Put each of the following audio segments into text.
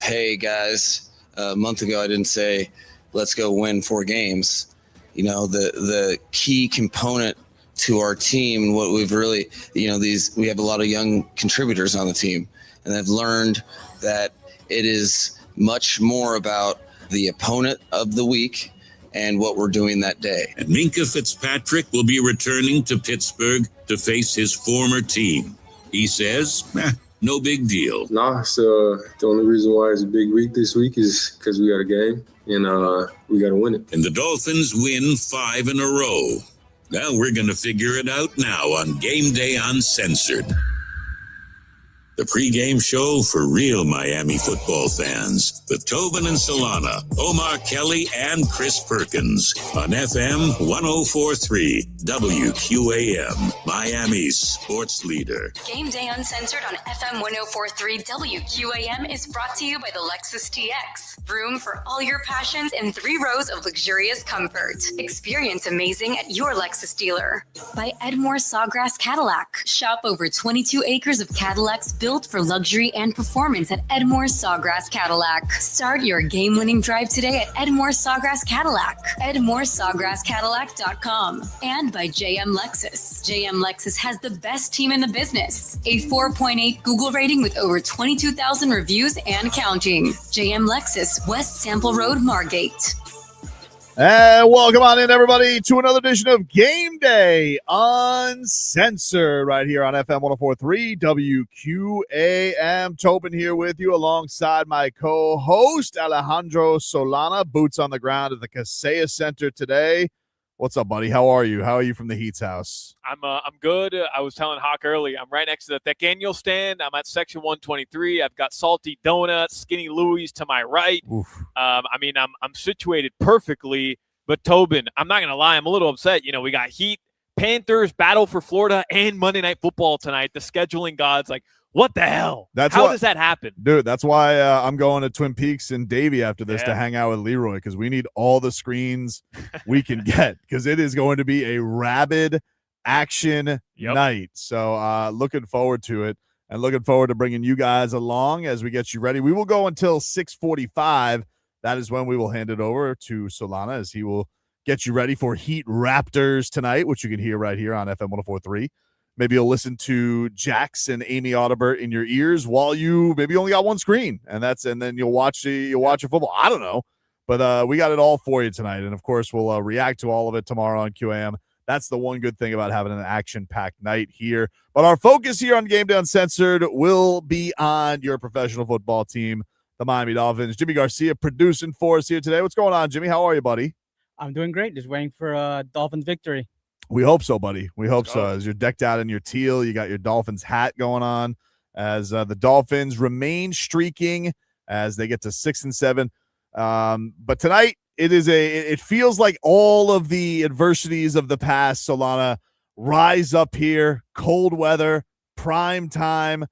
hey, guys, a month ago I didn't say, let's go win 4 games. You know, the key component to our team and what we've really, we have a lot of young contributors on the team, and I've learned that it is much more about the opponent of the week and what we're doing that day. And Minkah Fitzpatrick will be returning to Pittsburgh to face his former team. He says, no big deal. Nah, so the only reason why it's a big week this week is because we got a game, and we got to win it. And the Dolphins win 5 in a row. Now we're going to figure it out now on Gameday Uncensored. The pregame show for real Miami football fans with Tobin and Solana, Omar Kelly, and Chris Perkins on FM 104.3 WQAM, Miami's sports leader. Gameday Uncensored on FM 104.3 WQAM is brought to you by the Lexus TX. Room for all your passions in 3 rows of luxurious comfort. Experience amazing at your Lexus dealer. By Edmore Sawgrass Cadillac. Shop over 22 acres of Cadillacs built for luxury and performance at Edmore Sawgrass Cadillac. Start your game-winning drive today at Edmore Sawgrass Cadillac. EdmoreSawgrassCadillac.com. And by JM Lexus. JM Lexus has the best team in the business. A 4.8 Google rating with over 22,000 reviews and counting. JM Lexus, West Sample Road, Margate. And welcome on in, everybody, to another edition of Game Day Uncensored right here on FM 104.3 WQAM. Tobin here with you alongside my co-host, Alejandro Solana. Boots on the ground at the Kaseya Center today. What's up, buddy? How are you? How are you from the Heat's house? I'm good. I was telling Hawk early, I'm right next to the Tequeño stand. I'm at section 123. I've got salty donuts, Skinny Louie's to my right. I'm situated perfectly. But Tobin, I'm not gonna lie, I'm a little upset. You know, we got Heat, Panthers, battle for Florida, and Monday Night Football tonight. The scheduling gods, like, what the hell? How does that happen? Dude, that's why I'm going to Twin Peaks and Davie after this to hang out with Leroy, because we need all the screens we can get, because it is going to be a rabid action night. So looking forward to it, and looking forward to bringing you guys along as we get you ready. We will go until 6:45. That is when we will hand it over to Solana, as he will get you ready for Heat Raptors tonight, which you can hear right here on FM 104.3. Maybe you'll listen to Jax and Amy Audibert in your ears while you maybe only got one screen, and then you'll watch your football. I don't know, but we got it all for you tonight, and of course we'll react to all of it tomorrow on QAM. That's the one good thing about having an action-packed night here. But our focus here on Game Day Uncensored will be on your professional football team, the Miami Dolphins. Jimmy Garcia producing for us here today. What's going on, Jimmy? How are you, buddy? I'm doing great. Just waiting for a Dolphins victory. We hope so, buddy. We hope so. As you're decked out in your teal, you got your Dolphins hat going on, as the Dolphins remain streaking as they get to 6-7. But tonight, it feels like all of the adversities of the past, Solana, rise up here. Cold weather, prime time,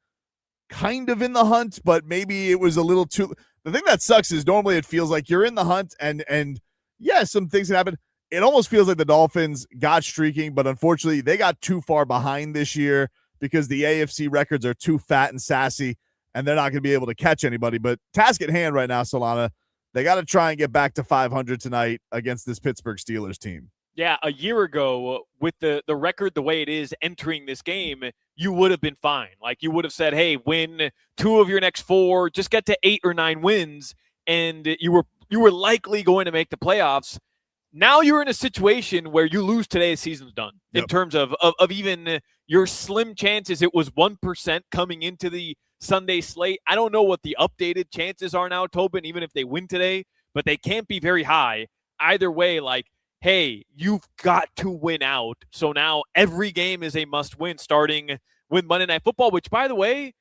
kind of in the hunt, but maybe it was a little too. The thing that sucks is normally it feels like you're in the hunt, and yeah, some things can happen. It almost feels like the Dolphins got streaking, but unfortunately they got too far behind this year because the AFC records are too fat and sassy, and they're not going to be able to catch anybody. But task at hand right now, Solana, they got to try and get back to 500 tonight against this Pittsburgh Steelers team. Yeah, a year ago, with the record the way it is entering this game, you would have been fine. Like, you would have said, hey, win 2 of your next 4, just get to 8 or 9 wins, and you were likely going to make the playoffs. Now you're in a situation where you lose today, the season's done. In terms of even your slim chances. It was 1% coming into the Sunday slate. I don't know what the updated chances are now, Tobin, even if they win today, but they can't be very high. Either way, like, hey, you've got to win out. So now every game is a must-win, starting with Monday Night Football, which, by the way,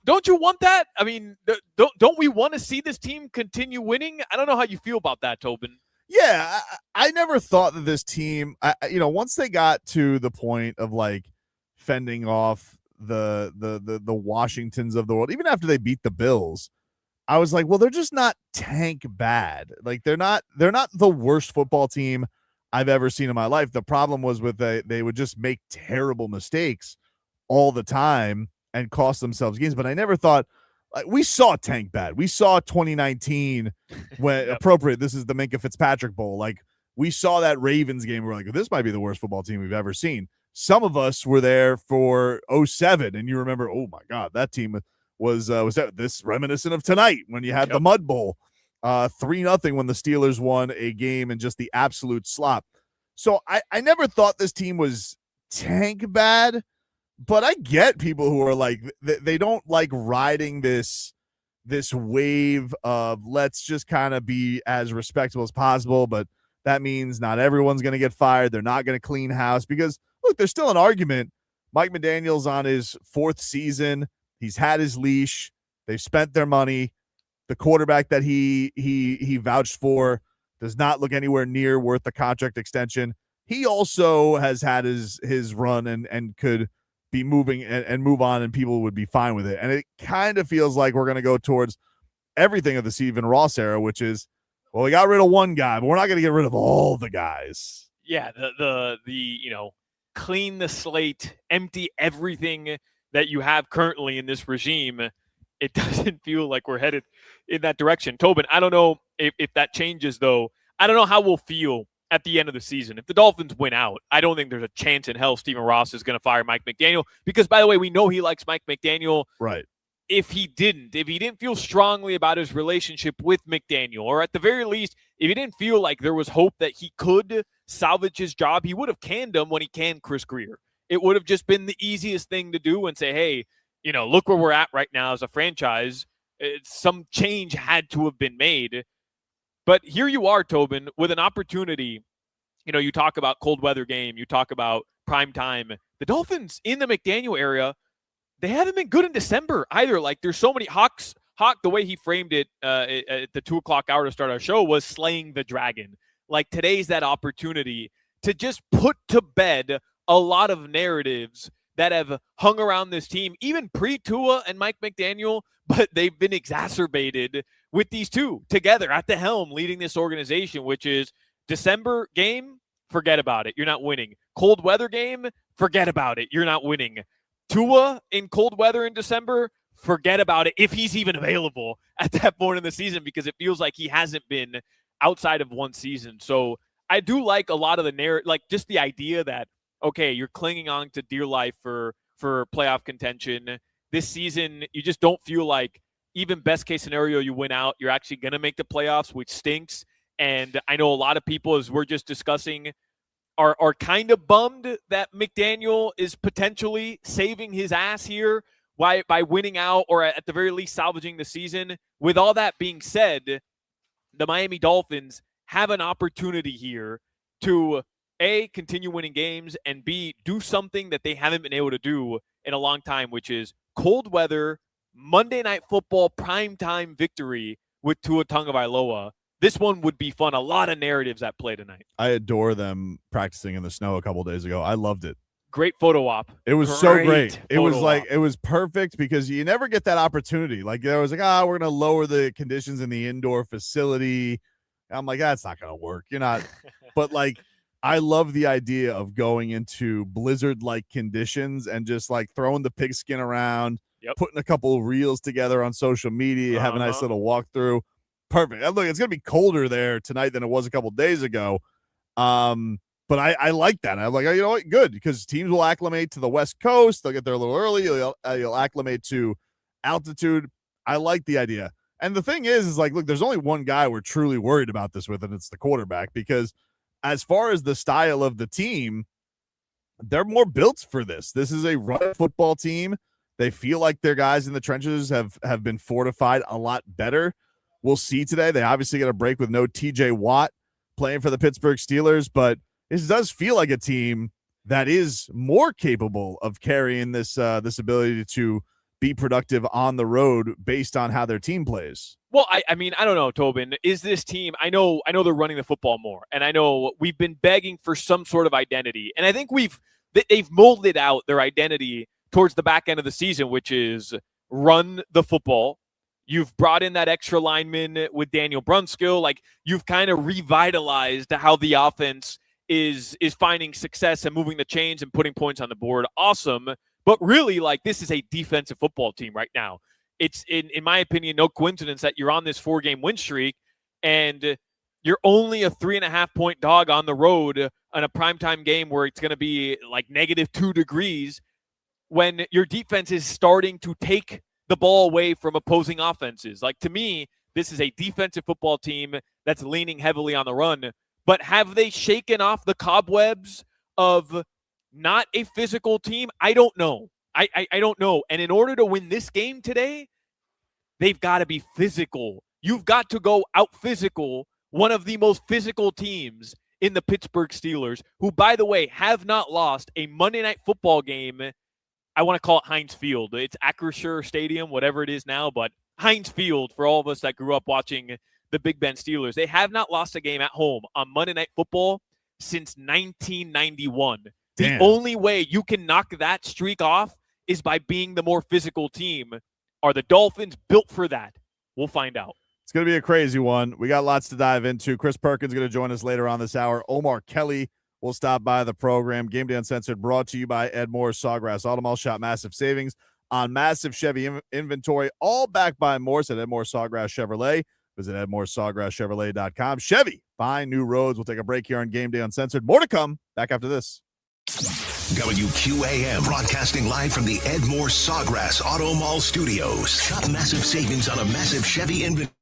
don't you want that? I mean, don't we want to see this team continue winning? I don't know how you feel about that, Tobin. Yeah, I never thought that this team, once they got to the point of like fending off the Washingtons of the world, even after they beat the Bills, I was like, well, they're just not tank bad. Like they're not the worst football team I've ever seen in my life. The problem was with they would just make terrible mistakes all the time and cost themselves games. But I never thought, we saw tank bad. We saw 2019 when appropriate. This is the Minka Fitzpatrick Bowl. Like, we saw that Ravens game. We're like, this might be the worst football team we've ever seen. Some of us were there for 07, and you remember, oh my God, that team was that this reminiscent of tonight when you had the Mud Bowl, 3-0 when the Steelers won a game in just the absolute slop. So I never thought this team was tank bad, but I get people who are like, they don't like riding this wave of let's just kind of be as respectable as possible, but that means not everyone's going to get fired. They're not going to clean house because, look, there's still an argument. Mike McDaniel's on his 4th season. He's had his leash. They've spent their money. The quarterback that he vouched for does not look anywhere near worth the contract extension. He also has had his run and could be moving and move on, and people would be fine with it. And it kind of feels like we're going to go towards everything of the Stephen Ross era, which is, well, we got rid of one guy, but we're not going to get rid of all the guys. Yeah, the clean the slate, empty everything that you have currently in this regime. It doesn't feel like we're headed in that direction. Tobin, I don't know if that changes, though. I don't know how we'll feel at the end of the season. If the Dolphins win out, I don't think there's a chance in hell Stephen Ross is going to fire Mike McDaniel because, by the way, we know he likes Mike McDaniel. Right. If he didn't feel strongly about his relationship with McDaniel, or at the very least, if he didn't feel like there was hope that he could salvage his job, he would have canned him when he canned Chris Greer. It would have just been the easiest thing to do and say, hey, look where we're at right now as a franchise. Some change had to have been made. But here you are, Tobin, with an opportunity. You talk about cold weather game. You talk about prime time. The Dolphins in the McDaniel area, they haven't been good in December either. Like, there's so many Hawk, the way he framed it at the 2 o'clock hour to start our show was slaying the dragon. Like, today's that opportunity to just put to bed a lot of narratives that have hung around this team, even pre-Tua and Mike McDaniel, but they've been exacerbated with these two together at the helm leading this organization, which is December game, forget about it. You're not winning. Cold weather game, forget about it. You're not winning. Tua in cold weather in December, forget about it if he's even available at that point in the season, because it feels like he hasn't been outside of one season. So I do like a lot of the narrative, like just the idea that, okay, you're clinging on to dear life for playoff contention. This season, you just don't feel like, even best case scenario, you win out, you're actually going to make the playoffs, which stinks. And I know a lot of people, as we're just discussing, are kind of bummed that McDaniel is potentially saving his ass here by winning out, or at the very least salvaging the season. With all that being said, the Miami Dolphins have an opportunity here to A, continue winning games, and B, do something that they haven't been able to do in a long time, which is cold weather, Monday Night Football primetime victory with Tua Tagovailoa. This one would be fun. A lot of narratives at play tonight. I adore them practicing in the snow a couple days ago. I loved it. Great photo op. It was so great. It was like, it was perfect because you never get that opportunity. Like, there was like, we're going to lower the conditions in the indoor facility. I'm like, that's not going to work. You're not. But like, I love the idea of going into blizzard-like conditions and just like throwing the pigskin around, putting a couple of reels together on social media, have a nice little walkthrough. Perfect. And look, it's going to be colder there tonight than it was a couple of days ago. But I like that. I'm like, you know what? Good, because teams will acclimate to the West Coast. They'll get there a little early. You'll acclimate to altitude. I like the idea. And the thing is like, look, there's only one guy we're truly worried about this with, and it's the quarterback, because as far as the style of the team, they're more built for this. This is a run football team. They feel like their guys in the trenches have been fortified a lot better. We'll see today. They obviously get a break with no TJ Watt playing for the Pittsburgh Steelers, but this does feel like a team that is more capable of carrying this ability to be productive on the road based on how their team plays. Well, I mean, I don't know, Tobin. Is this team, I know they're running the football more, and I know we've been begging for some sort of identity, and I think they've molded out their identity towards the back end of the season, which is run the football. You've brought in that extra lineman with Daniel Brunskill. Like, you've kind of revitalized how the offense is finding success and moving the chains and putting points on the board. Awesome. But really, like, this is a defensive football team right now. it's in my opinion, no coincidence that you're on this 4-game win streak and you're only a 3.5-point dog on the road on a primetime game where it's going to be like -2 degrees when your defense is starting to take the ball away from opposing offenses. Like, to me, this is a defensive football team that's leaning heavily on the run. But have they shaken off the cobwebs of not a physical team? I don't know. I don't know. And in order to win this game today, they've got to be physical. You've got to go out physical one of the most physical teams in the Pittsburgh Steelers, who, by the way, have not lost a Monday Night Football game. I want to call it Heinz Field. It's Acrisure Stadium, whatever it is now, but Heinz Field for all of us that grew up watching the Big Ben Steelers. They have not lost a game at home on Monday Night Football since 1991. Damn. The only way you can knock that streak off is by being the more physical team. Are the Dolphins built for that? We'll find out. It's going to be a crazy one. We got lots to dive into. Chris Perkins is going to join us later on this hour. Omar Kelly will stop by the program. Game Day Uncensored brought to you by Ed Moore's Sawgrass Automall. Shop massive savings on massive Chevy inventory, all backed by Morse at Ed Moore's Sawgrass Chevrolet. Visit EdMoore'sSawgrassChevrolet.com. Chevy, find new roads. We'll take a break here on Game Day Uncensored. More to come. Back after this. WQAM broadcasting live from the Ed Moore Sawgrass Auto Mall Studios. Shop massive savings on a massive Chevy inventory.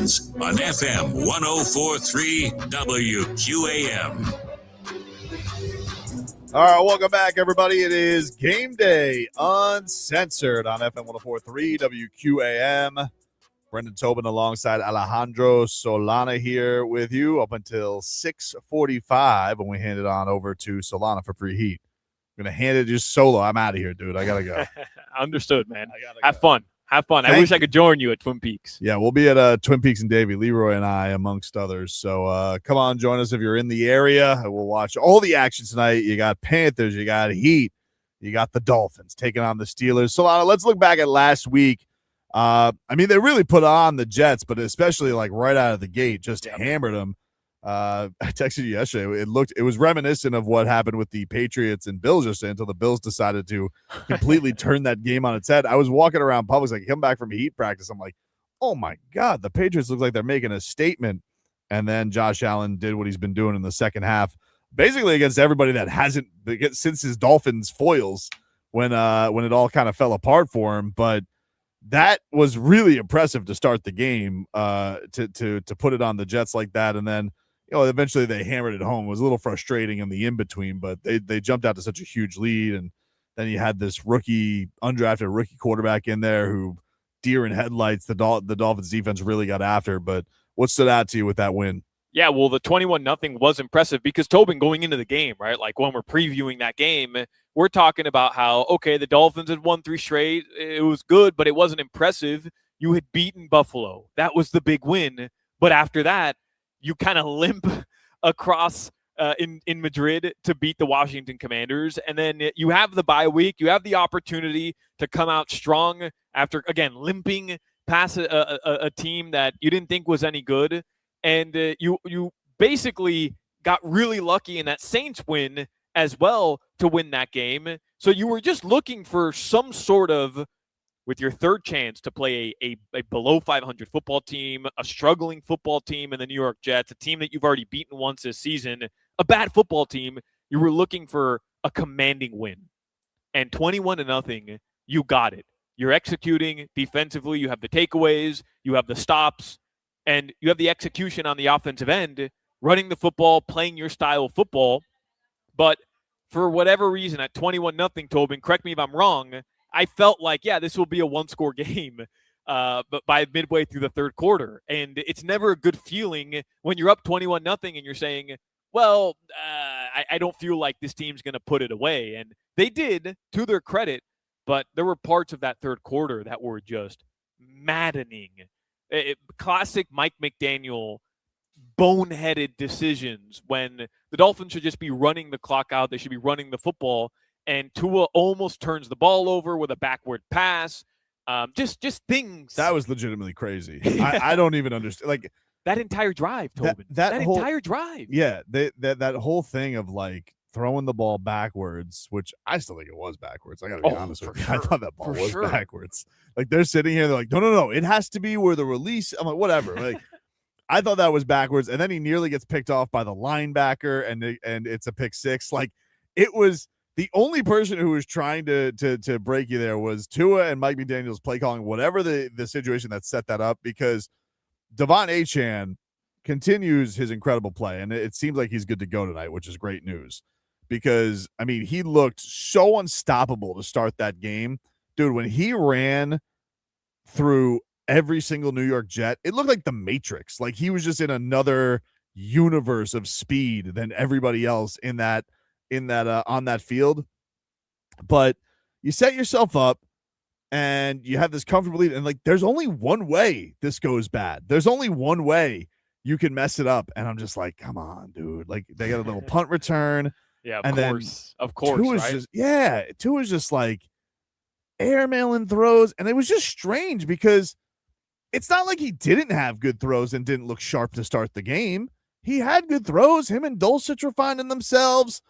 Dolphins on FM 104.3 WQAM. All right, welcome back, everybody. It is Game Day Uncensored on FM 104.3 WQAM. Brendan Tobin alongside Alejandro Solana here with you up until 6:45 when we hand it on over to Solana for preheat. I'm going to hand it just solo. I'm out of here, dude. I got to go. Understood, man. Have fun. I wish I could join you at Twin Peaks. Yeah, we'll be at Twin Peaks and Davie, Leroy and I, amongst others. So come on, join us if you're in the area. We'll watch all the action tonight. You got Panthers, you got Heat, you got the Dolphins taking on the Steelers. Solana, let's look back at last week. I mean, they really put on the Jets, but especially like right out of the gate, just hammered them. I texted you yesterday. It was reminiscent of what happened with the Patriots and Bills yesterday until the Bills decided to completely turn that game on its head. I was walking around Publix, like, come back from Heat practice. I'm like, oh my God, the Patriots look like they're making a statement. And then Josh Allen did what he's been doing in the second half, basically against everybody that hasn't since his Dolphins foils when it all kind of fell apart for him. But that was really impressive to start the game, to put it on the Jets like that. And then, eventually they hammered it home. It was a little frustrating in the in-between, but they jumped out to such a huge lead. And then you had this undrafted rookie quarterback in there who, deer in headlights, the Dolphins defense really got after. But what stood out to you with that win? Yeah, well, the 21-0 was impressive because Tobin, going into the game, right, like when we're previewing that game, we're talking about how, okay, the Dolphins had won 3 straight. It was good, but it wasn't impressive. You had beaten Buffalo. That was the big win. But after that, you kind of limp across in Madrid to beat the Washington Commanders. And then you have the bye week. You have the opportunity to come out strong after, again, limping past a team that you didn't think was any good. And you basically got really lucky in that Saints win as well to win that game. So you were just looking for some sort of, with your third chance to play a below 500 football team, a struggling football team in the New York Jets, a team that you've already beaten once this season, a bad football team. You were looking for a commanding win. And 21-0, you got it. You're executing defensively. You have the takeaways. You have the stops. And you have the execution on the offensive end, running the football, playing your style of football. But for whatever reason, at 21-0, Tobin, correct me if I'm wrong, I felt like, this will be a one-score game but by midway through the third quarter. And it's never a good feeling when you're up 21-0 and you're saying, well, I don't feel like this team's going to put it away. And they did, to their credit, but there were parts of that third quarter that were just maddening. Classic Mike McDaniel boneheaded decisions when the Dolphins should just be running the clock out. They should be running the football. And Tua almost turns the ball over with a backward pass. Just things. That was legitimately crazy. I don't even understand. Like that entire drive, Tobin. That entire drive. Yeah, that whole thing of like throwing the ball backwards, which I still think it was backwards. I got to be honest with you. Sure. I thought that ball was backwards. Like they're sitting here, they're like, no, it has to be where the release. I'm like, whatever. Like I thought that was backwards, and then he nearly gets picked off by the linebacker, and it's a pick six. Like it was. The only person who was trying to break you there was Tua and Mike McDaniel's play calling, whatever the situation that set that up, because Devon Achane continues his incredible play, and it seems like he's good to go tonight, which is great news because, I mean, he looked so unstoppable to start that game. Dude, when he ran through every single New York Jet, it looked like the Matrix. Like he was just in another universe of speed than everybody else on that field. But you set yourself up and you have this comfortable lead, and like there's only one way this goes bad. There's only one way you can mess it up. And I'm just like, come on, dude. Like they got a little punt return. Yeah, of course. Two was just like airmailing throws, and it was just strange because it's not like he didn't have good throws and didn't look sharp to start the game. He had good throws. Him and Dulcich were finding themselves.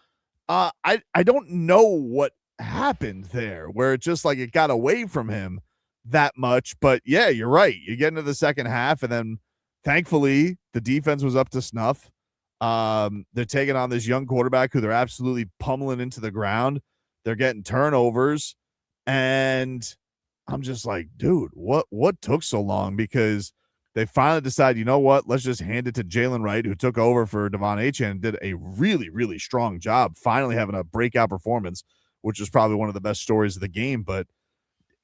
I don't know what happened there where it just like it got away from him that much. But yeah, you're right. You get into the second half, and then thankfully the defense was up to snuff. They're taking on this young quarterback who they're absolutely pummeling into the ground. They're getting turnovers, and I'm just like, dude, what took so long? Because they finally decide, you know what, let's just hand it to Jalen Wright, who took over for Devon Achane and did a really, really strong job, finally having a breakout performance, which is probably one of the best stories of the game. But,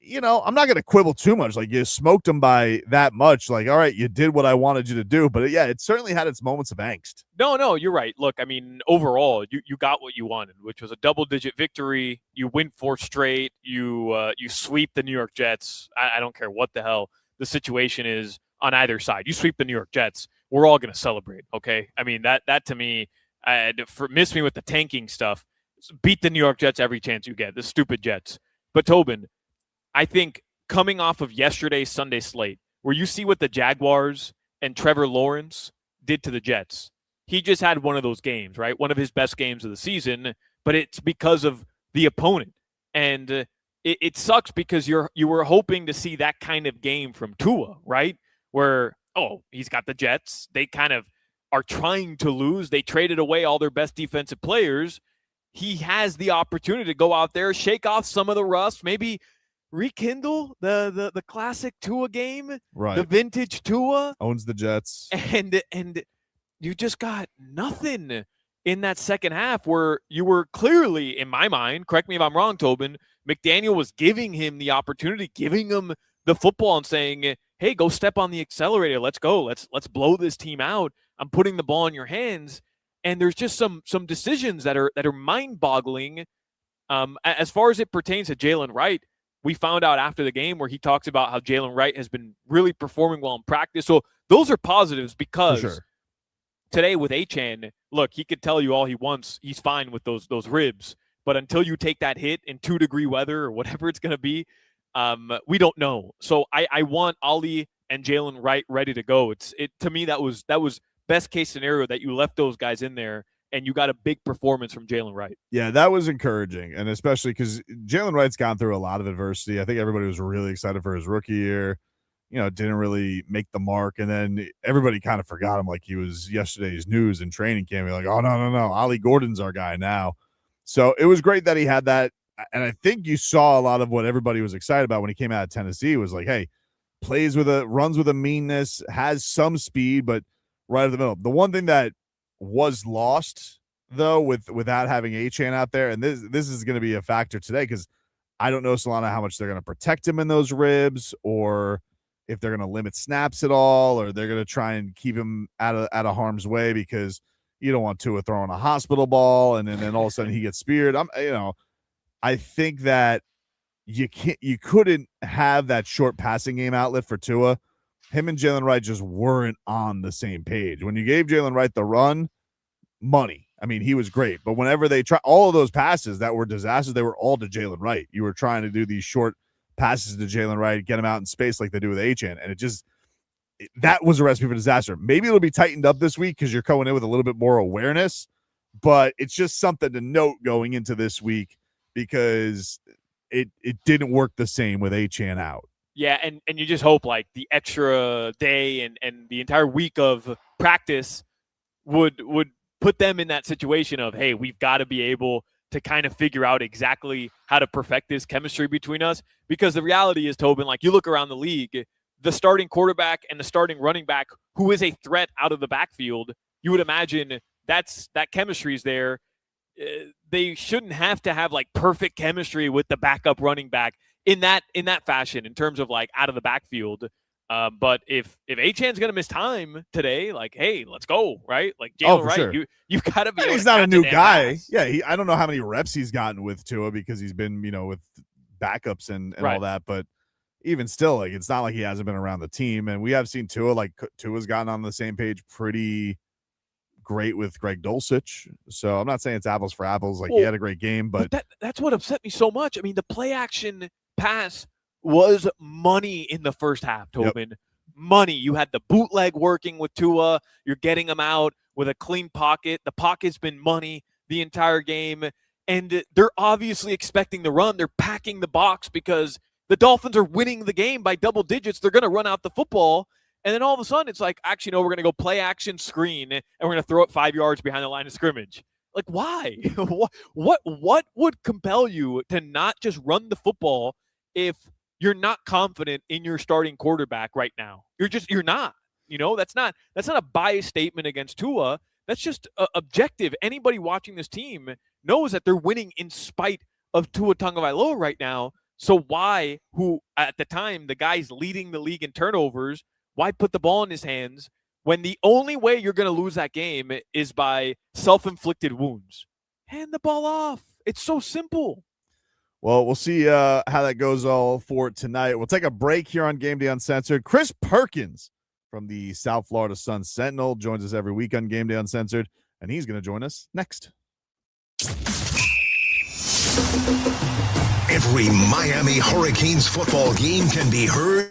I'm not going to quibble too much. Like, you smoked him by that much. Like, all right, you did what I wanted you to do. But, yeah, it certainly had its moments of angst. No, you're right. Look, I mean, overall, you got what you wanted, which was a double-digit victory. You win 4 straight. You sweep the New York Jets. I don't care what the hell the situation is on either side. You sweep the New York Jets, we're all going to celebrate, okay? I mean, that to me, miss me with the tanking stuff. Beat the New York Jets every chance you get, the stupid Jets. But, Tobin, I think coming off of yesterday's Sunday slate, where you see what the Jaguars and Trevor Lawrence did to the Jets, he just had one of those games, right? One of his best games of the season, but it's because of the opponent. And it sucks because you were hoping to see that kind of game from Tua, right? Where, he's got the Jets. They kind of are trying to lose. They traded away all their best defensive players. He has the opportunity to go out there, shake off some of the rust, maybe rekindle the classic Tua game, right? The vintage Tua. Owns the Jets. And you just got nothing in that second half where you were clearly, in my mind, correct me if I'm wrong, Tobin, McDaniel was giving him the opportunity, giving him the football and saying, hey, go step on the accelerator. Let's go. Let's blow this team out. I'm putting the ball in your hands. And there's just some decisions that are mind-boggling. As far as it pertains to Jalen Wright, we found out after the game where he talks about how Jalen Wright has been really performing well in practice. So those are positives because today with Achane, look, he could tell you all he wants. He's fine with those ribs. But until you take that hit in 2-degree weather or whatever it's going to be, we don't know. So I want Ollie and Jalen Wright ready to go. To me, that was best case scenario that you left those guys in there and you got a big performance from Jalen Wright. Yeah, that was encouraging, and especially because Jalen Wright's gone through a lot of adversity. I think everybody was really excited for his rookie year. Didn't really make the mark, and then everybody kind of forgot him like he was yesterday's news in training camp. Like, oh, no, Ollie Gordon's our guy now. So it was great that he had that, and I think you saw a lot of what everybody was excited about when he came out of Tennessee was like, hey, runs with a meanness, has some speed, but right in the middle. The one thing that was lost though without having Achane out there, and this is going to be a factor today because I don't know, Solana, how much they're going to protect him in those ribs, or if they're going to limit snaps at all, or they're going to try and keep him out of harm's way because you don't want Tua throwing a hospital ball and then all of a sudden he gets speared. I think that you couldn't have that short passing game outlet for Tua. Him and Jalen Wright just weren't on the same page. When you gave Jalen Wright the run, money. I mean, he was great. But whenever they try all of those passes that were disasters, they were all to Jalen Wright. You were trying to do these short passes to Jalen Wright, get him out in space like they do with Achane. And that was a recipe for disaster. Maybe it'll be tightened up this week because you're going in with a little bit more awareness. But it's just something to note going into this week because it didn't work the same with Achane out. Yeah, and you just hope like the extra day and the entire week of practice would put them in that situation of, hey, we've got to be able to kind of figure out exactly how to perfect this chemistry between us. Because the reality is, Tobin, like you look around the league, the starting quarterback and the starting running back who is a threat out of the backfield, you would imagine that chemistry is there. They shouldn't have to have like perfect chemistry with the backup running back in that fashion in terms of like out of the backfield. But if Achane's going to miss time today, like, hey, let's go, right? Like Jalen Wright, sure. You've got to be. And he's not a new guy. Yeah, I don't know how many reps he's gotten with Tua because he's been, with backups and all that. But even still, like, it's not like he hasn't been around the team. And we have seen Tua's gotten on the same page pretty great with Greg Dulcich. So I'm not saying it's apples for apples. Like, he had a great game, but that's what upset me so much. I mean, the play action pass was money in the first half, Tobin. Yep. Money. You had the bootleg working with Tua. You're getting him out with a clean pocket. The pocket's been money the entire game. And they're obviously expecting the run. They're packing the box because the Dolphins are winning the game by double digits. They're going to run out the football. And then all of a sudden, it's like, actually, no, we're going to go play action screen, and we're going to throw it 5 yards behind the line of scrimmage. Like, why? What would compel you to not just run the football if you're not confident in your starting quarterback right now? You're not. That's not a biased statement against Tua. That's just objective. Anybody watching this team knows that they're winning in spite of Tua Tagovailoa right now. So why, who at the time, the guy's leading the league in turnovers, why put the ball in his hands when the only way you're going to lose that game is by self-inflicted wounds? Hand the ball off. It's so simple. Well, we'll see how that goes all for tonight. We'll take a break here on Game Day Uncensored. Chris Perkins from the South Florida Sun Sentinel joins us every week on Game Day Uncensored, and he's going to join us next. Every Miami Hurricanes football game can be heard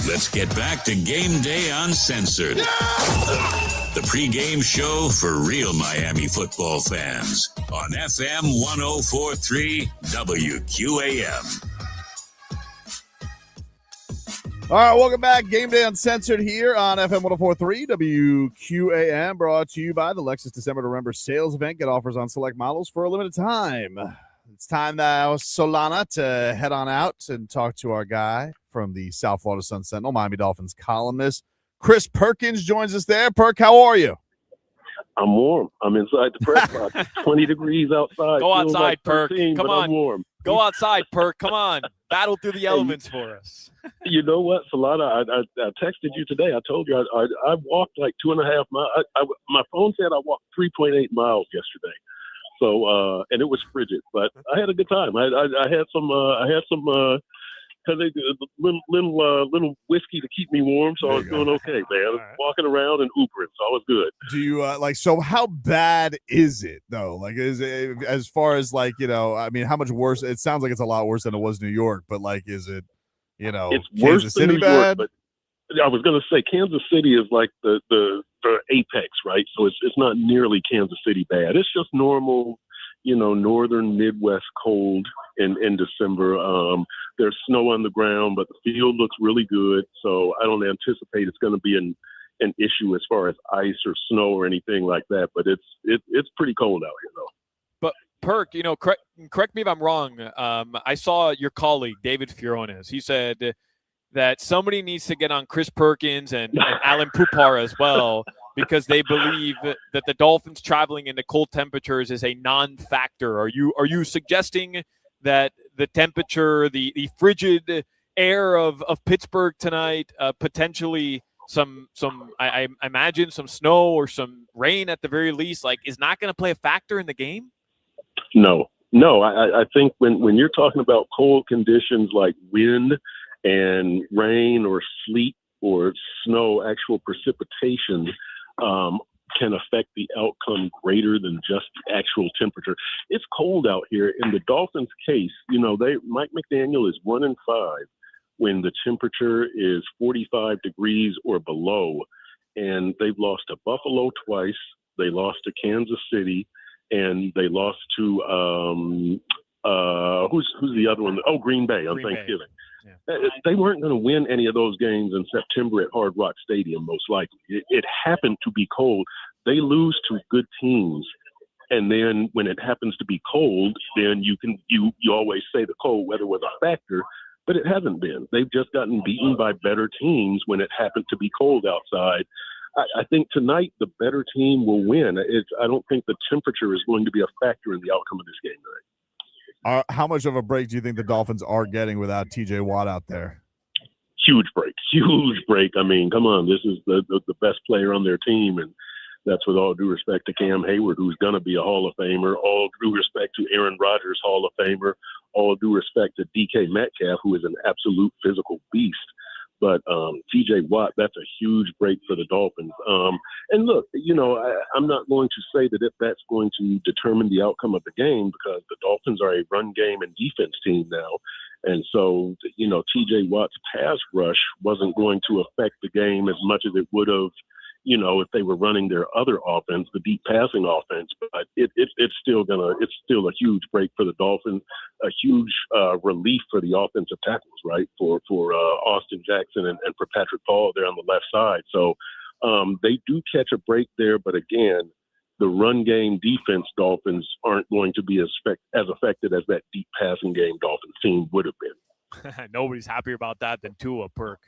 let's get back to Game Day Uncensored. The pregame show for real Miami football fans on FM 104.3 WQAM. All right, welcome back. Game Day Uncensored here on FM 104.3 WQAM, brought to you by the Lexus December to Remember sales event. Get offers on select models for a limited time. It's time now, Solana, to head on out and talk to our guy from the South Florida Sun Sentinel, Miami Dolphins columnist. Chris Perkins joins us there. Perk, how are you? I'm warm. I'm inside the press box. 20 degrees outside. Go outside, like Perk. 13, Come on. I'm warm. Go outside, Perk. Come on. Battle through the elements for us. You know what, Solana? I texted you today. I told you I walked like 2.5 miles. My phone said I walked 3.8 miles yesterday. So and it was frigid, but I had a good time. I had some little whiskey to keep me warm, so I was doing okay, man. I was walking around and Ubering, so I was good. Do you so how bad is it though? Like, is it, as far as like, I mean, how much worse? It sounds like it's a lot worse than it was New York, but like, is it, it's Kansas worse City than New bad? York, but I was going to say Kansas City is like the apex, right? So it's not nearly Kansas City bad. It's just normal, northern Midwest cold in December. There's snow on the ground, but the field looks really good. So I don't anticipate it's going to be an issue as far as ice or snow or anything like that. But it's pretty cold out here, though. But Perk, correct me if I'm wrong. I saw your colleague David Fioranes. He said that somebody needs to get on Chris Perkins and Alan Pupar as well, because they believe that the Dolphins traveling into cold temperatures is a non-factor. Are you suggesting that the temperature, the frigid air of Pittsburgh tonight, potentially some I imagine some snow or some rain at the very least, like, is not going to play a factor in the game? No. I think when you're talking about cold conditions like wind and rain or sleet or snow, actual precipitation can affect the outcome greater than just the actual temperature. It's cold out here. In the Dolphins' case, Mike McDaniel is 1-5 when the temperature is 45 degrees or below, and they've lost to Buffalo twice. They lost to Kansas City, and they lost to who's the other one? Oh, Green Bay on Thanksgiving. Yeah. They weren't going to win any of those games in September at Hard Rock Stadium, most likely. It happened to be cold. They lose to good teams, and then when it happens to be cold, then you always say the cold weather was a factor, but it hasn't been. They've just gotten beaten by better teams when it happened to be cold outside. I think tonight the better team will win. I don't think the temperature is going to be a factor in the outcome of this game tonight. How much of a break do you think the Dolphins are getting without TJ Watt out there? Huge break. I mean, come on, this is the best player on their team, and that's with all due respect to Cam Hayward, who's going to be a Hall of Famer, all due respect to Aaron Rodgers, Hall of Famer, all due respect to DK Metcalf, who is an absolute physical beast. But TJ Watt, that's a huge break for the Dolphins. And look, I'm not going to say that if that's going to determine the outcome of the game, because the Dolphins are a run game and defense team now. And so, TJ Watt's pass rush wasn't going to affect the game as much as it would have, if they were running their other offense, the deep passing offense. But it's still a huge break for the Dolphins, a huge relief for the offensive tackles, right? For Austin Jackson and for Patrick Paul there on the left side. So they do catch a break there, but again, the run game defense Dolphins aren't going to be as effective as that deep passing game Dolphins team would have been. Nobody's happier about that than Tua, Perk.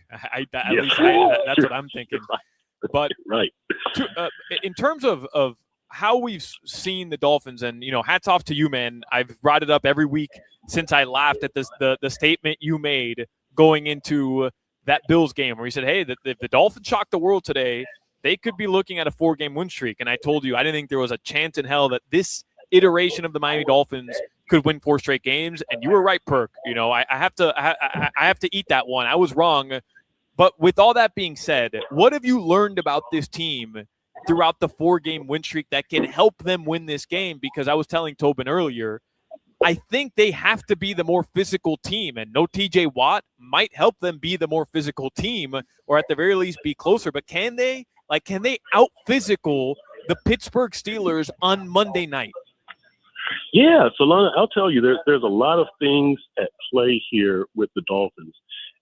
That's what I'm thinking. But right. In terms of how we've seen the Dolphins, and hats off to you, man. I've brought it up every week since I laughed at the statement you made going into that Bills game, where you said, "Hey, if the Dolphins shock the world today, they could be looking at a 4-game win streak." And I told you I didn't think there was a chance in hell that this iteration of the Miami Dolphins could win 4 straight games. And you were right, Perk. I have to eat that one. I was wrong. But with all that being said, what have you learned about this team throughout the 4-game win streak that can help them win this game? Because I was telling Tobin earlier, I think they have to be the more physical team, and no TJ Watt might help them be the more physical team, or at the very least be closer. But can they out physical the Pittsburgh Steelers on Monday night? Yeah, Solana, I'll tell you, there's a lot of things at play here with the Dolphins.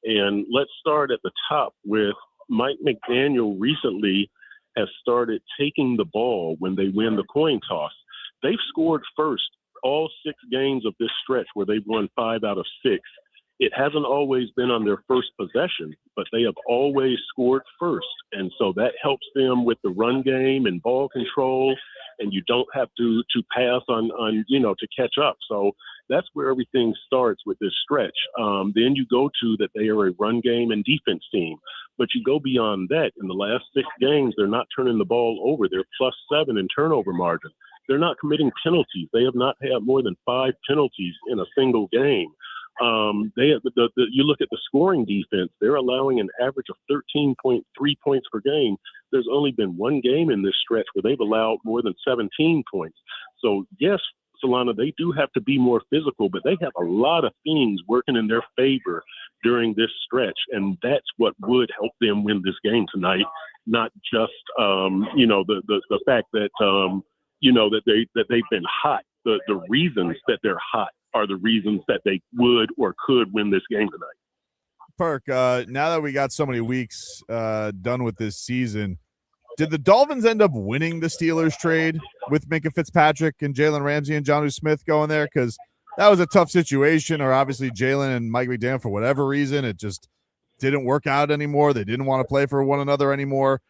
And let's start at the top with Mike McDaniel recently has started taking the ball when they win the coin toss. They've scored first all 6 games of this stretch where they've won 5 out of 6. It hasn't always been on their first possession, but they have always scored first. And so that helps them with the run game and ball control, and you don't have to pass on to catch up. So that's where everything starts with this stretch. Then you go to that they are a run game and defense team. But you go beyond that. In the last 6 games, they're not turning the ball over. They're +7 in turnover margin. They're not committing penalties. They have not had more than 5 penalties in a single game. You look at the scoring defense, they're allowing an average of 13.3 points per game. There's only been 1 game in this stretch where they've allowed more than 17 points. So yes, Solana, they do have to be more physical, but they have a lot of things working in their favor during this stretch. And that's what would help them win this game tonight. Not just, the fact that, that they've been hot. The reasons that they're hot are the reasons that they would or could win this game tonight. Perk, now that we got so many weeks done with this season, did the Dolphins end up winning the Steelers trade with Minkah Fitzpatrick and Jalen Ramsey and Jonnu Smith going there? Because that was a tough situation, or obviously Jalen and Mike McDaniel, for whatever reason, it just didn't work out anymore. They didn't want to play for one another anymore.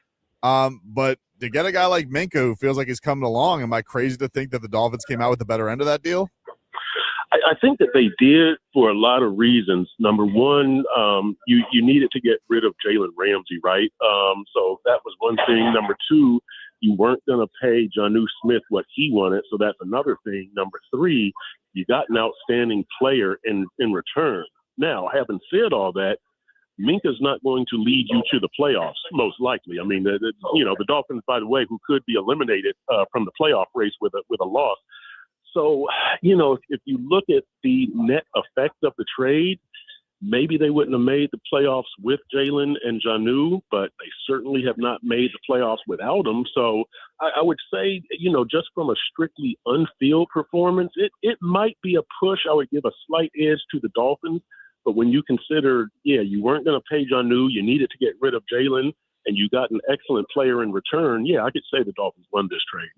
But to get a guy like Minkah who feels like he's coming along, am I crazy to think that the Dolphins came out with the better end of that deal? I think that they did for a lot of reasons. Number one, you needed to get rid of Jalen Ramsey, right? So that was one thing. Number two, you weren't going to pay Jonnu Smith what he wanted, so that's another thing. Number three, you got an outstanding player in return. Now, having said all that, Minkah's not going to lead you to the playoffs, most likely. I mean, the Dolphins, by the way, who could be eliminated from the playoff race with a loss. So, if you look at the net effect of the trade, maybe they wouldn't have made the playoffs with Jalen and Jonnu, but they certainly have not made the playoffs without them. So I would say, just from a strictly on-field performance, it might be a push. I would give a slight edge to the Dolphins. But when you consider, you weren't going to pay Jonnu, you needed to get rid of Jalen, and you got an excellent player in return, I could say the Dolphins won this trade,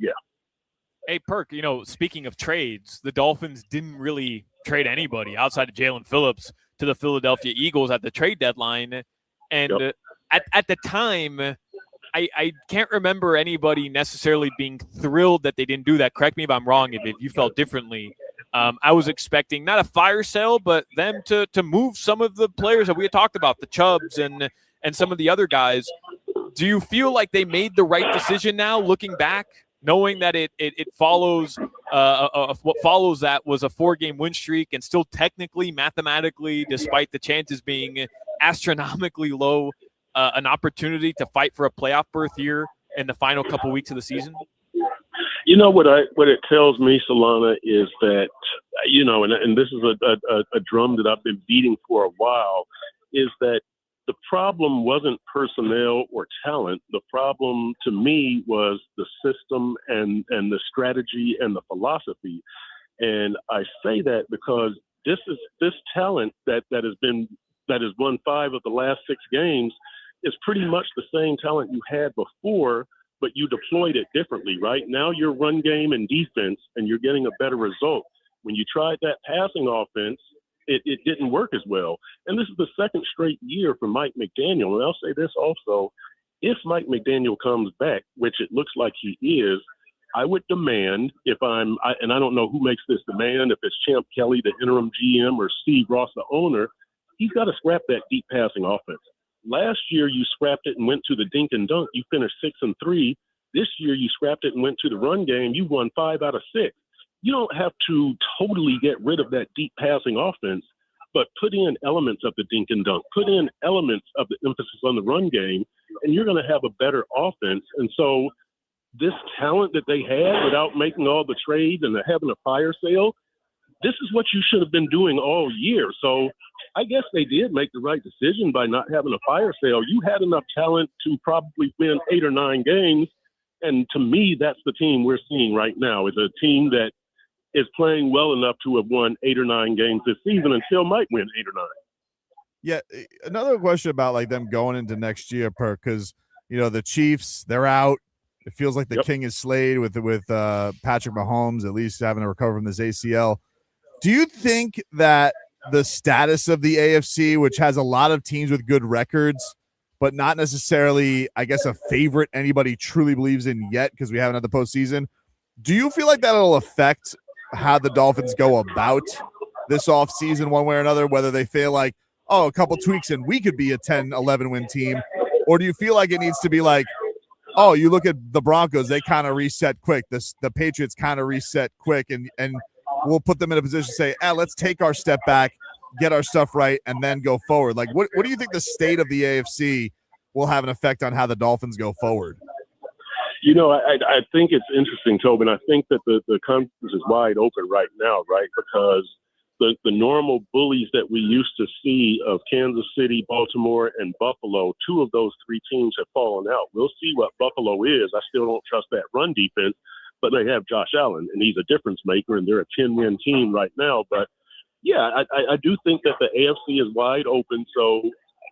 Hey, Perk, speaking of trades, the Dolphins didn't really trade anybody outside of Jalen Phillips to the Philadelphia Eagles at the trade deadline. And at the time, I can't remember anybody necessarily being thrilled that they didn't do that. Correct me if I'm wrong, if you felt differently. I was expecting not a fire sale, but them to move some of the players that we had talked about, the Chubbs and some of the other guys. Do you feel like they made the right decision now, looking back, knowing that it follows what follows that was a 4-game win streak, and still technically, mathematically, despite the chances being astronomically low, an opportunity to fight for a playoff berth here in the final couple weeks of the season? What it tells me, Solana, is that, and this is a drum that I've been beating for a while, is that the problem wasn't personnel or talent. The problem to me was the system and the strategy and the philosophy. And I say that because this talent that has won 5 of the last 6 games is pretty much the same talent you had before, but you deployed it differently, right? Now you're run game and defense, and you're getting a better result. When you tried that passing offense, it didn't work as well. And this is the second straight year for Mike McDaniel. And I'll say this also, if Mike McDaniel comes back, which it looks like he is, I would demand, and I don't know who makes this demand, if it's Champ Kelly, the interim GM, or Steve Ross, the owner, he's got to scrap that deep passing offense. Last year, you scrapped it and went to the dink and dunk. You finished 6-3. This year, you scrapped it and went to the run game. You won 5 out of 6. You don't have to totally get rid of that deep passing offense, but put in elements of the dink and dunk, put in elements of the emphasis on the run game, and you're going to have a better offense. And so this talent that they had without making all the trades and having a fire sale, this is what you should have been doing all year. So I guess they did make the right decision by not having a fire sale. You had enough talent to probably win 8 or 9 games. And to me, that's the team we're seeing right now, is a team that is playing well enough to have won 8 or 9 games this season and still might win 8 or 9. Yeah, another question about like them going into next year, Perk, because the Chiefs, they're out. It feels like the king is slayed with Patrick Mahomes at least having to recover from this ACL. Do you think that the status of the AFC, which has a lot of teams with good records, but not necessarily, I guess, a favorite anybody truly believes in yet because we haven't had the postseason, do you feel like that'll affect how the Dolphins go about this offseason one way or another, whether they feel like, a couple tweaks and we could be a 10, 11-win team, or do you feel like it needs to be like, you look at the Broncos, they kind of reset quick. The Patriots kind of reset quick, and we'll put them in a position to say, let's take our step back, get our stuff right, and then go forward. Like, what do you think the state of the AFC will have an effect on how the Dolphins go forward? I think it's interesting, Tobin. I think that the conference is wide open right now, right? Because the normal bullies that we used to see of Kansas City, Baltimore, and Buffalo, 2 of those 3 teams have fallen out. We'll see what Buffalo is. I still don't trust that run defense, but they have Josh Allen, and he's a difference maker, and they're a 10-win team right now. But, yeah, I do think that the AFC is wide open. So,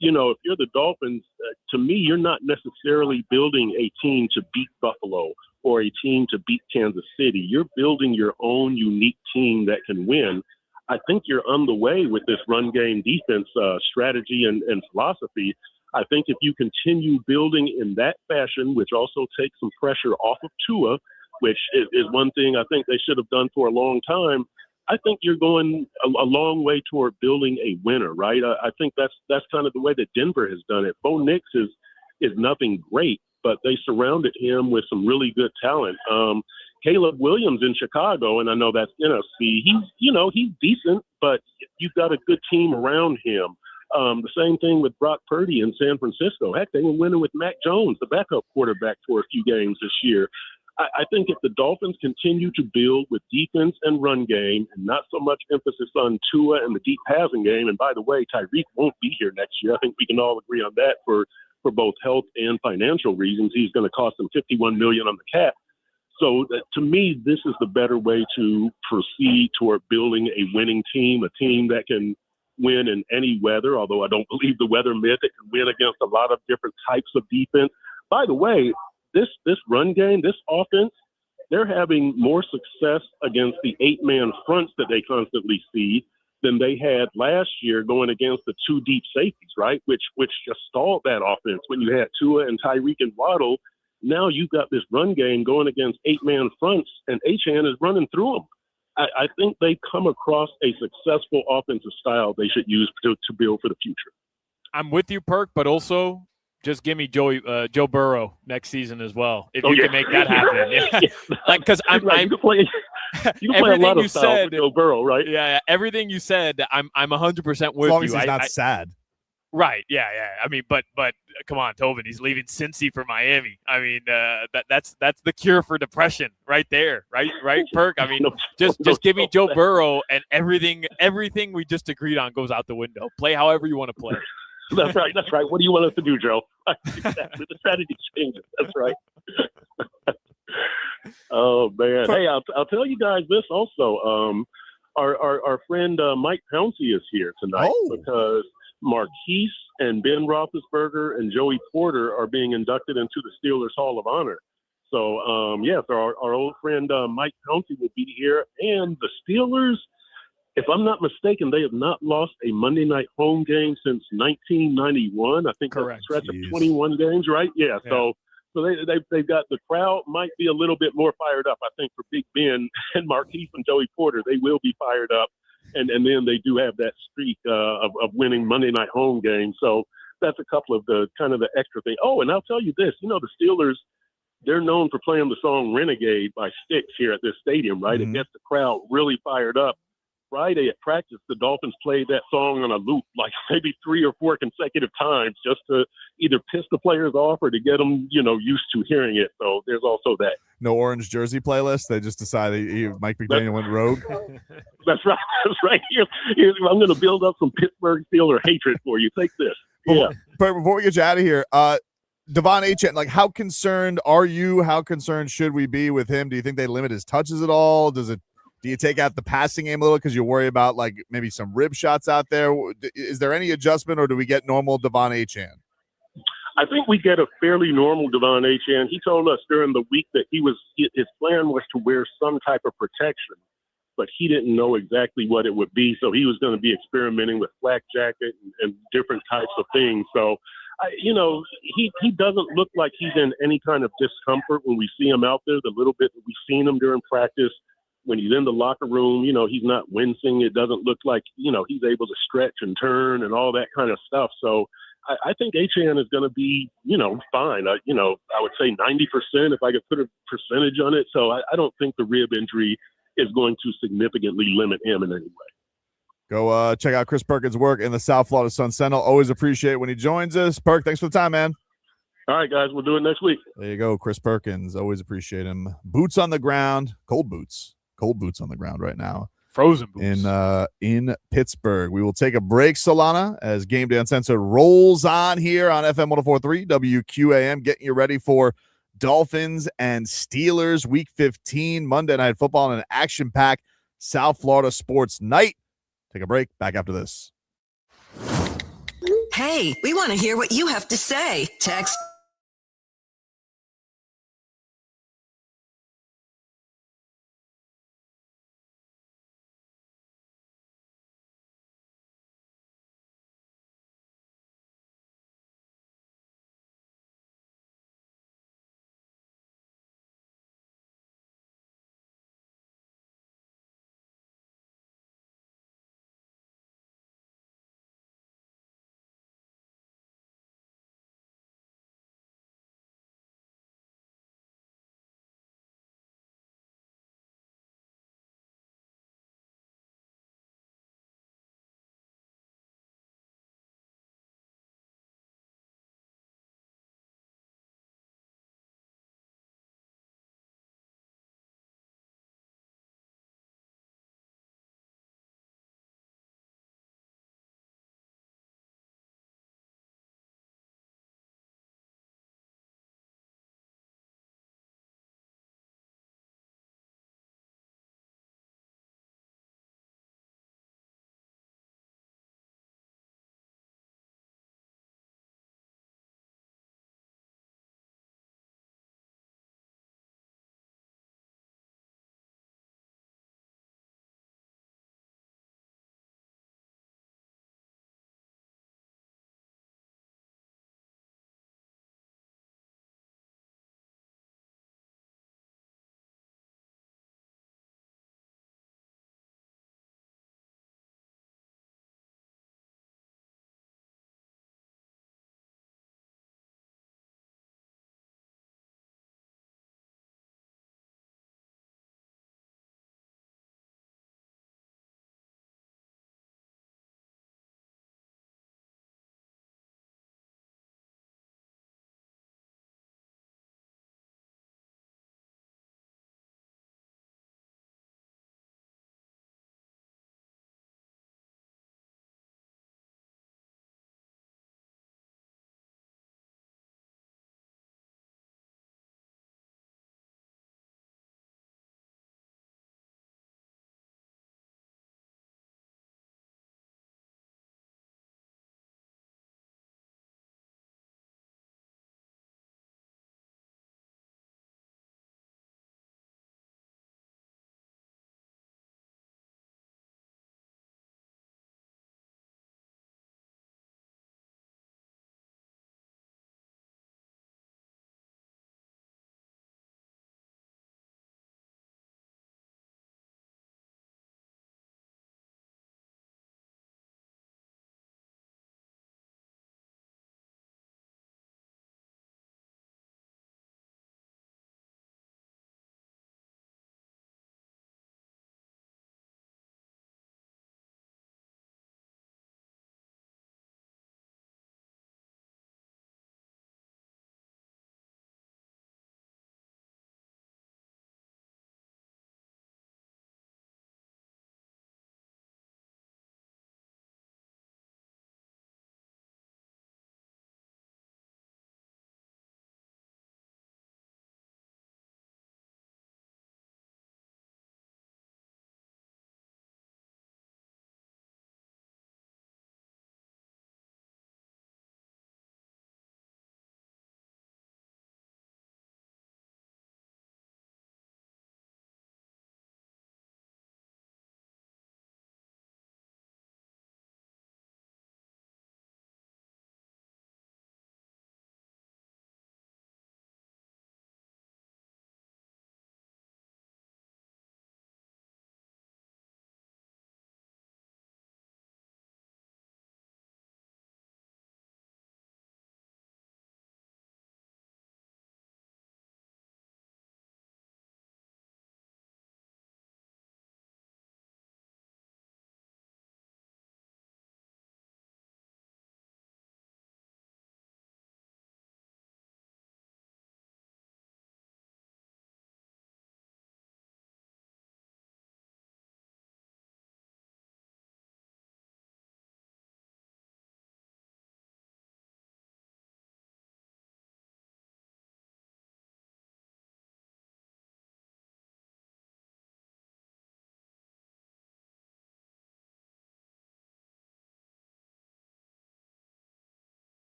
if you're the Dolphins, to me, you're not necessarily building a team to beat Buffalo or a team to beat Kansas City. You're building your own unique team that can win. I think you're on the way with this run game defense strategy and philosophy. I think if you continue building in that fashion, which also takes some pressure off of Tua, which is one thing I think they should have done for a long time, I think you're going a long way toward building a winner, right? I think that's kind of the way that Denver has done it. Bo Nix is nothing great, but they surrounded him with some really good talent. Caleb Williams in Chicago, and I know that's NFC. He's decent, but you've got a good team around him. The same thing with Brock Purdy in San Francisco. Heck, they were winning with Mac Jones, the backup quarterback, for a few games this year. I think if the Dolphins continue to build with defense and run game and not so much emphasis on Tua and the deep passing game, and by the way, Tyreek won't be here next year. I think we can all agree on that for both health and financial reasons. He's going to cost them $51 million on the cap. So to me, this is the better way to proceed toward building a winning team, a team that can win in any weather, although I don't believe the weather myth. It can win against a lot of different types of defense. By the way, this run game, this offense, they're having more success against the 8-man fronts that they constantly see than they had last year going against the 2 deep safeties, right? Which just stalled that offense when you had Tua and Tyreek and Waddle. Now you've got this run game going against 8-man fronts, and Achane is running through them. I think they come across a successful offensive style they should use to build for the future. I'm with you, Perk, but also just give me Joe Burrow next season as well, if you can make that happen. Yeah. Like, because I'm you can play a lot of style with Joe Burrow, right? Yeah, everything you said, I'm 100% with you. As long as he's not sad. Right. Yeah. I mean, but come on, Tobin, he's leaving Cincy for Miami. I mean, that's the cure for depression right there. Right, Perk. I mean, just give me Joe Burrow, and everything we just agreed on goes out the window. Play however you want to play. That's right. What do you want us to do, Joe? Exactly. The strategy changes. That's right. Oh man. Hey, I'll tell you guys this also. Our friend Mike Pouncey is here tonight because Marquise and Ben Roethlisberger and Joey Porter are being inducted into the Steelers Hall of Honor. So, so our old friend Mike Pouncey will be here. And the Steelers, if I'm not mistaken, they have not lost a Monday night home game since 1991. I think that's a stretch of 21 games, right? Yeah. So they've got the crowd might be a little bit more fired up, I think, for Big Ben and Marquise and Joey Porter. They will be fired up. And then they do have that streak of winning Monday night home games. So that's a couple of the kind of the extra thing. Oh, and I'll tell you this, the Steelers, they're known for playing the song Renegade by Styx here at this stadium, right? Mm-hmm. It gets the crowd really fired up. Friday at practice, the Dolphins played that song on a loop like maybe 3 or 4 consecutive times just to either piss the players off or to get them, used to hearing it. So there's also that. No orange jersey playlist. They just decided Mike McDaniel went rogue. That's right. That's right. I'm going to build up some Pittsburgh Steelers hatred for you. Take this. Yeah. Before we get you out of here, Devon Achane, like, how concerned are you? How concerned should we be with him? Do you think they limit his touches at all? Do you take out the passing game a little because you worry about like maybe some rib shots out there? Is there any adjustment, or do we get normal Devon Achane? I think we get a fairly normal Devon Achane. He told us during the week that his plan was to wear some type of protection, but he didn't know exactly what it would be. So he was going to be experimenting with flak jacket and different types of things. So, he doesn't look like he's in any kind of discomfort when we see him out there. The little bit that we've seen him during practice, when he's in the locker room, he's not wincing. It doesn't look like, he's able to stretch and turn and all that kind of stuff. So I think Achane is going to be, fine. I would say 90% if I could put a percentage on it. So I don't think the rib injury is going to significantly limit him in any way. Go check out Chris Perkins' work in the South Florida Sun Sentinel. Always appreciate it when he joins us. Perk, thanks for the time, man. All right, guys. We'll do it next week. There you go, Chris Perkins. Always appreciate him. Boots on the ground. Cold boots on the ground right now. Frozen boots. In Pittsburgh. We will take a break, Solana, as Game Day Uncensored rolls on here on FM 104.3 WQAM, getting you ready for Dolphins and Steelers Week 15 Monday Night Football and an action-packed South Florida sports night. Take a break. Back after this. Hey, we want to hear what you have to say. Text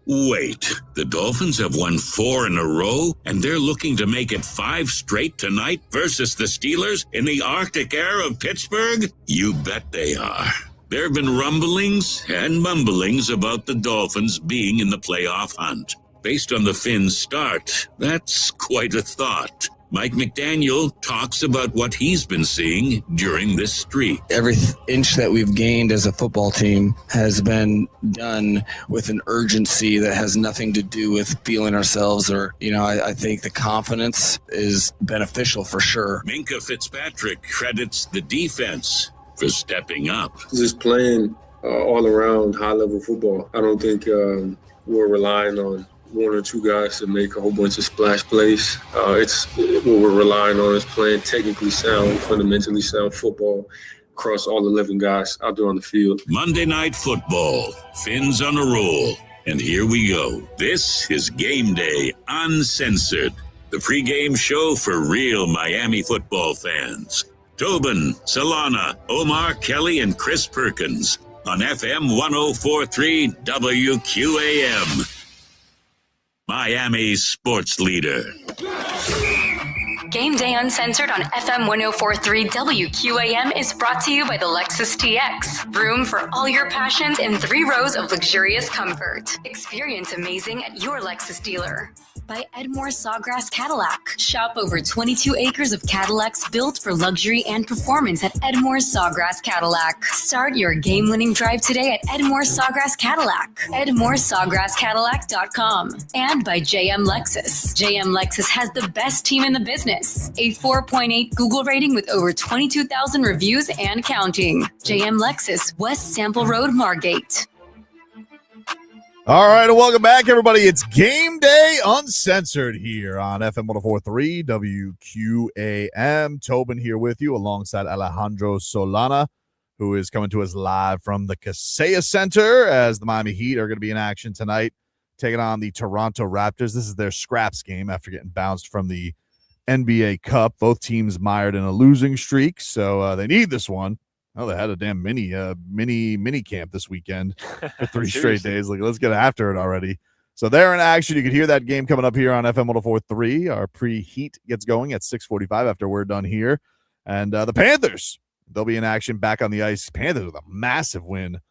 Wait, the Dolphins have won 4 in a row, and they're looking to make it 5 straight tonight versus the Steelers in the Arctic air of Pittsburgh? You bet they are. There have been rumblings and mumblings about the Dolphins being in the playoff hunt. Based on the Finns' start, that's quite a thought. Mike McDaniel talks about what he's been seeing during this streak. Every inch that we've gained as a football team has been done with an urgency that has nothing to do with feeling ourselves or, I think the confidence is beneficial for sure. Minkah Fitzpatrick credits the defense for stepping up. Just playing all around high-level football. I don't think we're relying on one or two guys to make a whole bunch of splash plays. It's what we're relying on is playing technically sound, fundamentally sound football across all 11 guys out there on the field. Monday Night Football, Finns on a roll. And here we go. This is Game Day Uncensored, the pregame show for real Miami football fans. Tobin, Solana, Omar Kelly, and Chris Perkins on FM 104.3 WQAM. Miami's sports leader. Game Day Uncensored on FM 104.3 WQAM is brought to you by the Lexus TX. Room for all your passions in 3 rows of luxurious comfort. Experience amazing at your Lexus dealer. By Edmore Sawgrass Cadillac. Shop over 22 acres of Cadillacs built for luxury and performance at Edmore Sawgrass Cadillac. Start your game-winning drive today at Edmore Sawgrass Cadillac. EdmoreSawgrassCadillac.com. And by JM Lexus. JM Lexus has the best team in the business. A 4.8 Google rating with over 22,000 reviews and counting. JM Lexus, West Sample Road, Margate. All right, and welcome back, everybody. It's Game Day Uncensored here on FM 104.3 WQAM. Tobin here with you alongside Alejandro Solana, who is coming to us live from the Kaseya Center as the Miami Heat are going to be in action tonight, taking on the Toronto Raptors. This is their scraps game after getting bounced from the NBA Cup. Both teams mired in a losing streak, so they need this one. Oh, they had a damn mini camp this weekend for 3 straight days. Like, let's get after it already. So they're in action. You can hear that game coming up here on FM 104.3. Our pre-heat gets going at 6:45 after we're done here. And the Panthers, they'll be in action back on the ice. Panthers with a massive win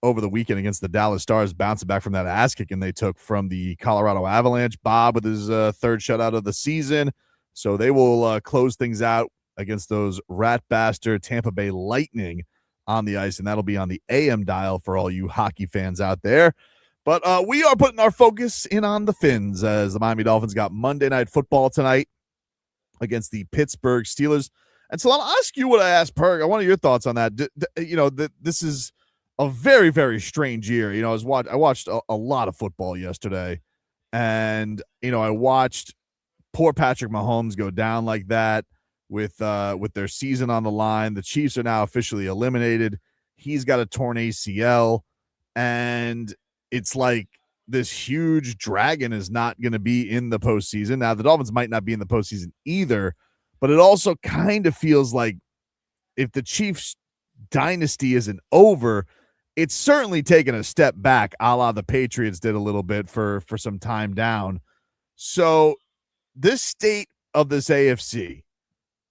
over the weekend against the Dallas Stars, bouncing back from that ass kicking they took from the Colorado Avalanche. Bob with his 3rd shutout of the season. So they will close things out against those rat bastard Tampa Bay Lightning on the ice, and that'll be on the AM dial for all you hockey fans out there. But we are putting our focus in on the Finns as the Miami Dolphins got Monday Night Football tonight against the Pittsburgh Steelers. And so I'll ask you what I asked Perk. I want your thoughts on that. This is a very, very strange year. I watched a lot of football yesterday, and I watched poor Patrick Mahomes go down like that. With their season on the line. The Chiefs are now officially eliminated. He's got a torn ACL, and it's like this huge dragon is not going to be in the postseason. Now, the Dolphins might not be in the postseason either, but it also kind of feels like if the Chiefs dynasty isn't over, it's certainly taken a step back, a la the Patriots did a little bit for some time down. So this state of this AFC,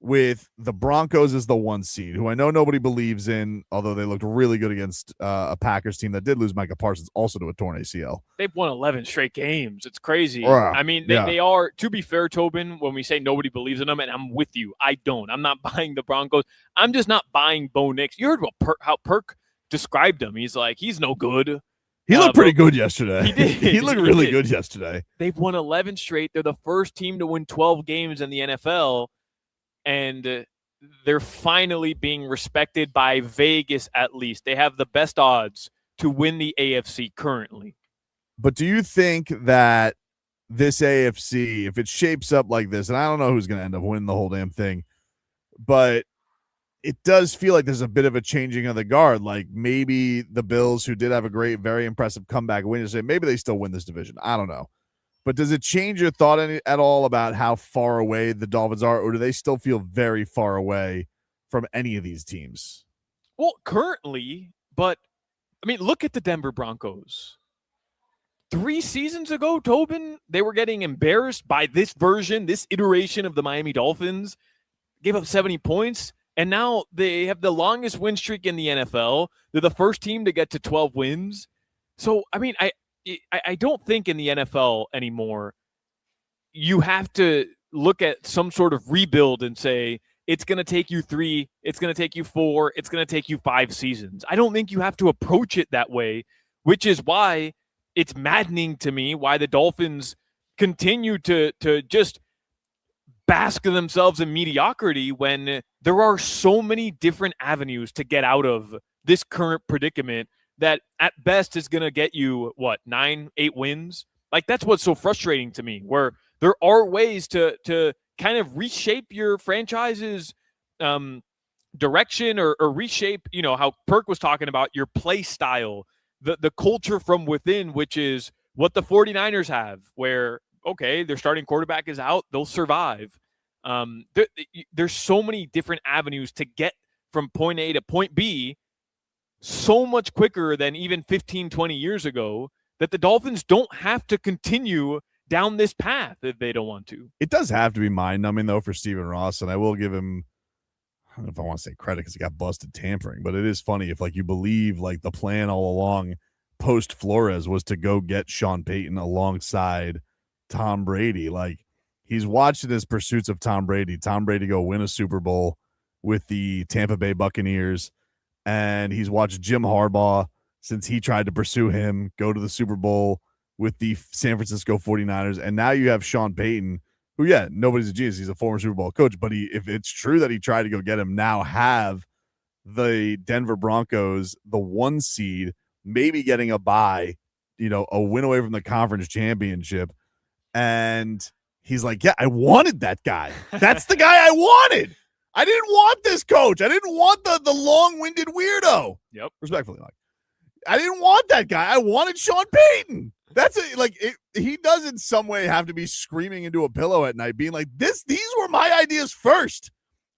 with the Broncos as the 1 seed, who I know nobody believes in, although they looked really good against a Packers team that did lose Micah Parsons also to a torn ACL. They've won 11 straight games. It's crazy. I mean, they are, to be fair, Tobin, when we say nobody believes in them, and I'm with you, I don't. I'm not buying the Broncos. I'm just not buying Bo Nix. You heard how Perk described him. He's like, he's no good. He looked pretty good yesterday. He did. He looked really good yesterday. They've won 11 straight. They're the first team to win 12 games in the NFL. And they're finally being respected by Vegas, at least. They have the best odds to win the AFC currently. But do you think that this AFC, if it shapes up like this, and I don't know who's going to end up winning the whole damn thing, but it does feel like there's a bit of a changing of the guard. Like maybe the Bills, who did have a great, very impressive comeback win, maybe they still win this division. I don't know. But does it change your thought at all about how far away the Dolphins are, or do they still feel very far away from any of these teams? Well, currently, but, I mean, look at the Denver Broncos. 3 seasons ago, Tobin, they were getting embarrassed by this version, this iteration of the Miami Dolphins, gave up 70 points, and now they have the longest win streak in the NFL. They're the first team to get to 12 wins. So, I mean, I don't think in the NFL anymore you have to look at some sort of rebuild and say, it's going to take you 3, it's going to take you 4, it's going to take you 5 seasons. I don't think you have to approach it that way, which is why it's maddening to me why the Dolphins continue to just bask themselves in mediocrity when there are so many different avenues to get out of this current predicament that at best is going to get you, 9, 8 wins? Like, that's what's so frustrating to me, where there are ways to kind of reshape your franchise's direction or reshape, how Perk was talking about, your play style, the culture from within, which is what the 49ers have, where, okay, their starting quarterback is out, they'll survive. There's so many different avenues to get from point A to point B so much quicker than even 15, 20 years ago that the Dolphins don't have to continue down this path if they don't want to. It does have to be mind-numbing, though, for Stephen Ross, and I will give him, I don't know if I want to say credit because he got busted tampering, but it is funny if, you believe, the plan all along post-Flores was to go get Sean Payton alongside Tom Brady. He's watching his pursuits of Tom Brady go win a Super Bowl with the Tampa Bay Buccaneers, and he's watched Jim Harbaugh, since he tried to pursue him, go to the Super Bowl with the San Francisco 49ers. And now you have Sean Payton, who, nobody's a genius. He's a former Super Bowl coach. But if it's true that he tried to go get him, now have the Denver Broncos, the 1 seed, maybe getting a bye, a win away from the conference championship. And he's like, I wanted that guy. That's the guy I wanted. I didn't want this coach. I didn't want the long-winded weirdo. Yep. Respectfully, I didn't want that guy. I wanted Sean Payton. That's he does in some way have to be screaming into a pillow at night, being like, these were my ideas first.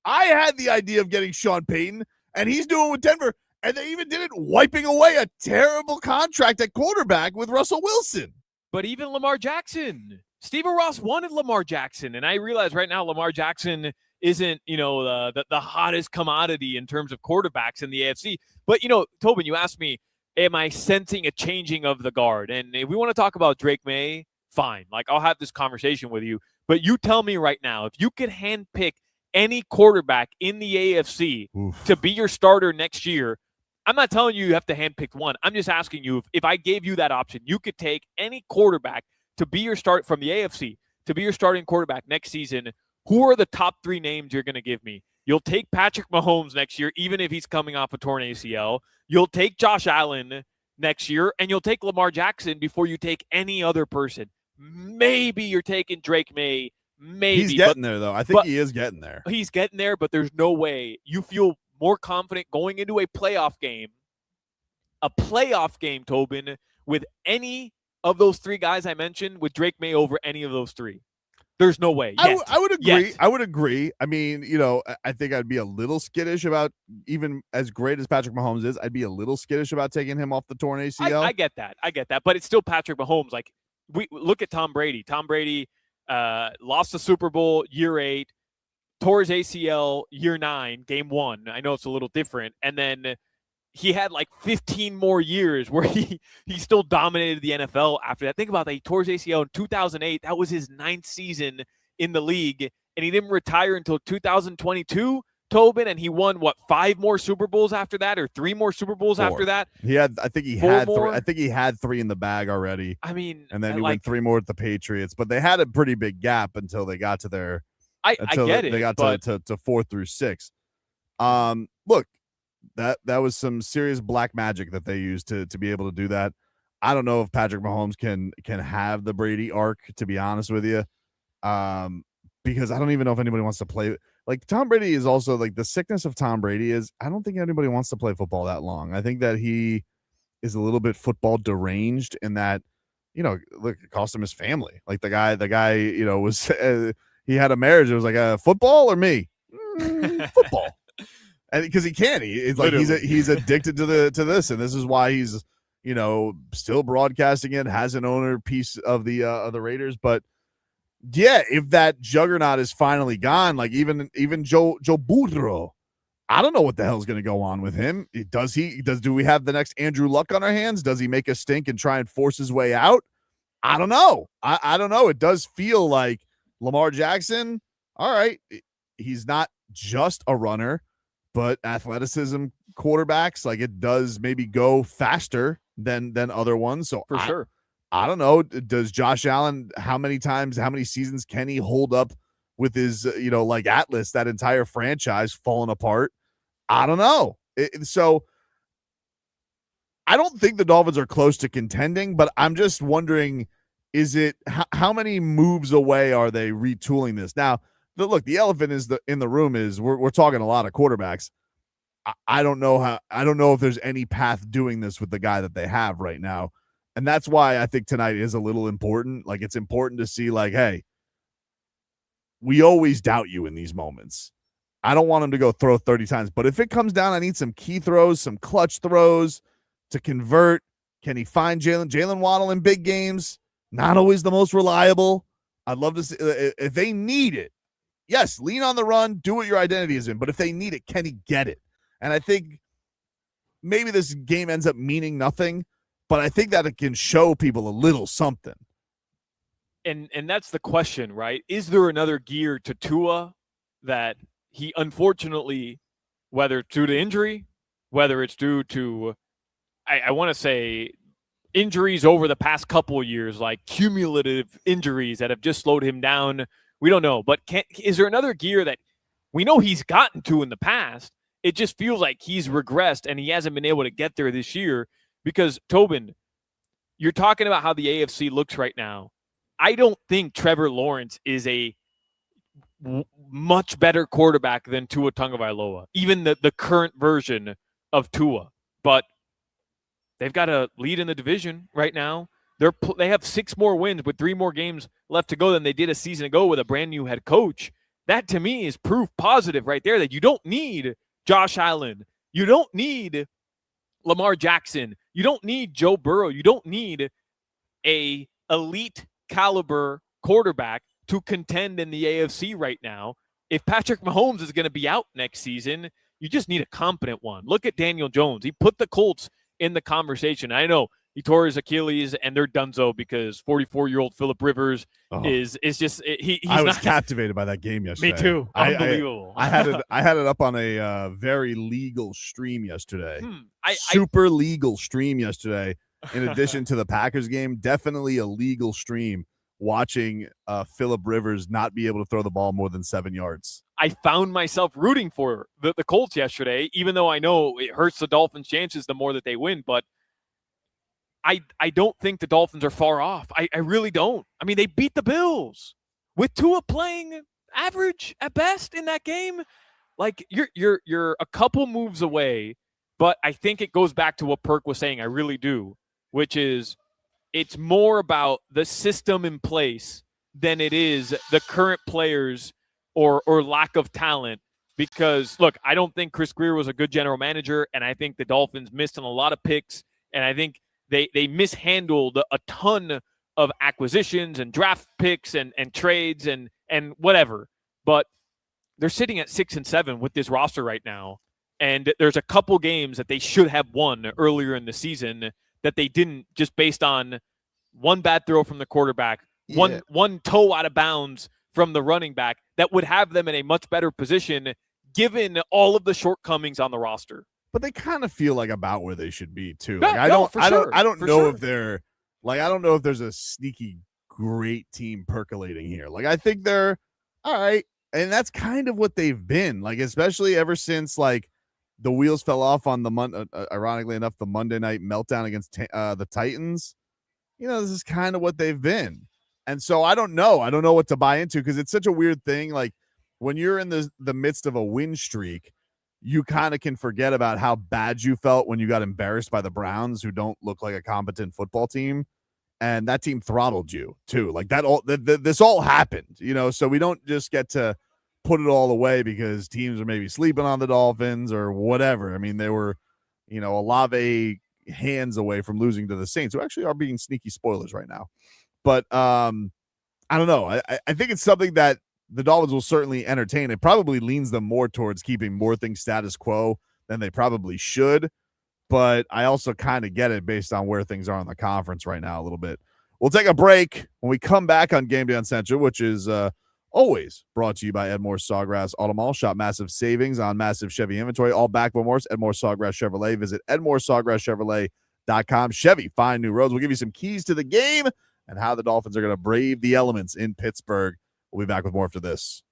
I had the idea of getting Sean Payton, and he's doing it with Denver, and they even did it wiping away a terrible contract at quarterback with Russell Wilson. But even Lamar Jackson, Stephen Ross wanted Lamar Jackson, and I realize right now Lamar Jackson isn't, the hottest commodity in terms of quarterbacks in the AFC. But, Tobin, you asked me, am I sensing a changing of the guard? And if we want to talk about Drake May, fine. I'll have this conversation with you. But you tell me right now, if you could handpick any quarterback in the AFC to be your starter next year, I'm not telling you have to handpick one. I'm just asking you, if I gave you that option, you could take any quarterback to be your start from the AFC, to be your starting quarterback next season. Who are the top 3 names you're going to give me? You'll take Patrick Mahomes next year, even if he's coming off a torn ACL. You'll take Josh Allen next year, and you'll take Lamar Jackson before you take any other person. Maybe you're taking Drake May. Maybe. He's getting there, though. I think he is getting there. He's getting there, but there's no way you feel more confident going into a playoff game, Tobin, with any of those 3 guys I mentioned, with Drake May over any of those 3. There's no way. I would agree. Yet. I would agree. I mean, I think I'd be a little skittish about, even as great as Patrick Mahomes is, I'd be a little skittish about taking him off the torn ACL. I get that. But it's still Patrick Mahomes. We look at Tom Brady. Tom Brady lost the Super Bowl year 8, tore his ACL year 9, game 1. I know it's a little different. And then he had 15 more years where he still dominated the NFL after that. Think about that. He tore his ACL in 2008. That was his 9th season in the league, and he didn't retire until 2022, Tobin, and he won 5 more Super Bowls after that, or 3 more Super Bowls 4. After that? I think he had 3 in the bag already. I mean, and then he went 3 more at the Patriots, but they had a pretty big gap until they got to their I get it. They got to 4 through 6. Look, that was some serious black magic that they used to be able to do that. I don't know if Patrick Mahomes can have the Brady arc, to be honest with you, because I don't even know if anybody wants to play. Tom Brady is also the sickness of Tom Brady is I don't think anybody wants to play football that long. I think that he is a little bit football deranged in that, look, it cost him his family. The guy, was he had a marriage. It was football or me, football. And because he can't, he's addicted to this, and this is why he's still broadcasting it, has an owner piece of the Raiders. But yeah, if that juggernaut is finally gone, like even Joe Burrow, I don't know what the hell's going to go on with him. Do we have the next Andrew Luck on our hands? Does he make a stink and try and force his way out? I don't know. I don't know. It does feel like Lamar Jackson, all right, he's not just a runner, but athleticism quarterbacks, like it does maybe go faster than other ones. So for sure. I don't know. Does Josh Allen, how many seasons can he hold up with his, like Atlas, that entire franchise falling apart? I don't know. So I don't think the Dolphins are close to contending, but I'm just wondering, how many moves away are they retooling this? Now, the elephant in the room is we're talking a lot of quarterbacks. I don't know if there's any path doing this with the guy that they have right now. And that's why I think tonight is a little important. Like, it's important to see, like, hey, we always doubt you in these moments. I don't want him to go throw 30 times. But if it comes down, I need some key throws, some clutch throws to convert. Can he find Jalen Waddle in big games? Not always the most reliable. I'd love to see if they need it. Yes, lean on the run, do what your identity is in. But if they need it, can he get it? And I think maybe this game ends up meaning nothing, but I think that it can show people a little something. And that's the question, right? Is there another gear to Tua that he unfortunately, whether it's due to injury, whether it's due to, I want to say, injuries over the past couple of years, like cumulative injuries that have just slowed him down? We don't know. But is there another gear that we know he's gotten to in the past? It just feels like he's regressed and he hasn't been able to get there this year. Because, Tobin, you're talking about how the AFC looks right now. I don't think Trevor Lawrence is a much better quarterback than Tua Tagovailoa, even the current version of Tua. But they've got a lead in the division right now. They have 6 more wins with 3 more games left to go than they did a season ago with a brand new head coach. That, to me, is proof positive right there that you don't need Josh Allen. You don't need Lamar Jackson. You don't need Joe Burrow. You don't need a elite caliber quarterback to contend in the AFC right now. If Patrick Mahomes is going to be out next season, you just need a competent one. Look at Daniel Jones. He put the Colts in the conversation. I know he tore his Achilles and they're donezo because 44-year-old Phillip Rivers is just I was captivated by that game yesterday. Me too. Unbelievable. I had it up on a very legal stream yesterday. Super legal stream yesterday. In addition to the Packers game, definitely a legal stream watching Phillip Rivers not be able to throw the ball more than 7 yards. I found myself rooting for the Colts yesterday, even though I know it hurts the Dolphins' chances the more that they win. But I don't think the Dolphins are far off. I really don't. I mean, they beat the Bills with Tua playing average at best in that game. Like, you're a couple moves away, but I think it goes back to what Perk was saying. I really do, which is it's more about the system in place than it is the current players or lack of talent. Because, look, I don't think Chris Greer was a good general manager, and I think the Dolphins missed on a lot of picks, and I think they mishandled a ton of acquisitions and draft picks and trades and whatever. But they're sitting at 6-7 with this roster right now, and there's a couple games that they should have won earlier in the season that they didn't, just based on one bad throw from the quarterback, one toe out of bounds from the running back that would have them in a much better position given all of the shortcomings on the roster. But they kind of feel like about where they should be too. Yeah, like, I don't know if they're like, I don't know if there's a sneaky great team percolating here. Like, I think they're all right. And that's kind of what they've been, like, especially ever since like the wheels fell off on the ironically enough, the Monday night meltdown against the Titans. This is kind of what they've been. And so I don't know what to buy into, because it's such a weird thing. Like, when you're in the midst of a win streak, you kind of can forget about how bad you felt when you got embarrassed by the Browns, who don't look like a competent football team. And that team throttled you too. Like, this all happened, so we don't just get to put it all away because teams are maybe sleeping on the Dolphins or whatever. I mean, they were, Olave hands away from losing to the Saints, who actually are being sneaky spoilers right now. But I don't know. I think it's something that the Dolphins will certainly entertain. It probably leans them more towards keeping more things status quo than they probably should. But I also kind of get it based on where things are in the conference right now a little bit. We'll take a break. When we come back on Gameday Uncensored, which is always brought to you by Edmore Sawgrass Auto Mall. Shop massive savings on massive Chevy inventory, all backed by Morse. Edmore Sawgrass Chevrolet. Visit EdmoreSawgrassChevrolet.com. Chevy, find new roads. We'll give you some keys to the game and how the Dolphins are going to brave the elements in Pittsburgh. We'll be back with more after this.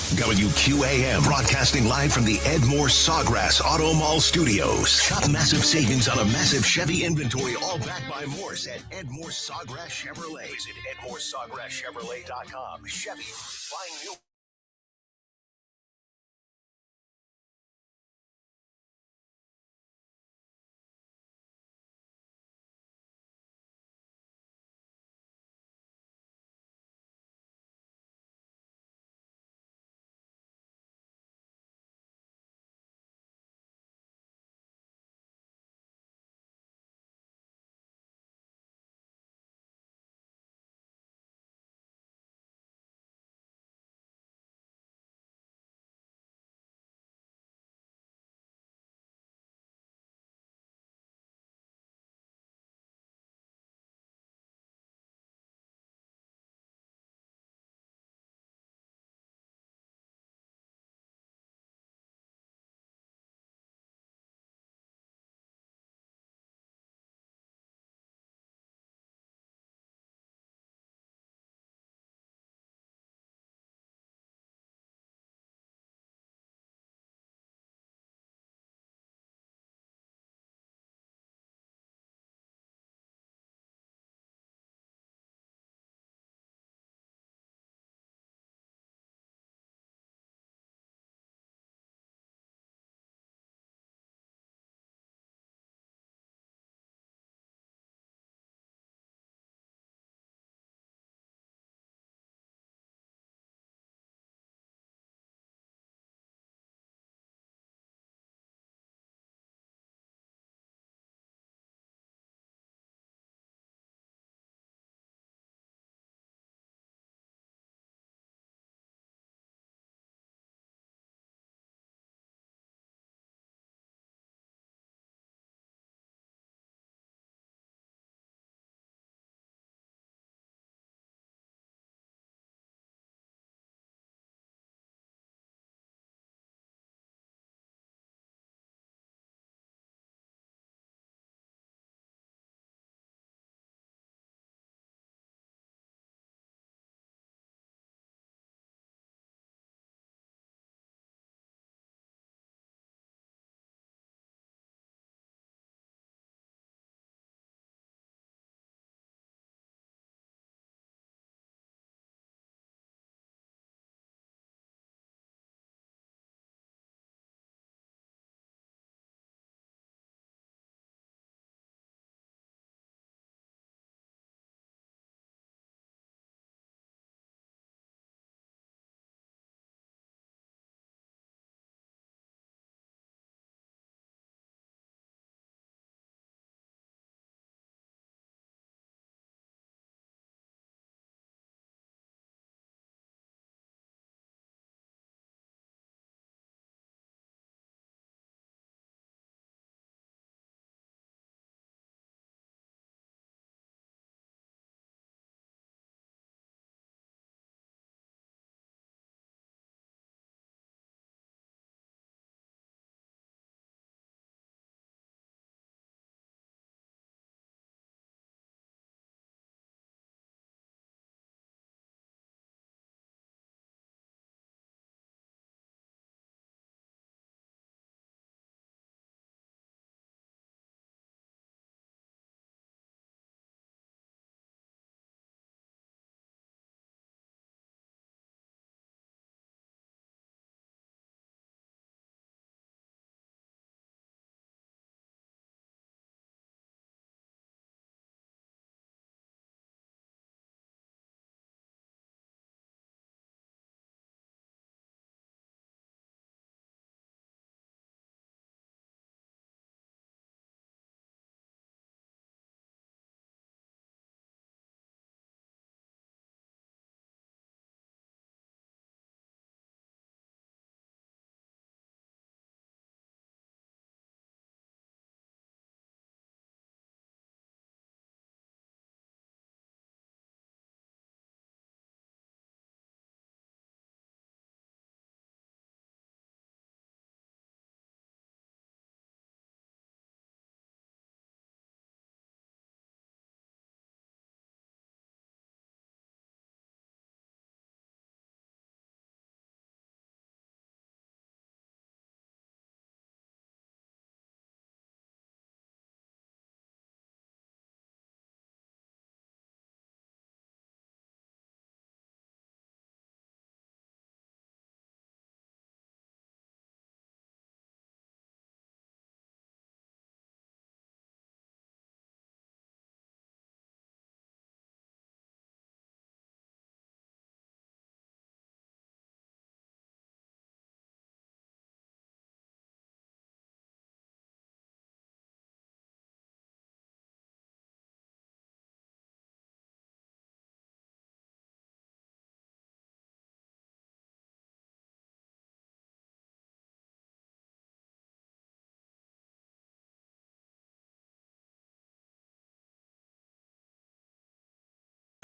WQAM, broadcasting live from the Edmore Sawgrass Auto Mall Studios. Shop massive savings on a massive Chevy inventory, all backed by Morse at Edmore Sawgrass Chevrolet. Visit EdmoreSawgrassChevrolet.com. Chevy, find new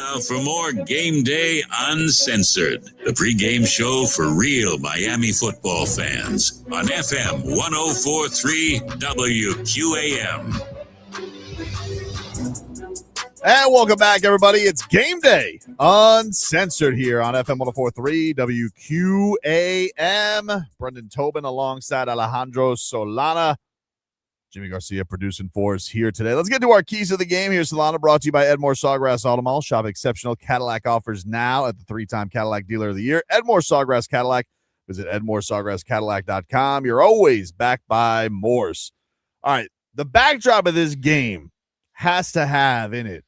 Now for more Game Day Uncensored, the pregame show for real Miami football fans on FM 104.3 WQAM. And welcome back, everybody. It's Game Day Uncensored here on FM 104.3 WQAM. Brendan Tobin alongside Alejandro Solana. Jimmy Garcia producing for us here today. Let's get to our keys of the game. Here's Solana, brought to you by Edmore Sawgrass Auto Mall. Shop exceptional Cadillac offers now at the 3-time Cadillac Dealer of the Year. Edmore Sawgrass Cadillac. Visit EdmoreSawgrassCadillac.com. You're always backed by Morse. All right, the backdrop of this game has to have in it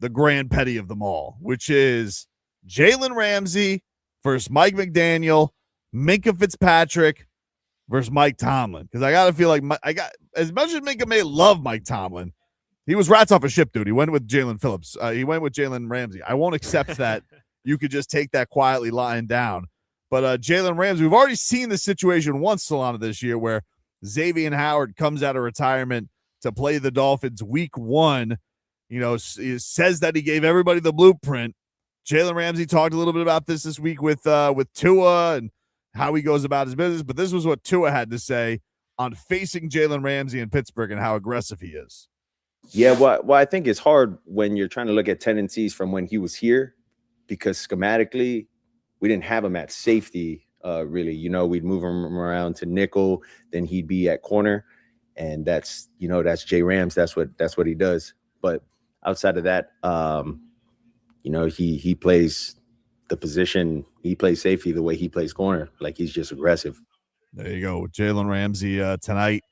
the grand petty of them all, which is Jalen Ramsey versus Mike McDaniel, Minkah Fitzpatrick versus Mike Tomlin. Because I got to feel like as much as Minkah may love Mike Tomlin, he was rats off a ship, dude. He went with Jalen Phillips. He went with Jalen Ramsey. I won't accept that. You could just take that quietly lying down. But Jalen Ramsey, we've already seen the situation once, Solana, this year where Xavier Howard comes out of retirement to play the Dolphins week 1. You know, says that he gave everybody the blueprint. Jalen Ramsey talked a little bit about this week with Tua and how he goes about his business. But this was what Tua had to say on facing Jalen Ramsey in Pittsburgh and how aggressive he is. Yeah, well, I think it's hard when you're trying to look at tendencies from when he was here, because schematically we didn't have him at safety really. You know, we'd move him around to nickel, then he'd be at corner, and that's Jay Rams. That's what he does. But outside of that, you know, he plays the position. He plays safety the way he plays corner. Like, he's just aggressive. There you go. Jalen Ramsey tonight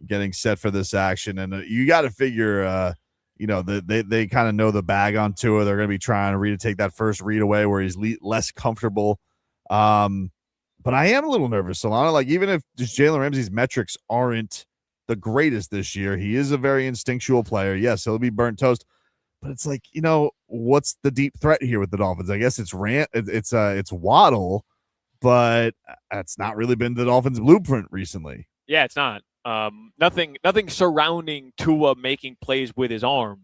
getting set for this action. And you got to figure, you know, they kind of know the bag on Tua. They're going to be trying to take that first read away where he's less comfortable. But I am a little nervous, Solana. Like, even if just Jalen Ramsey's metrics aren't the greatest this year, he is a very instinctual player. Yes, he'll be burnt toast. But it's like, you know, what's the deep threat here with the Dolphins? I guess it's Waddle, but that's not really been the Dolphins' blueprint recently. Yeah, it's not. Nothing surrounding Tua making plays with his arm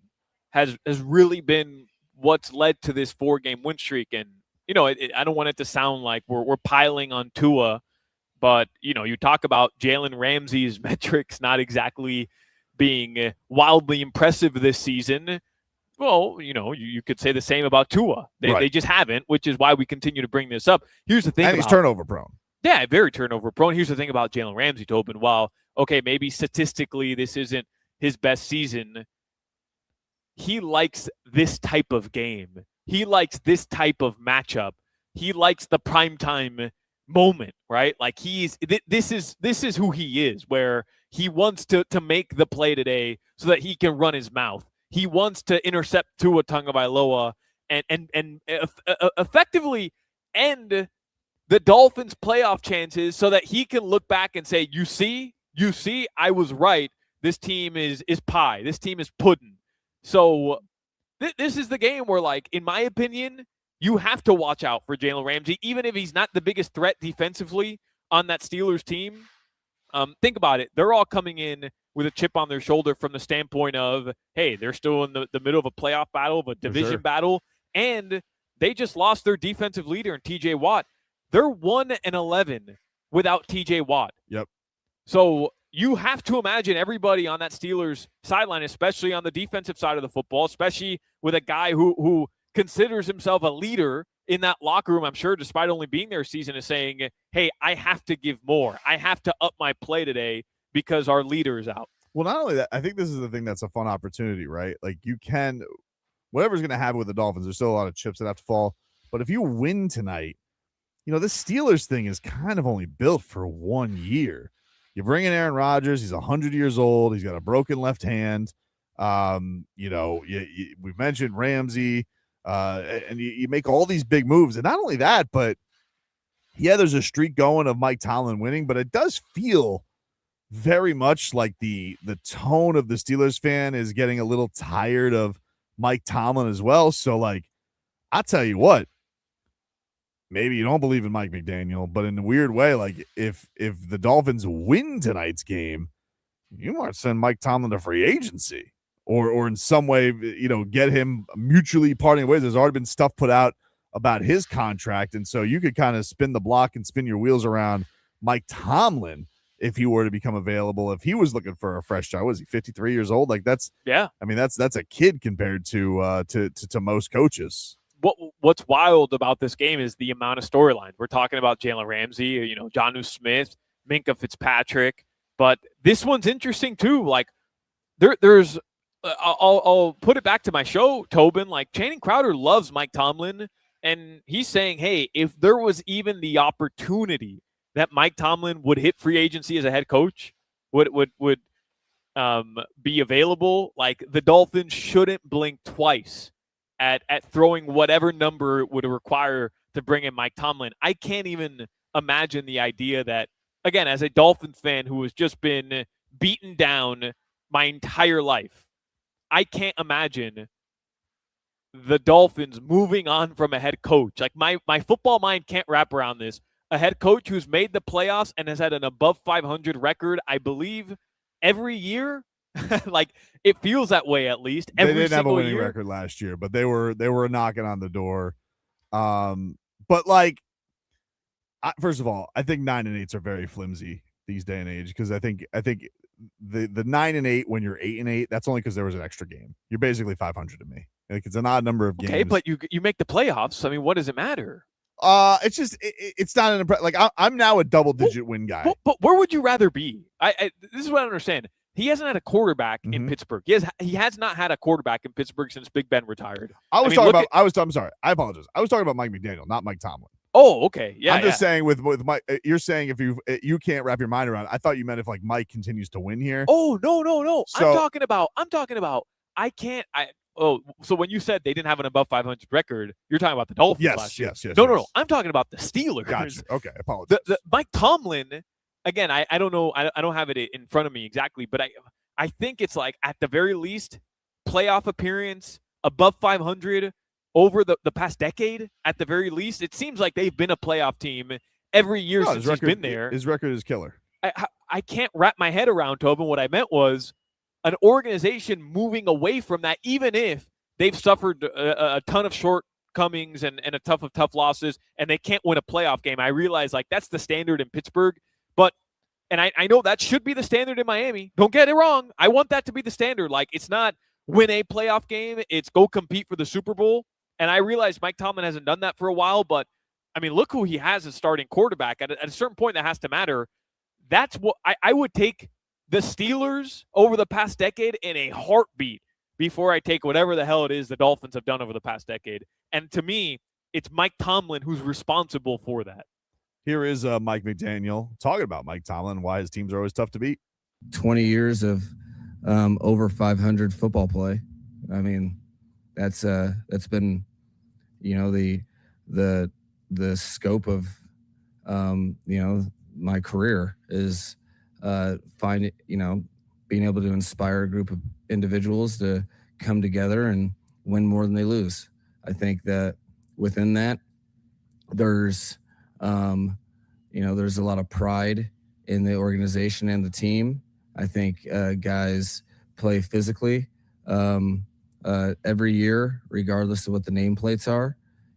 has really been what's led to this 4-game win streak. And, you know, I don't want it to sound like we're piling on Tua, but, you know, you talk about Jalen Ramsey's metrics not exactly being wildly impressive this season. Well, you know, you could say the same about Tua. They just haven't, which is why we continue to bring this up. Here's the thing. And he's turnover prone. Yeah, very turnover prone. Here's the thing about Jalen Ramsey, Tobin. While, okay, maybe statistically this isn't his best season, he likes this type of game. He likes this type of matchup. He likes the primetime moment, right? Like, this is who he is, where he wants to make the play today so that he can run his mouth. He wants to intercept Tua Tagovailoa and effectively end the Dolphins' playoff chances so that he can look back and say, you see, I was right. This team is pie. This team is pudding. So this is the game where, like, in my opinion, you have to watch out for Jalen Ramsey, even if he's not the biggest threat defensively on that Steelers team. Think about it. They're all coming in with a chip on their shoulder from the standpoint of, hey, they're still in the middle of a playoff battle, of a division battle, and they just lost their defensive leader in TJ Watt. They're 1-11 without TJ Watt. Yep. So you have to imagine everybody on that Steelers sideline, especially on the defensive side of the football, especially with a guy who considers himself a leader in that locker room, I'm sure, despite only being there a season, is saying, hey, I have to give more. I have to up my play today because our leader is out. Well, not only that, I think this is the thing that's a fun opportunity, right? Like, you can, whatever's going to happen with the Dolphins, there's still a lot of chips that have to fall. But if you win tonight, you know, this Steelers thing is kind of only built for 1 year. You bring in Aaron Rodgers. He's 100 years old. He's got a broken left hand. You know, we've mentioned Ramsey, and you make all these big moves. And not only that, but yeah, there's a streak going of Mike Tomlin winning, but it does feel very much like the tone of the Steelers fan is getting a little tired of Mike Tomlin as well. So, like, I'll tell you what, maybe you don't believe in Mike McDaniel, but in a weird way, like, if the Dolphins win tonight's game, you might send Mike Tomlin to free agency, or in some way, get him mutually parting ways. There's already been stuff put out about his contract, and so you could kind of spin the block and spin your wheels around Mike Tomlin if he were to become available, if he was looking for a fresh job. Was he 53 years old? Like that's a kid compared to most coaches. What's wild about this game is the amount of storylines. We're talking about Jalen Ramsey, Jonnu Smith, Minkah Fitzpatrick, but this one's interesting too. Like there's I'll put it back to my show, Tobin. Like Channing Crowder loves Mike Tomlin, and he's saying, hey, if there was even the opportunity that Mike Tomlin would hit free agency as a head coach, would be available, like the Dolphins shouldn't blink twice at throwing whatever number it would require to bring in Mike Tomlin. I can't even imagine the idea that, again, as a Dolphins fan who has just been beaten down my entire life, I can't imagine the Dolphins moving on from a head coach. Like my football mind can't wrap around this. A head coach who's made the playoffs and has had an above 500 record, I believe, every year. Like it feels that way at least. They didn't have a winning record last year, but they were knocking on the door. But like, first of all, I think 9-8s are very flimsy these day and age, because I think the 9-8 when you're 8-8, that's only because there was an extra game. You're basically 500 to me. Like it's an odd number of games. Okay, but you make the playoffs. I mean, what does it matter? It's just it's not an like I'm now a double-digit win guy. But where would you rather be? This is what I don't understand. He hasn't had a quarterback in Pittsburgh. He has not had a quarterback in Pittsburgh since Big Ben retired. I'm sorry. I apologize. I was talking about Mike McDaniel, not Mike Tomlin. Oh, okay. Yeah. I'm just saying with Mike, you're saying if you can't wrap your mind around it. I thought you meant if like Mike continues to win here. Oh, no. So, I'm talking about I can't. So when you said they didn't have an above 500 record, you're talking about the Dolphins last year. Yes. No. I'm talking about the Steelers. Gotcha. Okay, apologize. The Mike Tomlin, again, I don't know. I don't have it in front of me exactly, but I think it's like at the very least playoff appearance above 500 over the past decade. At the very least, it seems like they've been a playoff team every year since he's been there. His record is killer. I can't wrap my head around, Tobin. What I meant was an organization moving away from that, even if they've suffered a ton of shortcomings and a tough losses, and they can't win a playoff game. I realize like that's the standard in Pittsburgh, and I know that should be the standard in Miami. Don't get it wrong. I want that to be the standard. Like it's not win a playoff game, it's go compete for the Super Bowl. And I realize Mike Tomlin hasn't done that for a while, but I mean, look who he has as starting quarterback. At a certain point, that has to matter. That's what I would take the Steelers over the past decade in a heartbeat before I take whatever the hell it is the Dolphins have done over the past decade. And to me, it's Mike Tomlin who's responsible for that. Here is Mike McDaniel talking about Mike Tomlin, why his teams are always tough to beat. 20 years of over 500 football play. I mean, that's been, the scope of, my career is being able to inspire a group of individuals to come together and win more than they lose. I think that within that, there's a lot of pride in the organization and the team. I think guys play physically every year, regardless of what the nameplates are,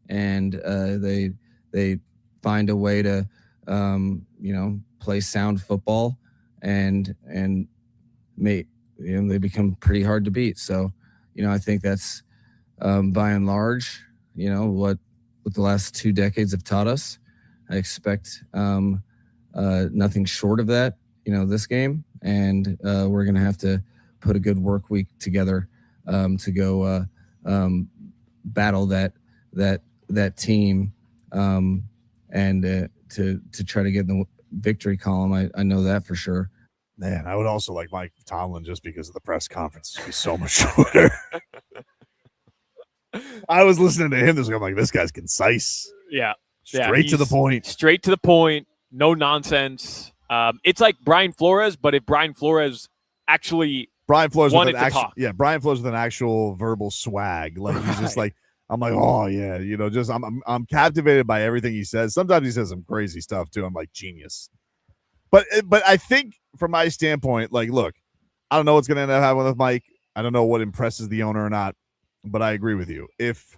and they find a way to play sound football and they become pretty hard to beat. So I think that's by and large what the last 2 decades have taught us. I expect nothing short of that this game, and we're gonna have to put a good work week together to go battle that team and to try to get in the victory column. I know that for sure. Man, I would also like Mike Tomlin just because of the press conference to be so much shorter. I was listening to him this week. I'm like, this guy's concise. Yeah. Straight to the point. Straight to the point. No nonsense. It's like Brian Flores, but if Brian Flores wanted to talk. Yeah, Brian Flores with an actual verbal swag. Like he's just like, I'm like, oh yeah, just I'm captivated by everything he says. Sometimes he says some crazy stuff too. I'm like, genius. But I think from my standpoint, like, look, I don't know what's gonna end up happening with Mike. I don't know what impresses the owner or not, but I agree with you. If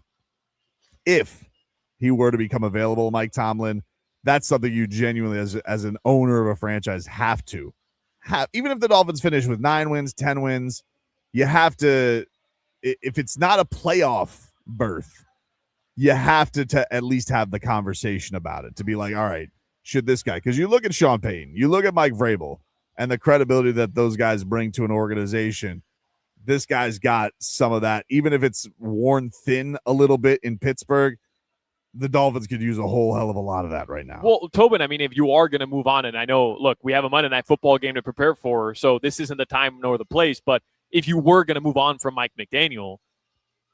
he were to become available, Mike Tomlin, that's something you genuinely, as an owner of a franchise, have to have. Even if the Dolphins finish with 9 wins, 10 wins, you have to, if it's not a playoff berth, you have to at least have the conversation about it, to be like, all right, should this guy, because you look at Sean Payton, you look at Mike Vrabel, and the credibility that those guys bring to an organization. This guy's got some of that, even if it's worn thin a little bit in Pittsburgh. The Dolphins could use a whole hell of a lot of that right now. Well, Tobin, I mean, if you are going to move on, and I know, look, we have a Monday Night Football game to prepare for, so this isn't the time nor the place, but if you were going to move on from Mike McDaniel,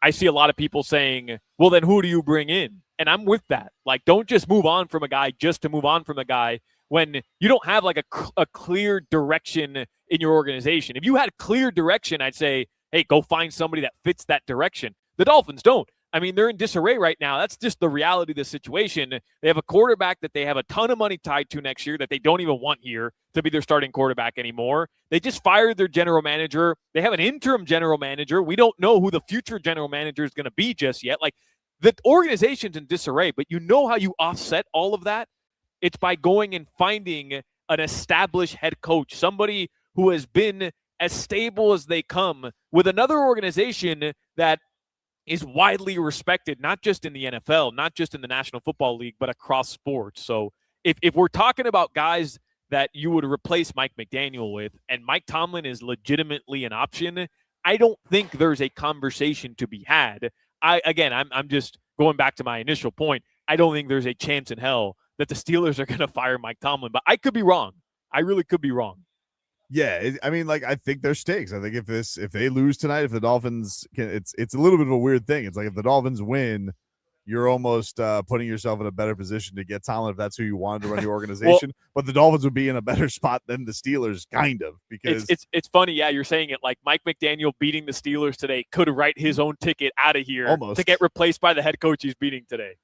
I see a lot of people saying, well, then who do you bring in? And I'm with that. Like, don't just move on from a guy just to move on from a guy when you don't have like a clear direction in your organization. If you had clear direction, I'd say, hey, go find somebody that fits that direction. The Dolphins don't. I mean, they're in disarray right now. That's just the reality of the situation. They have a quarterback that they have a ton of money tied to next year that they don't even want here to be their starting quarterback anymore. They just fired their general manager. They have an interim general manager. We don't know who the future general manager is going to be just yet. Like, the organization's in disarray, but you know how you offset all of that? It's by going and finding an established head coach, somebody who has been as stable as they come with another organization that is widely respected, not just in the NFL, not just in the National Football League, but across sports. So if we're talking about guys that you would replace Mike McDaniel with, and Mike Tomlin is legitimately an option, I don't think there's a conversation to be had. I'm just going back to my initial point. I don't think there's a chance in hell that the Steelers are going to fire Mike Tomlin, but I could be wrong. I really could be wrong. Yeah, I think there's stakes. I think if they lose tonight, if the Dolphins can, it's a little bit of a weird thing. It's like if the Dolphins win, you're almost putting yourself in a better position to get Tomlin if that's who you wanted to run your organization. But the Dolphins would be in a better spot than the Steelers, kind of, because it's funny. Yeah, you're saying it like Mike McDaniel beating the Steelers today could write his own ticket out of here almost to get replaced by the head coach he's beating today.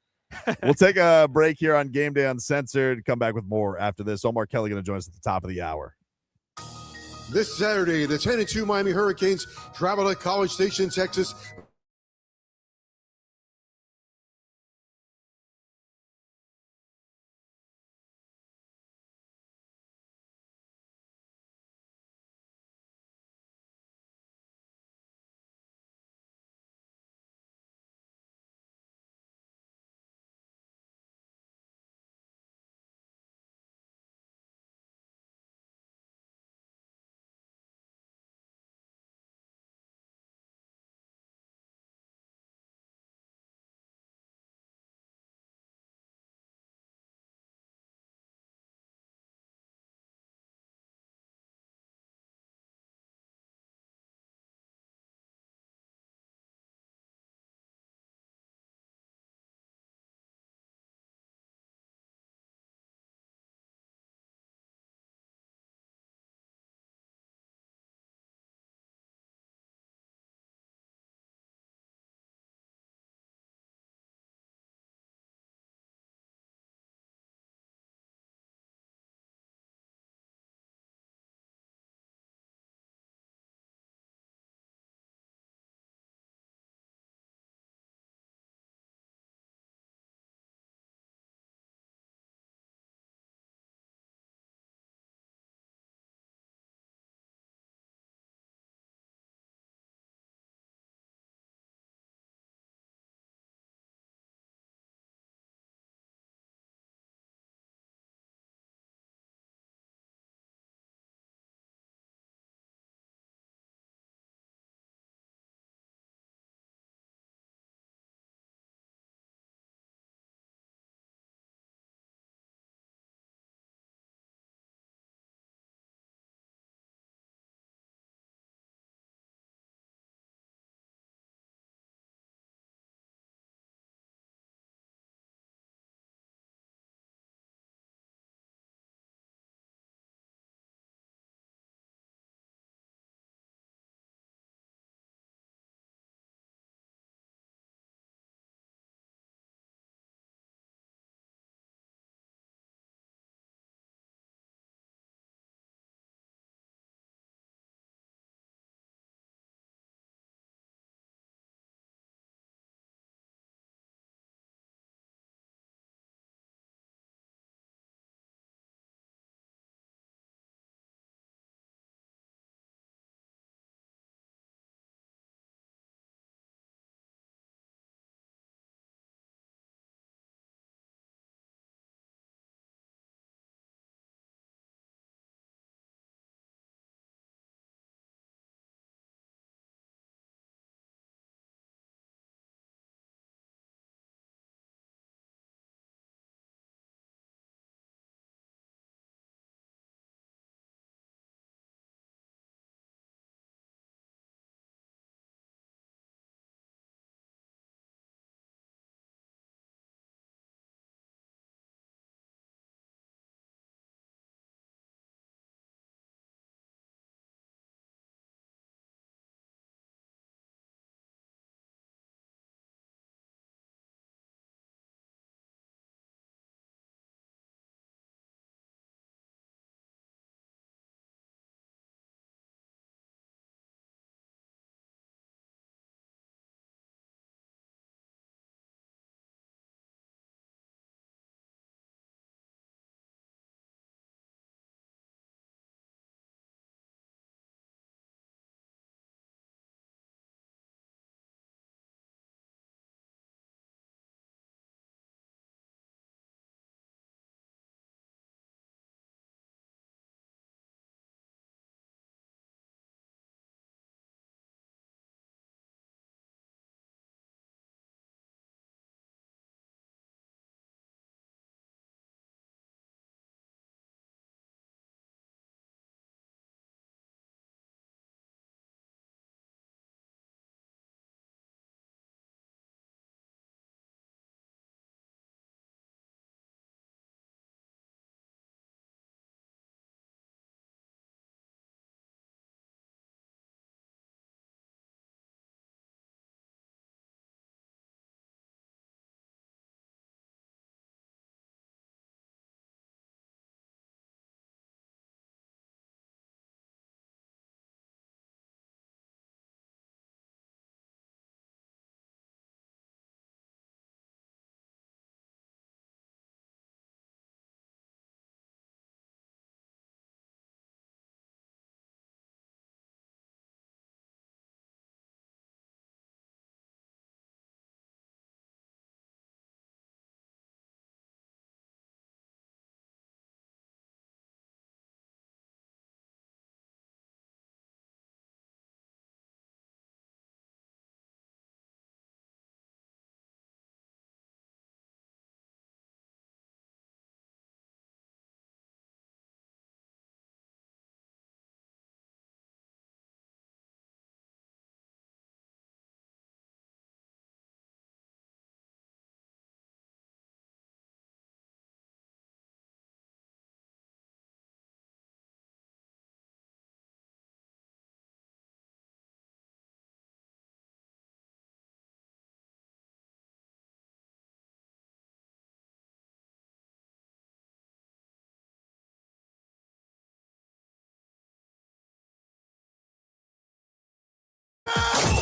We'll take a break here on Game Day Uncensored. Come back with more after this. Omar Kelly going to join us at the top of the hour. This Saturday, the 10-2 Miami Hurricanes travel to College Station, Texas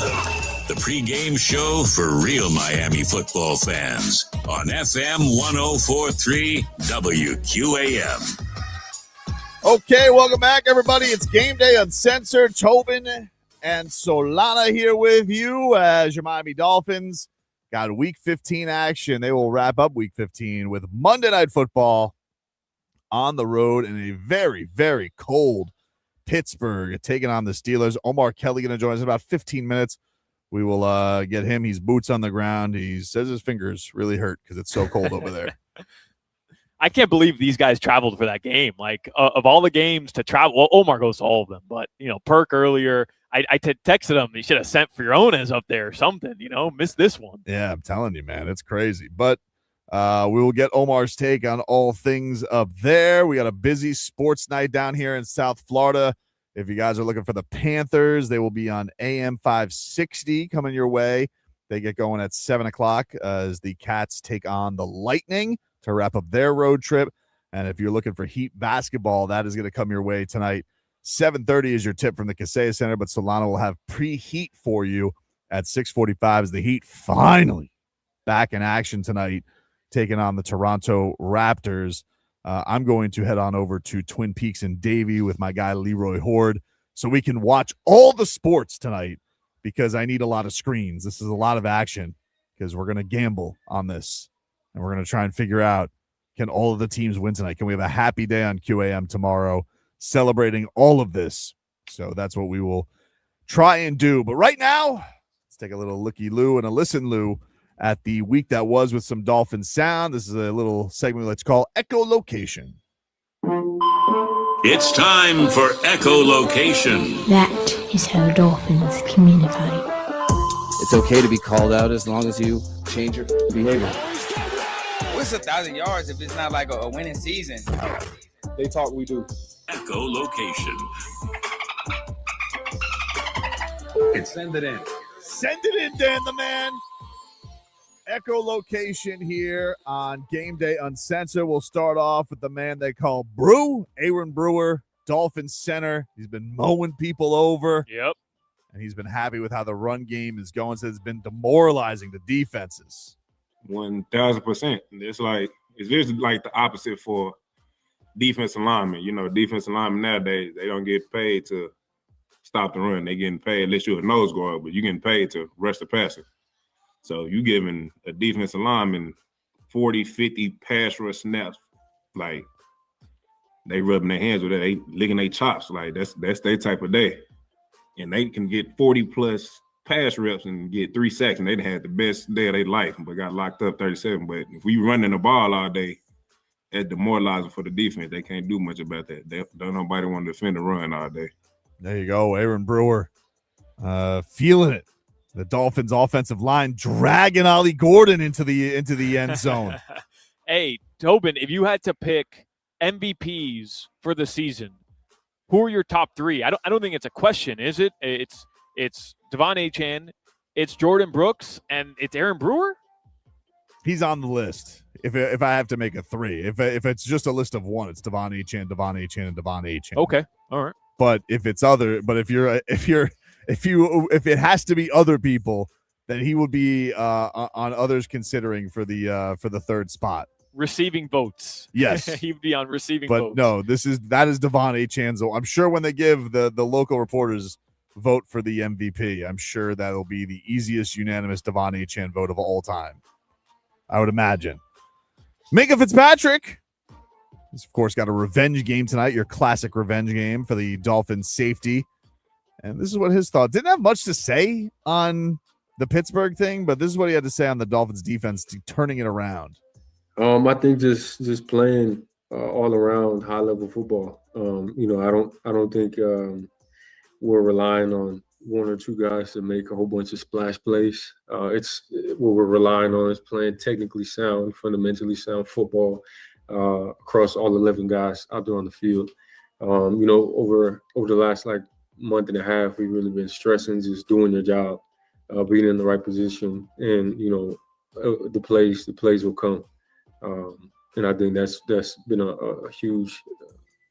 The pregame show for real Miami football fans on FM 104.3 WQAM. Okay, welcome back, everybody. It's Game Day Uncensored. Tobin and Solana here with you as your Miami Dolphins got Week 15 action. They will wrap up Week 15 with Monday Night Football on the road in a very, very cold Pittsburgh, taking on the Steelers. Omar Kelly going to join us in about 15 minutes. We will get him. He's boots on the ground. He says his fingers really hurt because it's so cold over there. I can't believe these guys traveled for that game. Like, of all the games to travel, well, Omar goes to all of them. But, Perk earlier, I texted him. You should have sent Fiona's up there or something, missed this one. Yeah, I'm telling you, man. It's crazy. But we will get Omar's take on all things up there. We got a busy sports night down here in South Florida. If you guys are looking for the Panthers, they will be on AM 560 coming your way. They get going at 7 o'clock as the Cats take on the Lightning to wrap up their road trip. And if you're looking for Heat basketball, that is going to come your way tonight. 7:30 is your tip from the Kaseya Center, but Solana will have pre-Heat for you at 6:45 as the Heat finally back in action tonight, taking on the Toronto Raptors. I'm going to head on over to Twin Peaks and Davie with my guy Leroy Horde so we can watch all the sports tonight because I need a lot of screens. This is a lot of action because we're going to gamble on this, and we're going to try and figure out, can all of the teams win tonight? Can we have a happy day on QAM tomorrow celebrating all of this? So that's what we will try and do. But right now, let's take a little looky-loo and a listen-loo at the week that was with some Dolphins sound. This is a little segment let's call Echolocation. It's time for Echolocation. That is how Dolphins communicate. It's okay to be called out as long as you change your behavior. What's 1,000 yards if it's not like a winning season? They talk, we do. Echolocation. Send it in. Send it in, Dan the man. Echolocation here on Game Day Uncensored. We'll start off with the man they call Brew, Aaron Brewer, Dolphins center. He's been mowing people over. Yep. And he's been happy with how the run game is going. So it's been demoralizing the defenses. 1,000%. It's just like the opposite for defensive linemen. Defensive linemen nowadays, they don't get paid to stop the run. They getting paid, unless you're a nose guard, but you're getting paid to rush the passer. So you giving a defensive lineman 40, 50 pass rush snaps, like they rubbing their hands with it. They licking their chops. Like that's their type of day. And they can get 40 plus pass reps and get 3 sacks, and they'd had the best day of their life, but got locked up 37. But if we running the ball all day, that's demoralizing for the defense. They can't do much about that. Don't nobody want to defend the run all day. There you go, Aaron Brewer. Feeling it. The Dolphins' offensive line dragging Ollie Gordon into the end zone. Hey, Tobin, if you had to pick MVPs for the season, who are your top 3? I don't think it's a question, is it? It's Devon Achane, it's Jordan Brooks, and it's Aaron Brewer? He's on the list. If I have to make a 3. If it's just a list of 1, it's Devon Achane, and Devon Achane. Okay. All right. But if it has to be other people, then he would be on others considering for the third spot. Receiving votes. Yes. He'd be on receiving votes. But no, that is Devon Achane. So I'm sure when they give the local reporters vote for the MVP, I'm sure that'll be the easiest unanimous Devon Achane vote of all time. I would imagine. Minka Fitzpatrick. He's, of course, got a revenge game tonight, your classic revenge game for the Dolphins safety. And this is what his thought. Didn't have much to say on the Pittsburgh thing, but this is what he had to say on the Dolphins defense turning it around. I think just playing all around high level football. I don't think we're relying on 1 or 2 guys to make a whole bunch of splash plays. It's what we're relying on is playing technically sound, fundamentally sound football across all 11 guys out there on the field. Over the last month and a half, we've really been stressing just doing your job, being in the right position, and the plays will come. And I think that's been a huge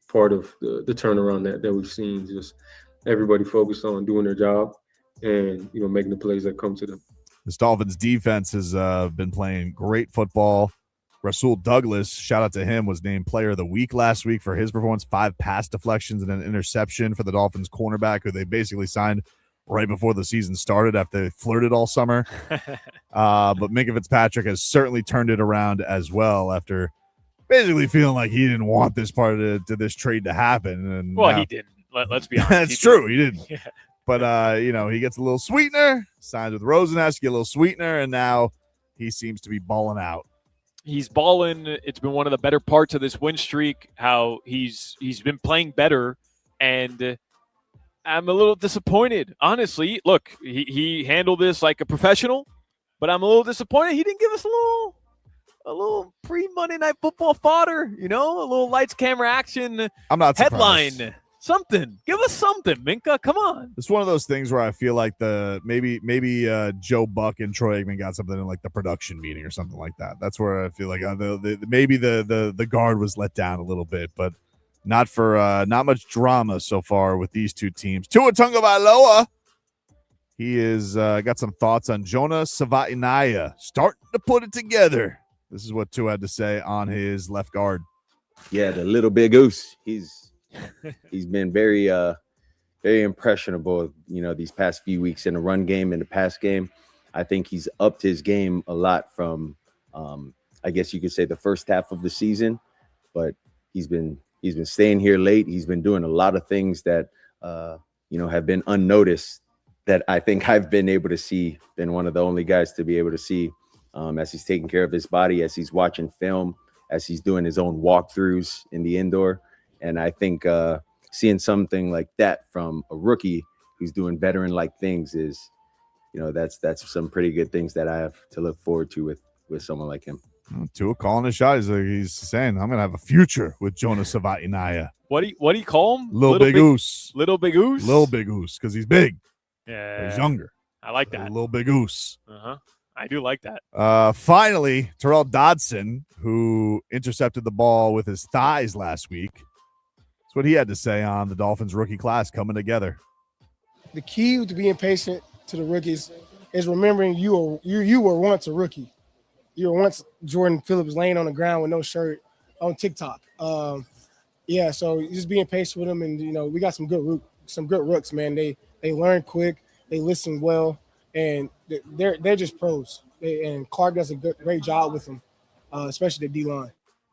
part of the turnaround that we've seen. Just everybody focused on doing their job, and making the plays that come to them. This Dolphins defense has been playing great football. Rasul Douglas, shout out to him, was named Player of the Week last week for his performance. 5 pass deflections and an interception for the Dolphins cornerback, who they basically signed right before the season started after they flirted all summer. But Minkah Fitzpatrick has certainly turned it around as well after basically feeling like he didn't want this part of this trade to happen. And well, he didn't. Let's be honest. That's true. He didn't. Yeah. But, he gets a little sweetener, signs with Rosenhaus, get a little sweetener, and now he seems to be balling out. He's balling. It's been one of the better parts of this win streak, how he's been playing better, and I'm a little disappointed. Honestly, look, he handled this like a professional, but I'm a little disappointed. He didn't give us a little pre-Monday Night Football fodder, a little lights, camera, action. I'm not headline. Surprised. Something. Give us something, Minkah. Come on. It's one of those things where I feel like maybe Joe Buck and Troy Aikman got something in like the production meeting or something like that. That's where I feel like maybe the guard was let down a little bit, but not not much drama so far with these two teams. Tua Tagovailoa, he is got some thoughts on Jonah Savainaya starting to put it together. This is what Tua had to say on his left guard. Yeah, the little big goose. He's been very impressionable, these past few weeks in the run game and the pass game. I think he's upped his game a lot from, I guess you could say, the first half of the season. But he's been staying here late. He's been doing a lot of things that have been unnoticed that I think I've been able to see. Been one of the only guys to be able to see as he's taking care of his body, as he's watching film, as he's doing his own walkthroughs in the indoor. And I think seeing something like that from a rookie who's doing veteran-like things is, that's some pretty good things that I have to look forward to with someone like him. Tua calling his shot. He's saying, I'm going to have a future with Jonah Savainaya. What do you call him? Little Big Goose. Little Big Goose? Little Big Goose, because he's big. Yeah. He's younger. I like that. Little Big Goose. Uh-huh. I do like that. Finally, Terrell Dodson, who intercepted the ball with his thighs last week. That's what he had to say on the Dolphins rookie class coming together. The key to being patient to the rookies is remembering you were once a rookie. You were once Jordan Phillips laying on the ground with no shirt on TikTok. So just being patient with them, and we got some good rooks, man. They learn quick, they listen well, and they're just pros. And Clark does a great job with them, especially the D-line.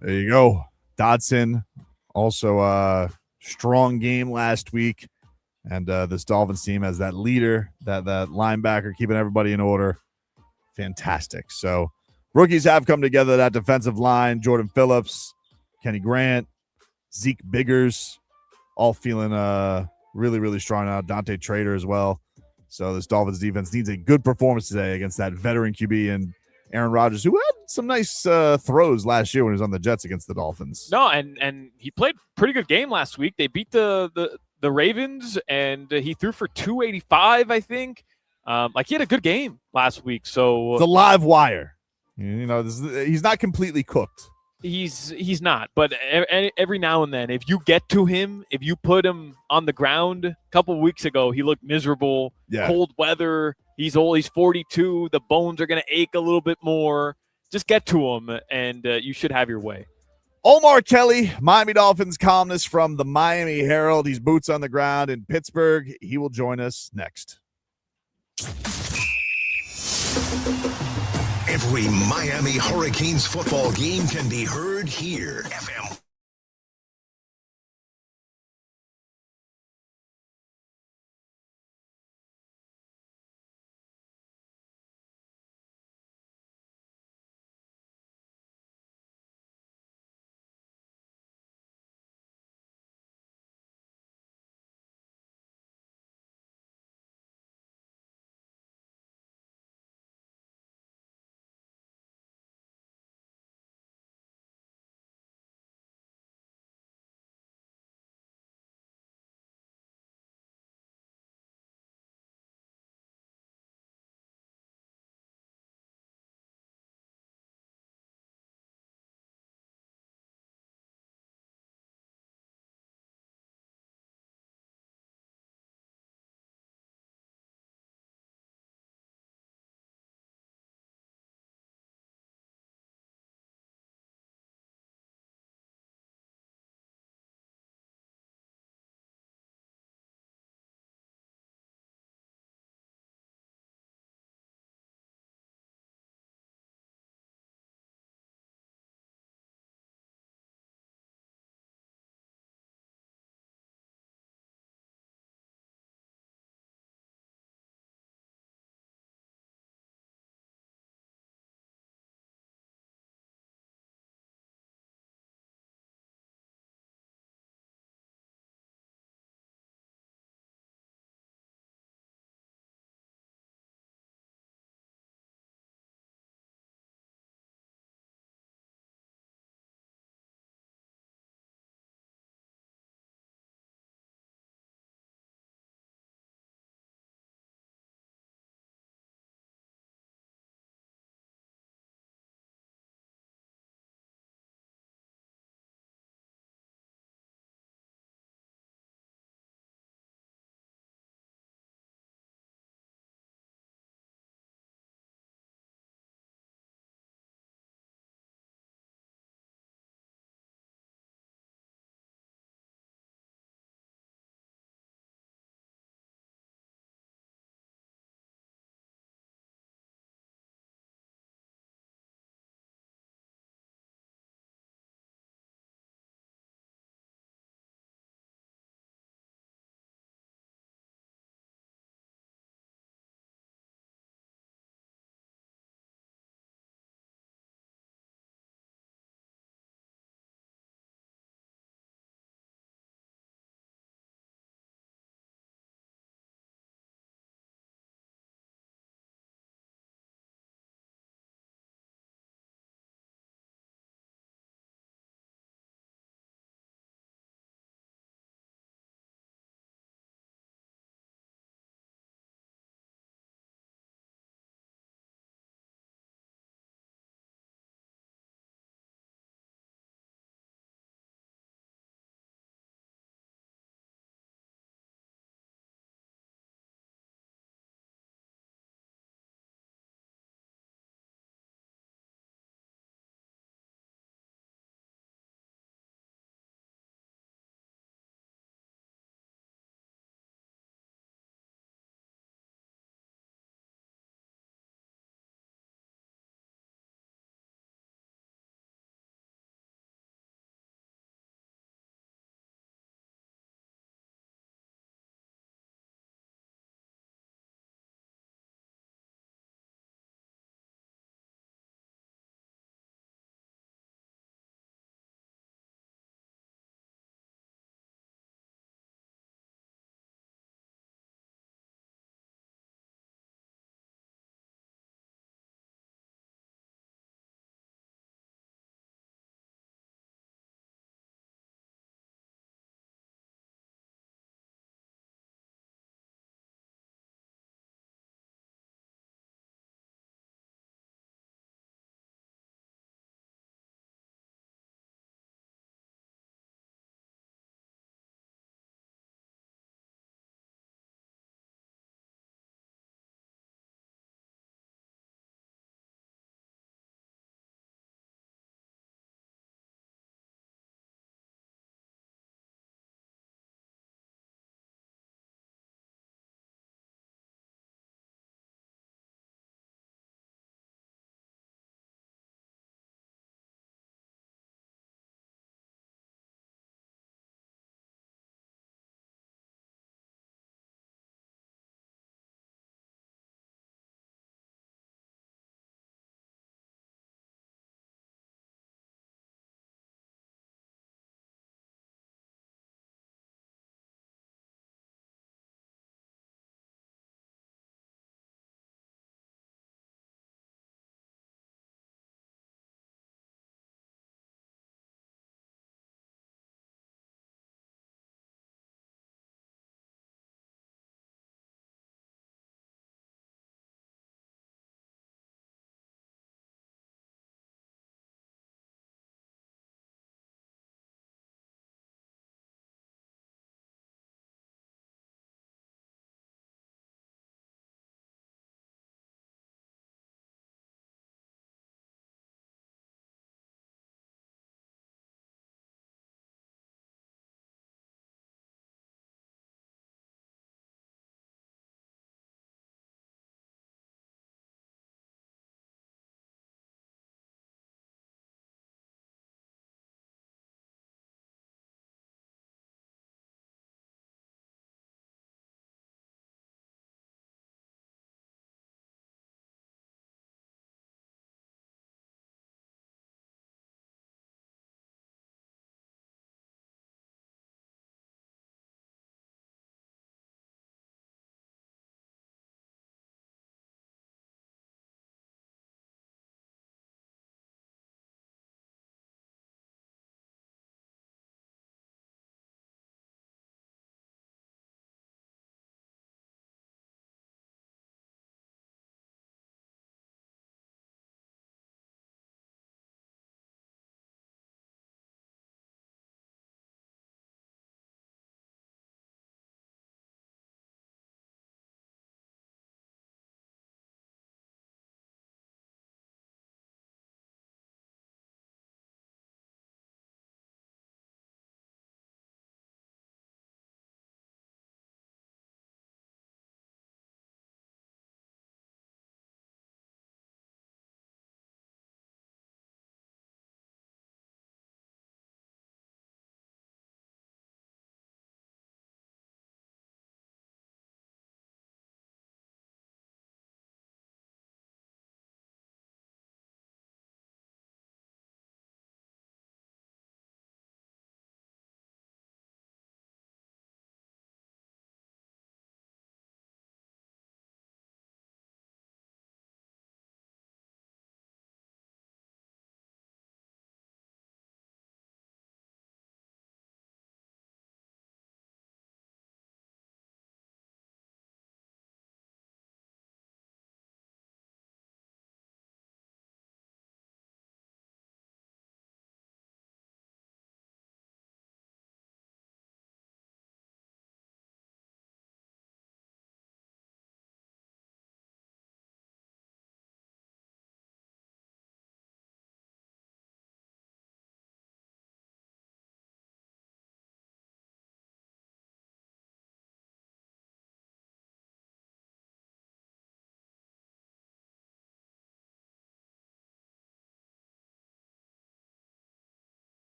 There you go. Dodson, also a strong game last week. And this Dolphins team has that leader, that linebacker, keeping everybody in order. Fantastic. So rookies have come together, that defensive line. Jordan Phillips, Kenny Grant, Zeke Biggers, all feeling really, really strong now. Dante Trader as well. So this Dolphins defense needs a good performance today against that veteran QB and Aaron Rodgers, who had some nice throws last year when he was on the Jets against the Dolphins. No, and he played pretty good game last week. They beat the Ravens, and he threw for 285, I think. He had a good game last week. So it's a live wire. He's not completely cooked. He's not, but every now and then, if you get to him, if you put him on the ground, a couple of weeks ago, he looked miserable. Yeah. Cold weather. He's old. He's 42. The bones are going to ache a little bit more. Just get to him, and you should have your way. Omar Kelly, Miami Dolphins columnist from the Miami Herald. He's boots on the ground in Pittsburgh. He will join us next. Every Miami Hurricanes football game can be heard here. FM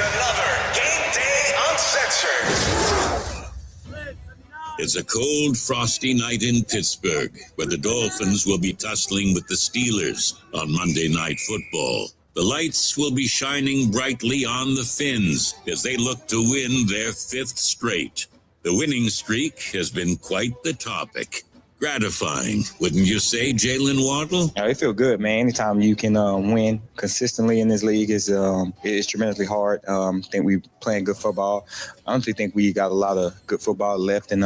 It's another Game Day Uncensored. It's a cold, frosty night in Pittsburgh, where the Dolphins will be tussling with the Steelers on Monday Night Football. The lights will be shining brightly on the Finns as they look to win their 5th straight. The winning streak has been quite the topic. Gratifying, wouldn't you say, Jalen Waddle? It feels good, man. Anytime you can win consistently in this league is tremendously hard. I think we playing good football. I honestly think we got a lot of good football left, and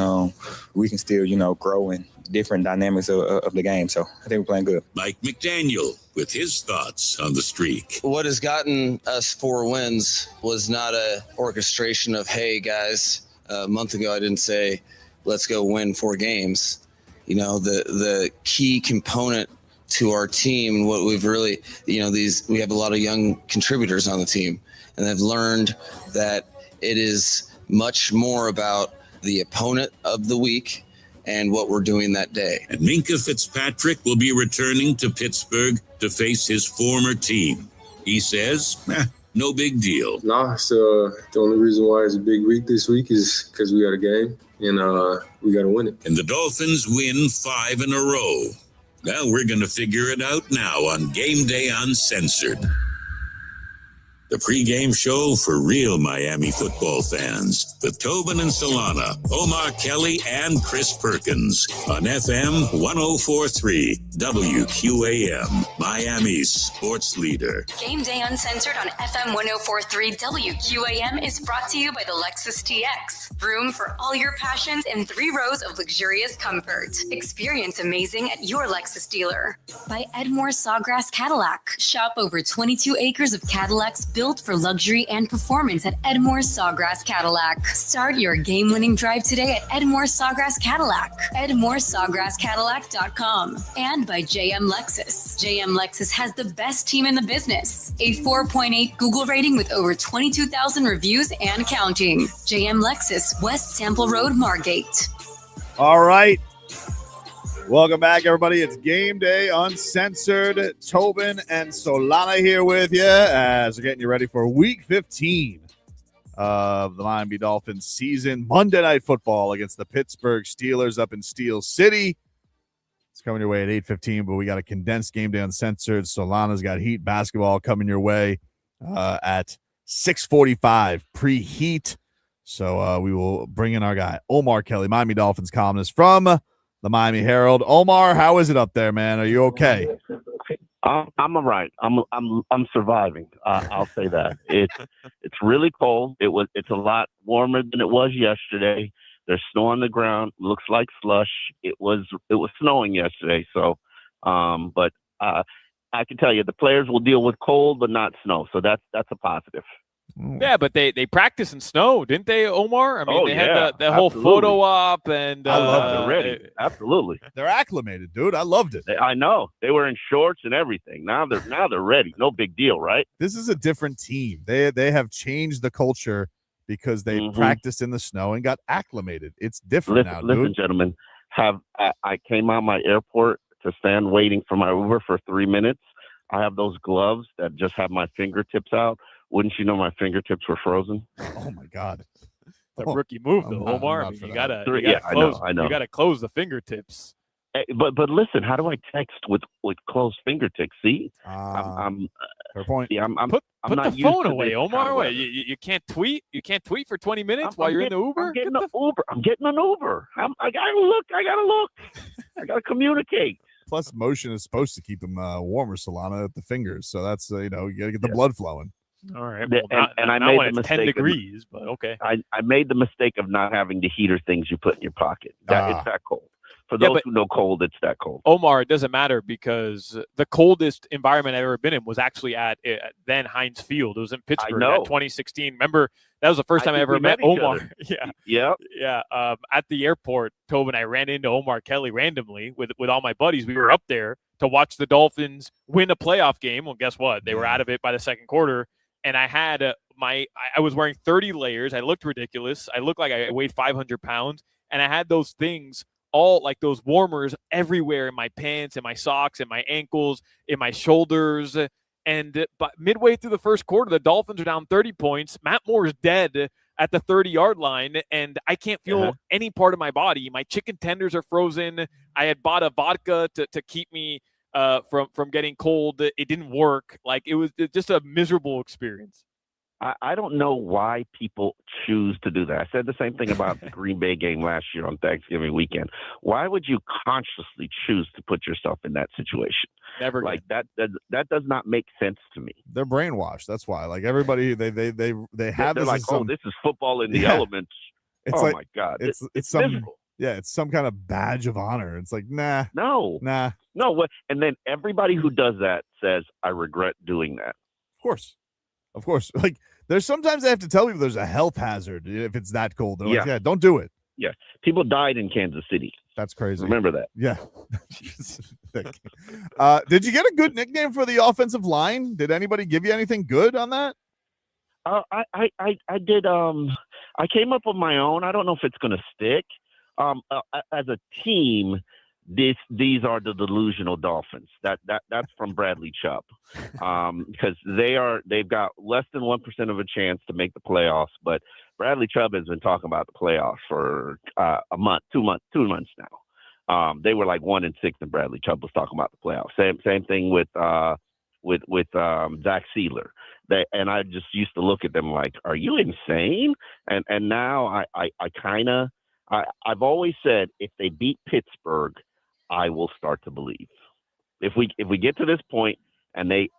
we can still, grow in different dynamics of the game. So I think we're playing good. Mike McDaniel with his thoughts on the streak. What has gotten us 4 wins was not a orchestration of, hey, guys, a month ago I didn't say, let's go win 4 games. The key component to our team and what we've really, we have a lot of young contributors on the team, and they've learned that it is much more about the opponent of the week and what we're doing that day. And Minkah Fitzpatrick will be returning to Pittsburgh to face his former team. He says, no big deal. Nah, so the only reason why it's a big week this week is because we got a game. And we got to win it. And the Dolphins win 5 in a row. Now we're going to figure it out now on Game Day Uncensored. The pregame show for real Miami football fans with Tobin and Solana, Omar Kelly, and Chris Perkins on FM 104.3 WQAM, Miami's sports leader. Game Day Uncensored on FM 104.3 WQAM is brought to you by the Lexus TX. Room for all your passions in 3 rows of luxurious comfort. Experience amazing at your Lexus dealer. By Edmore Sawgrass Cadillac. Shop over 22 acres of Cadillacs built for luxury and performance at Edmore Sawgrass Cadillac. Start your game-winning drive today at Edmore Sawgrass Cadillac. EdmoreSawgrassCadillac.com. And by JM Lexus. JM Lexus has the best team in the business. A 4.8 Google rating with over 22,000 reviews and counting. JM Lexus, West Sample Road, Margate. All right. Welcome back, everybody. It's Game Day Uncensored. Tobin and Solana here with you as we're getting you ready for Week 15 of the Miami Dolphins season. Monday Night Football against the Pittsburgh Steelers up in Steel City. It's coming your way at 8:15, but we got a condensed Game Day Uncensored. Solana's got Heat basketball coming your way at 6:45 pre-Heat. So we will bring in our guy, Omar Kelly, Miami Dolphins columnist from the Miami Herald. Omar, how is it up there, man? Are you okay? I'm all right. I'm surviving. I'll say that. It's really cold. It's a lot warmer than it was yesterday. There's snow on the ground. Looks like slush. It was snowing yesterday. So, but I can tell you the players will deal with cold, but not snow. So that's a positive. Yeah, but they practiced in snow, didn't they, Omar? I mean, they had the whole photo op, and I love it. Ready. Absolutely. They're acclimated, dude. I loved it. I know. They were in shorts and everything. Now they're ready. No big deal, right? This is a different team. They have changed the culture because they practiced in the snow and got acclimated. It's different now, dude. Listen, gentlemen, I came out my airport to stand waiting for my Uber for 3 minutes. I have those gloves that just have my fingertips out. Wouldn't you know my fingertips were frozen? Oh my God! It's a rookie move, though, Omar. I mean, you gotta close. I know. You gotta close the fingertips. Hey, but listen, how do I text with closed fingertips? See, fair point. See, I'm put not the phone used to away, this Omar. kind of You can't tweet. You can't tweet for 20 minutes while you're in the Uber. I'm getting an Uber. I'm getting an Uber. I gotta look. I gotta communicate. Plus, motion is supposed to keep them warmer, Solana, at the fingers. So that's you gotta get the blood flowing. All right. Well, I not made when the it's 10 mistake degrees, but okay. I made the mistake of not having the heater things you put in your pocket. It's that cold. For those who know cold, it's that cold. Omar, it doesn't matter because the coldest environment I've ever been in was actually at then Heinz Field. It was in Pittsburgh at 2016. Remember, that was the first time I ever met Omar. Yeah. At the airport, Tobin and I ran into Omar Kelly randomly with all my buddies. We were up there to watch the Dolphins win a playoff game. Well, guess what? They were out of it by the second quarter. And I had I was wearing 30 layers. I looked ridiculous. I looked like I weighed 500 pounds. And I had those things, all like those warmers everywhere in my pants, in my socks, in my ankles, in my shoulders. And midway through the first quarter, the Dolphins are down 30 points. Matt Moore's dead at the 30-yard line, and I can't feel any part of my body. My chicken tenders are frozen. I had bought a vodka to keep me from getting cold. It didn't work. Like, it was just a miserable experience. I don't know why people choose to do that. I said the same thing about the Green Bay game last year on Thanksgiving weekend. Why would you consciously choose to put yourself in that situation? Never like that does not make sense to me. They're brainwashed. That's why. Like, everybody, they have They're this like, as this is football in the elements. It's oh like, my God, it's some miserable. Yeah, it's some kind of badge of honor. It's like, nah. No. What? And then everybody who does that says, I regret doing that. Of course. Like, there's sometimes I have to tell people there's a health hazard if it's that cold. They're like, Yeah. don't do it. Yeah. People died in Kansas City. That's crazy. Remember that. Yeah. Did you get a good nickname for the offensive line? Did anybody give you anything good on that? I did. I came up with my own. I don't know if it's going to stick. As a team, these are the delusional Dolphins. That's from Bradley Chubb, because they've got less than 1% of a chance to make the playoffs. But Bradley Chubb has been talking about the playoffs for a month, 2 months now. They were like 1-6, and Bradley Chubb was talking about the playoffs. Same thing with Zach Sealer. And I just used to look at them like, are you insane? And now I've always said, if they beat Pittsburgh, I will start to believe. If we get to this point and they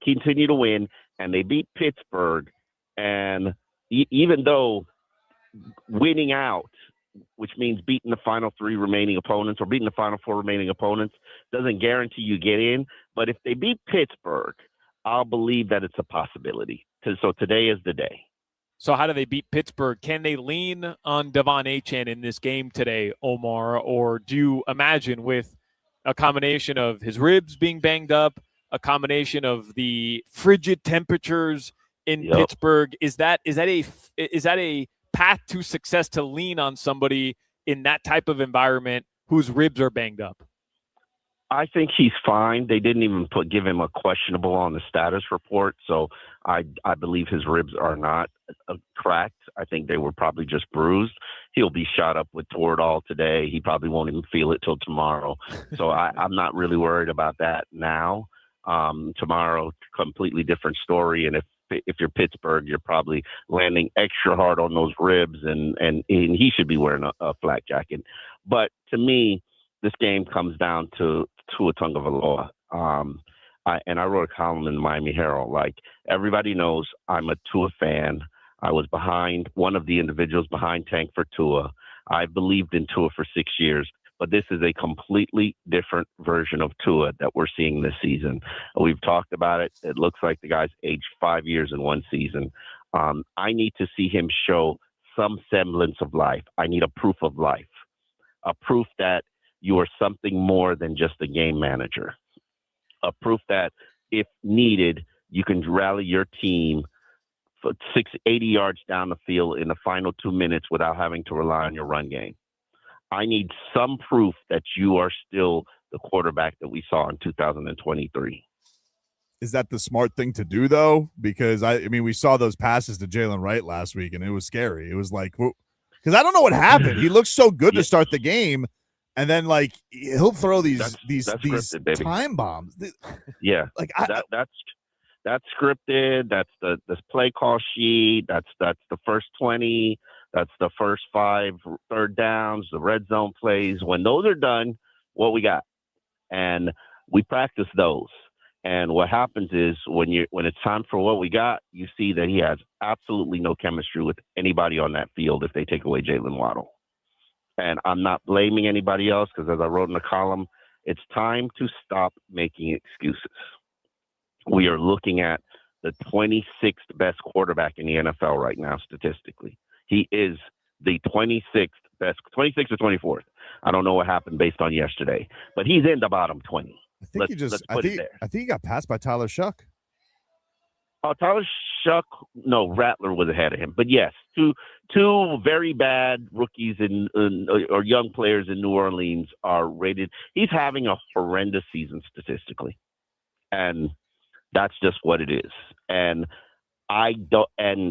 continue to win and they beat Pittsburgh, and even though winning out, which means beating the final 3 remaining opponents or beating the final 4 remaining opponents, doesn't guarantee you get in. But if they beat Pittsburgh, I'll believe that it's a possibility. So today is the day. So how do they beat Pittsburgh? Can they lean on Devon Achane in this game today, Omar? Or do you imagine, with a combination of his ribs being banged up, a combination of the frigid temperatures in Pittsburgh, is that a path to success to lean on somebody in that type of environment whose ribs are banged up? I think he's fine. They didn't even give him a questionable on the status report, so I believe his ribs are not cracked. I think they were probably just bruised. He'll be shot up with Toradol today. He probably won't even feel it till tomorrow. So I'm not really worried about that now. Tomorrow, completely different story. And if you're Pittsburgh, you're probably landing extra hard on those ribs, and he should be wearing a flak jacket. But to me, this game comes down to Tua Tagovailoa. And I wrote a column in the Miami Herald. Like, everybody knows I'm a Tua fan. I was behind one of the individuals behind Tank for Tua. I believed in Tua for 6 years, but this is a completely different version of Tua that we're seeing this season. We've talked about it. It looks like the guy's aged 5 years in one season. I need to see him show some semblance of life. I need a proof of life, a proof that you are something more than just a game manager, a proof that if needed, you can rally your team for 80 yards down the field in the final 2 minutes without having to rely on your run game. I need some proof that you are still the quarterback that we saw in 2023. Is that the smart thing to do, though? Because, I mean, we saw those passes to Jalen Wright last week, and it was scary. It was like, because I don't know what happened. He looked so good to start the game, and then, like, he'll throw these scripted, time bombs. Yeah, like that's scripted. That's the play call sheet. That's the first 20. That's the first 5 third downs, the red zone plays. When those are done, what we got, and we practice those. And what happens is when it's time for what we got, you see that he has absolutely no chemistry with anybody on that field if they take away Jalen Waddle. And I'm not blaming anybody else, because as I wrote in the column, it's time to stop making excuses. We are looking at the 26th best quarterback in the NFL right now statistically. He is the 26th best, 26th or 24th. I don't know what happened based on yesterday, but he's in the bottom 20. I think he got passed by Tyler Shuck. Oh, Tyler Shuck, no, Rattler was ahead of him. But yes, two very bad rookies or young players in New Orleans are rated. He's having a horrendous season statistically. And That's just what it is. And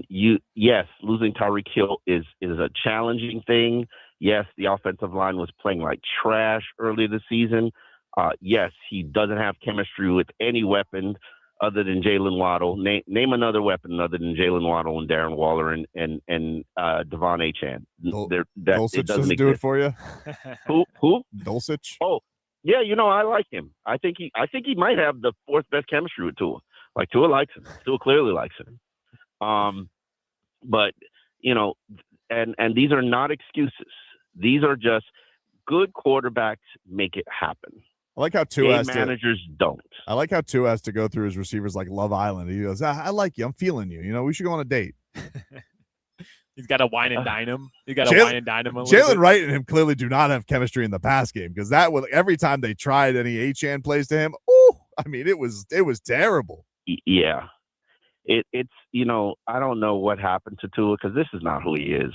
yes, losing Tyreek Hill is a challenging thing. Yes, the offensive line was playing like trash early this season. Yes, he doesn't have chemistry with any weapon other than Jalen Waddle. Name another weapon other than Jalen Waddle and Darren Waller and Devon Achane. Dulcich doesn't do it for you. Who? Dulcich. Oh, yeah. I like him. I think he might have the fourth best chemistry with Tua. Like Tua likes him. Tua clearly likes him. But and these are not excuses. These are just good quarterbacks make it happen. I like how Tua managers don't. I like how Tua has to go through his receivers like Love Island. He goes, I like you. I'm feeling you. We should go on a date. He's got to wine and dine him. You got to wine and dine him a little Jalen bit. Wright and him clearly do not have chemistry in the pass game because that was every time they tried any Achane plays to him. Oh, I mean, it was terrible. Yeah, it's I don't know what happened to Tua because this is not who he is.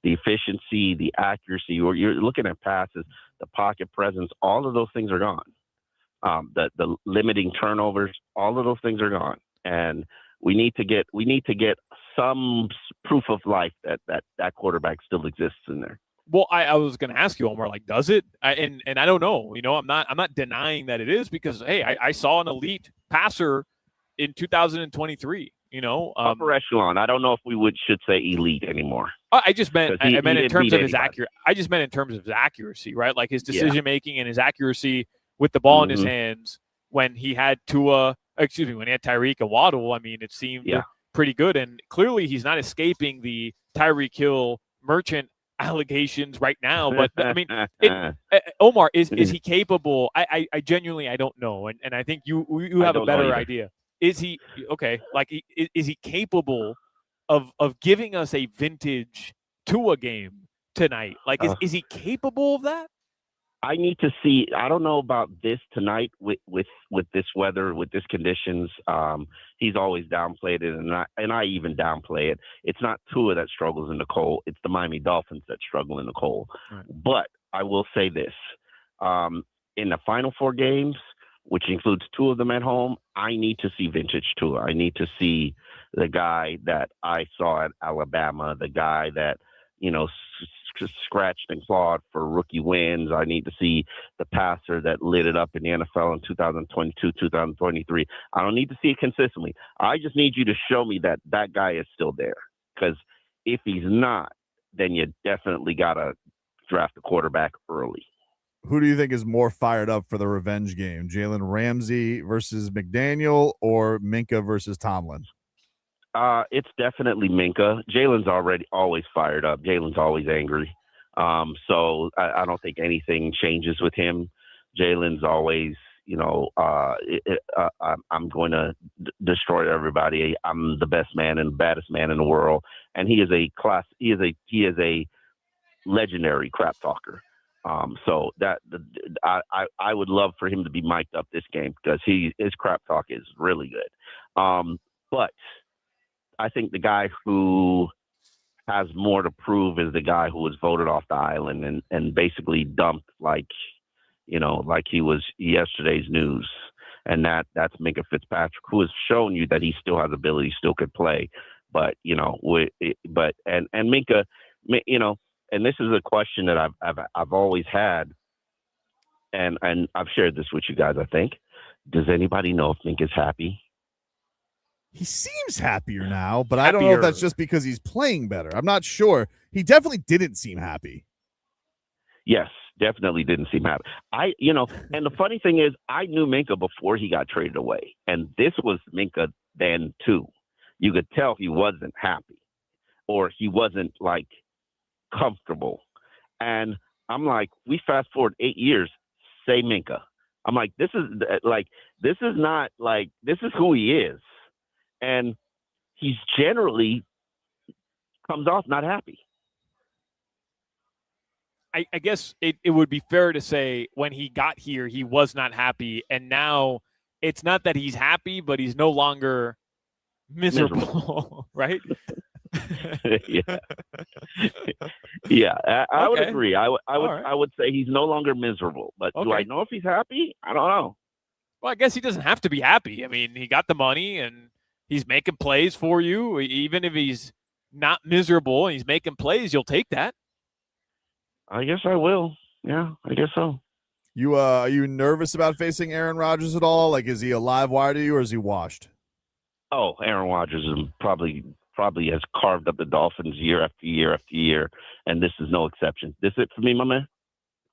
The efficiency, the accuracy, or you're looking at passes, the pocket presence, all of those things are gone. The limiting turnovers, all of those things are gone, and we need to get some proof of life that quarterback still exists in there. Well, I was going to ask you, Omar, like, does it? And I don't know. I'm not denying that it is because hey, I saw an elite passer in 2023. Upper echelon. I don't know if we should say elite anymore. I just meant I meant in terms of his I just meant in terms of his accuracy, right? Like his decision making and his accuracy with the ball in his hands when he had when he had Tyreek and Waddle. I mean, it seemed pretty good, and clearly he's not escaping the Tyreek Hill merchant allegations right now. But I mean, Omar, is he capable? I genuinely don't know, and I think you have a better idea. Is he okay? Like, is he capable of giving us a vintage Tua game tonight? Like, is he capable of that? I need to see. I don't know about this tonight with this weather, with this conditions. He's always downplayed it, and I even downplay it. It's not Tua that struggles in the cold. It's the Miami Dolphins that struggle in the cold. Right. But I will say this: in the final 4 games, which includes 2 of them at home, I need to see vintage Tua. I need to see the guy that I saw at Alabama, the guy that, scratched and clawed for rookie wins. I need to see the passer that lit it up in the NFL in 2022, 2023. I don't need to see it consistently. I just need you to show me that guy is still there. Because if he's not, then you definitely got to draft a quarterback early. Who do you think is more fired up for the revenge game? Jalen Ramsey versus McDaniel or Minka versus Tomlin? It's definitely Minka. Jalen's always fired up. Jalen's always angry. So I don't think anything changes with him. Jalen's always, I'm going to destroy everybody. I'm the best man and baddest man in the world. And he is a legendary crap talker. So that I would love for him to be mic'd up this game because his crap talk is really good. But I think the guy who has more to prove is the guy who was voted off the island and basically dumped like he was yesterday's news. And that's Minka Fitzpatrick, who has shown you that he still has ability, still could play. But Minka, and this is a question that I've always had, and I've shared this with you guys. I think, does anybody know if Minka's happy? He seems happier now, but I don't know if that's just because he's playing better. I'm not sure. He definitely didn't seem happy. Yes, definitely didn't seem happy. And the funny thing is, I knew Minka before he got traded away, and this was Minka then too. You could tell he wasn't happy, or he wasn't like comfortable. And I'm like, we fast forward 8 years, say Minka. I'm like, this is who he is. And he's generally comes off not happy. I guess it would be fair to say when he got here, he was not happy. And now it's not that he's happy, but he's no longer miserable. Right? Yeah. I would agree. I would say he's no longer miserable. But do I know if he's happy? I don't know. Well, I guess he doesn't have to be happy. I mean, he got the money and he's making plays for you. Even if he's not miserable and he's making plays, you'll take that. I guess I will. Yeah, I guess so. Are you nervous about facing Aaron Rodgers at all? Like, is he a live wire to you, or is he washed? Oh, Aaron Rodgers is probably has carved up the Dolphins year after year after year, and this is no exception. This it for me, my man?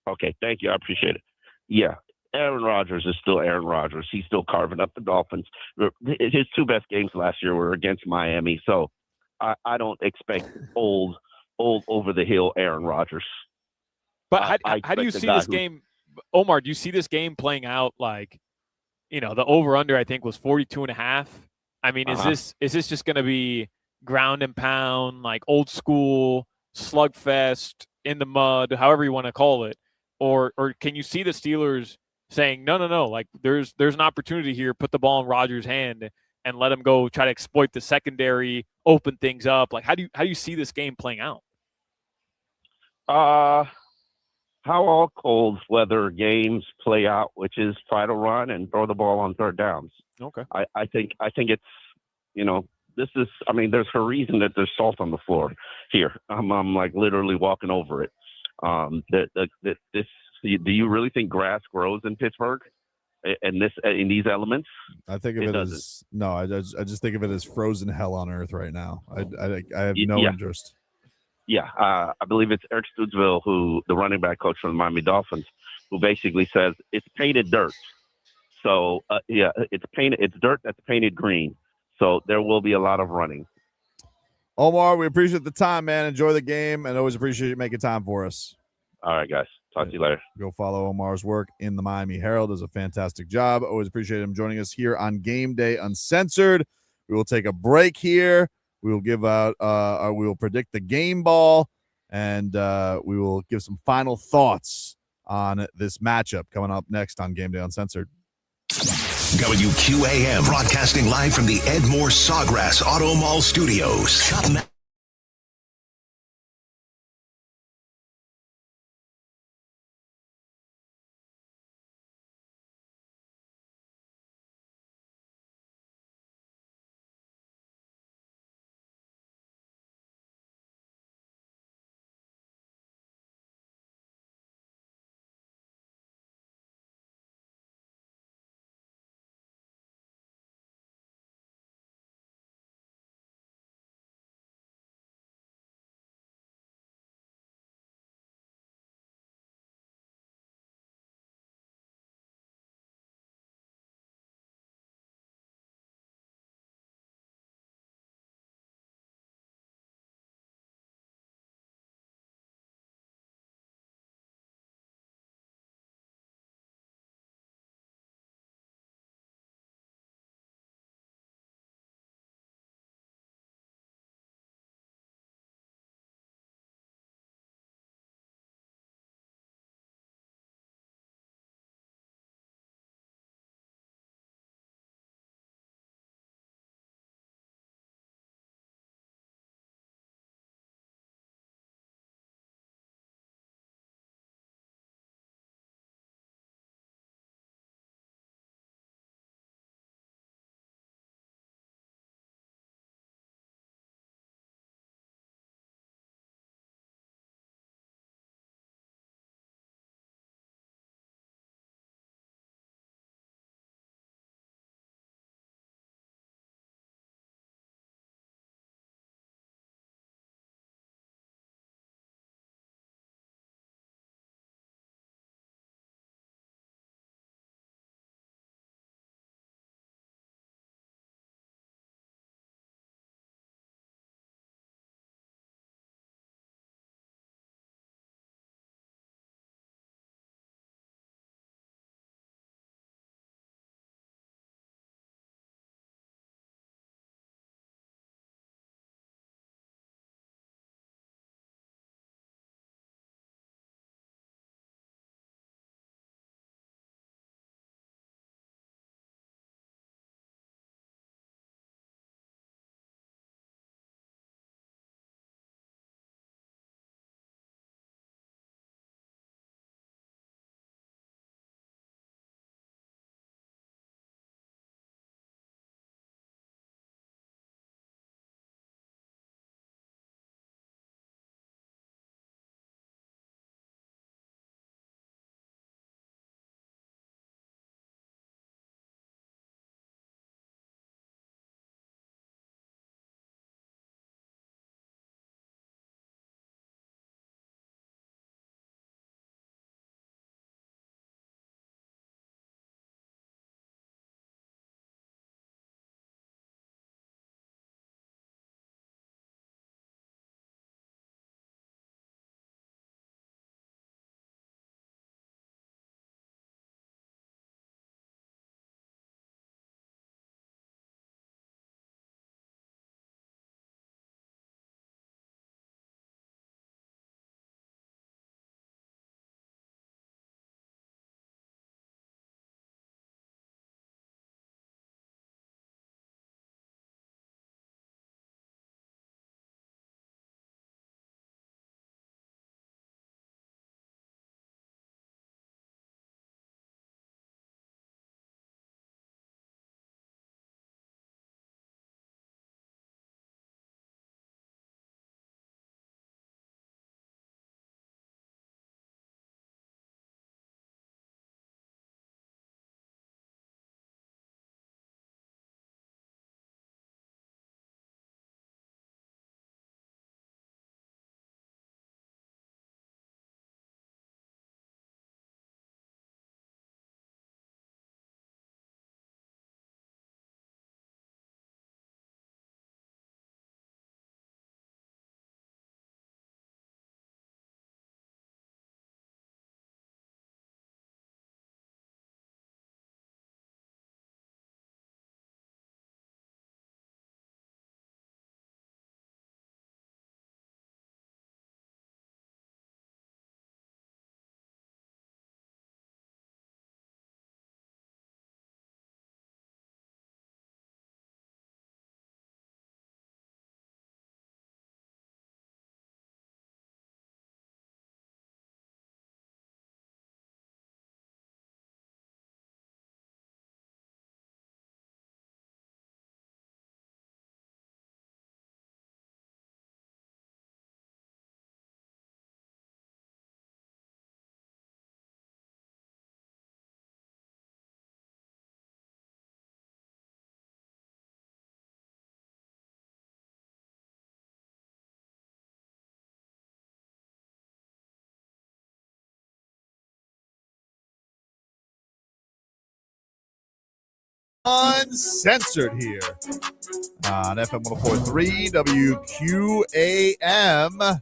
Okay, thank you. I appreciate it. Yeah, Aaron Rodgers is still Aaron Rodgers. He's still carving up the Dolphins. His two best games last year were against Miami, so I don't expect old over-the-hill Aaron Rodgers. But how do you see this game, Omar? Do you see this game playing out like, the over-under I think was 42.5? I mean, is this just going to be ground and pound, like old school slugfest in the mud, however you want to call it, or can you see the Steelers saying no, like there's an opportunity here, put the ball in Rodgers' hand and let him go try to exploit the secondary, open things up? Like how do you see this game playing out? How all cold weather games play out, which is try to run and throw the ball on third downs. Okay. I think it's, this is, I mean, there's a reason that there's salt on the floor here. I'm like literally walking over it. Do you really think grass grows in Pittsburgh in these elements? I think of it as no. I just think of it as frozen hell on earth right now. I have no interest. Yeah, I believe it's Eric Studesville, who the running back coach for the Miami Dolphins, who basically says it's painted dirt. So it's painted. It's dirt that's painted green. So there will be a lot of running. Omar, we appreciate the time, man. Enjoy the game, and always appreciate you making time for us. All right, guys. Talk to you later. Go follow Omar's work in the Miami Herald. Does a fantastic job. Always appreciate him joining us here on Game Day Uncensored. We will take a break here. We will give out. We will predict the game ball, and we will give some final thoughts on this matchup coming up next on Game Day Uncensored. WQAM broadcasting live from the Edmore Sawgrass Auto Mall Studios. Uncensored here on FM 104.3 WQAM.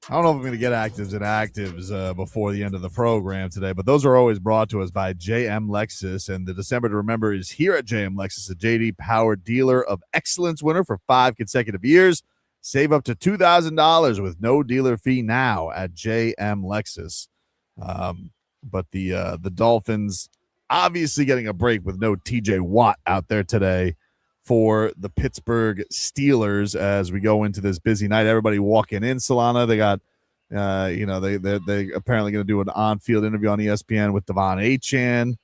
I don't know if I'm going to get actives and actives before the end of the program today, but those are always brought to us by JM Lexus. And the December to remember is here at JM Lexus, a JD Power Dealer of Excellence winner for 5 consecutive years. Save up to $2,000 with no dealer fee now at JM Lexus. But the Dolphins obviously getting a break with no TJ Watt out there today for the Pittsburgh Steelers as we go into this busy night. Everybody walking in, Solana. They got, they apparently going to do an on-field interview on ESPN with Devon Achane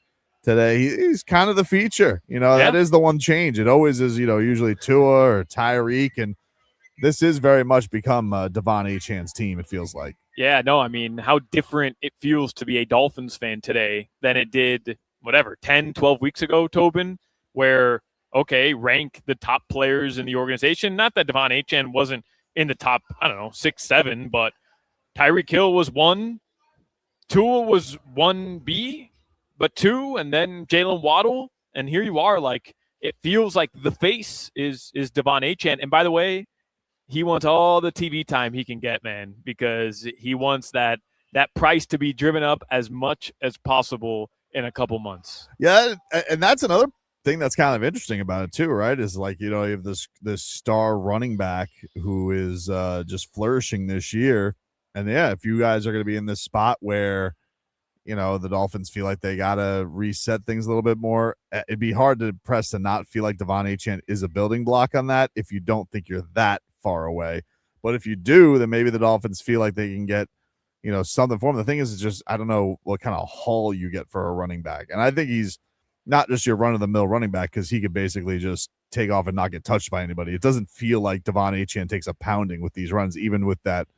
today. He's kind of the feature. That is the one change. It always is, usually Tua or Tyreek, and this is very much become Devon Achane's team, it feels like. Yeah, no, I mean, how different it feels to be a Dolphins fan today than it did, 10, 12 weeks ago, Tobin, where – okay, rank the top players in the organization. Not that Devon Achane wasn't in the top, 6, 7, but Tyreek Hill was 1. Tua was 1B, but 2, and then Jalen Waddle. And here you are, it feels like the face is Devon Achane. And by the way, he wants all the TV time he can get, man, because he wants that price to be driven up as much as possible in a couple months. Yeah, and that's another thing that's kind of interesting about it too, right? Is you have this star running back who is just flourishing this year, and if you guys are going to be in this spot where the Dolphins feel like they gotta reset things a little bit more, it'd be hard to press to not feel like Devon Achane is a building block on that if you don't think you're that far away. But if you do, then maybe the Dolphins feel like they can get something for him. The thing is, it's just I don't know what kind of haul you get for a running back, and I think he's not just your run-of-the-mill running back because he could basically just take off and not get touched by anybody. It doesn't feel like Devon Achane takes a pounding with these runs, even with that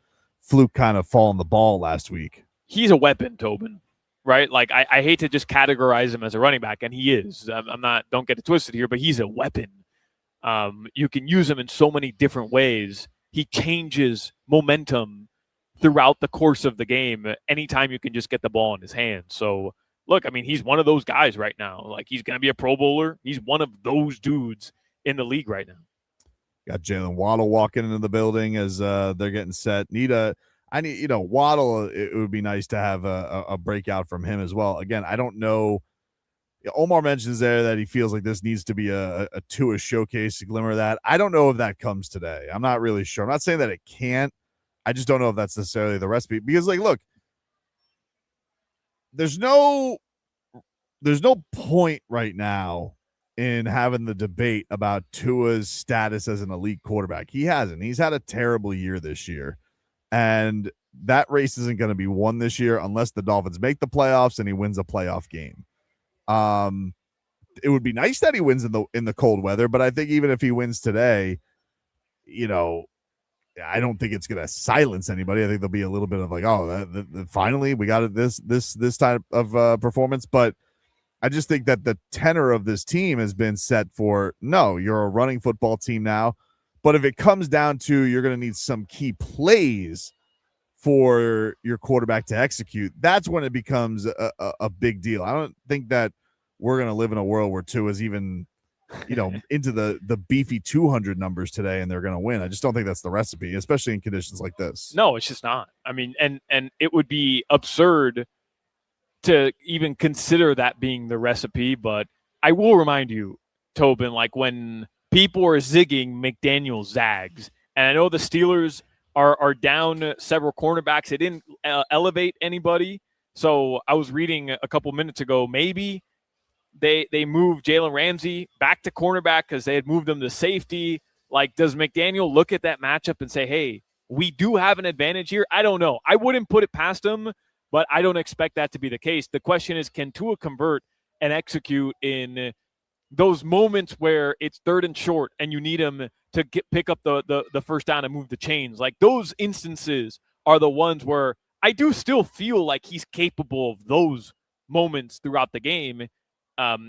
fluke kind of fall on the ball last week. He's a weapon, Tobin, right? I hate to just categorize him as a running back, and he is. I'm not, don't get it twisted here, but he's a weapon. You can use him in so many different ways. He changes momentum throughout the course of the game anytime you can just get the ball in his hands. So, look, I mean, he's one of those guys right now. He's going to be a Pro Bowler. He's one of those dudes in the league right now. Got Jalen Waddle walking into the building as they're getting set. Waddle, it would be nice to have a breakout from him as well. Again, I don't know. Omar mentions there that he feels like this needs to be a Tua showcase, a glimmer of that. I don't know if that comes today. I'm not really sure. I'm not saying that it can't. I just don't know if that's necessarily the recipe. Because, look, there's no point right now in having the debate about Tua's status as an elite quarterback. He hasn't. He's had a terrible year this year. And that race isn't going to be won this year unless the Dolphins make the playoffs and he wins a playoff game. It would be nice that he wins in the cold weather, but I think even if he wins today, I don't think it's going to silence anybody. I think there'll be a little bit of finally we got this type of performance. But I just think that the tenor of this team has been set for, no, you're a running football team now. But if it comes down to you're going to need some key plays for your quarterback to execute, that's when it becomes a big deal. I don't think that we're going to live in a world where Tua is even into the beefy 200 numbers today and they're going to win. I just don't think that's the recipe, especially in conditions like this. No, it's just not. I mean, and it would be absurd to even consider that being the recipe, but I will remind you, Tobin, when people are zigging, McDaniel zags. And I know the Steelers are down several cornerbacks. They didn't elevate anybody. So I was reading a couple minutes ago, maybe they moved Jalen Ramsey back to cornerback because they had moved him to safety. Does McDaniel look at that matchup and say, hey, we do have an advantage here? I don't know. I wouldn't put it past him, but I don't expect that to be the case. The question is, can Tua convert and execute in those moments where it's 3rd and short and you need him to pick up the first down and move the chains? Those instances are the ones where I do still feel like he's capable of those moments throughout the game.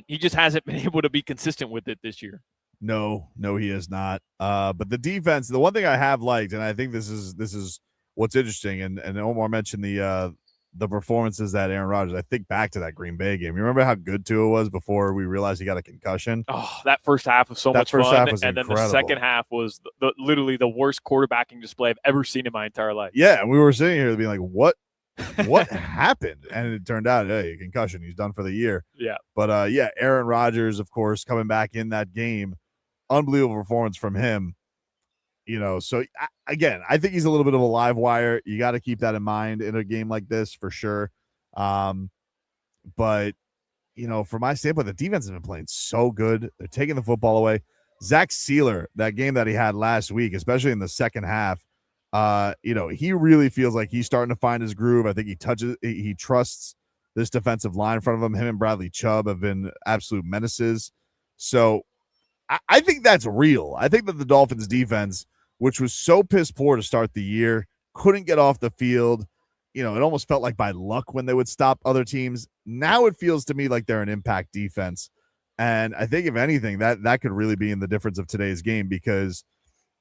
He just hasn't been able to be consistent with it this year. No, he is not. But the defense, the one thing I have liked, and I think this is what's interesting, and Omar mentioned the the performances that Aaron Rodgers, I think back to that Green Bay game. You remember how good Tua was before we realized he got a concussion? Oh, that first half was so much fun. And then the second half was literally the worst quarterbacking display I've ever seen in my entire life. Yeah, and we were sitting here being like, what happened? And it turned out, hey, concussion. He's done for the year. Yeah. But, Aaron Rodgers, of course, coming back in that game. Unbelievable performance from him. So again, I think he's a little bit of a live wire. You got to keep that in mind in a game like this for sure. But from my standpoint, the defense has been playing so good. They're taking the football away. Zach Sealer, that game that he had last week, especially in the second half, he really feels like he's starting to find his groove. I think he trusts this defensive line in front of him. Him and Bradley Chubb have been absolute menaces. So I think that's real. I think that the Dolphins defense, which was so piss poor to start the year, couldn't get off the field. It almost felt like by luck when they would stop other teams. Now it feels to me like they're an impact defense. And I think if anything, that could really be in the difference of today's game because,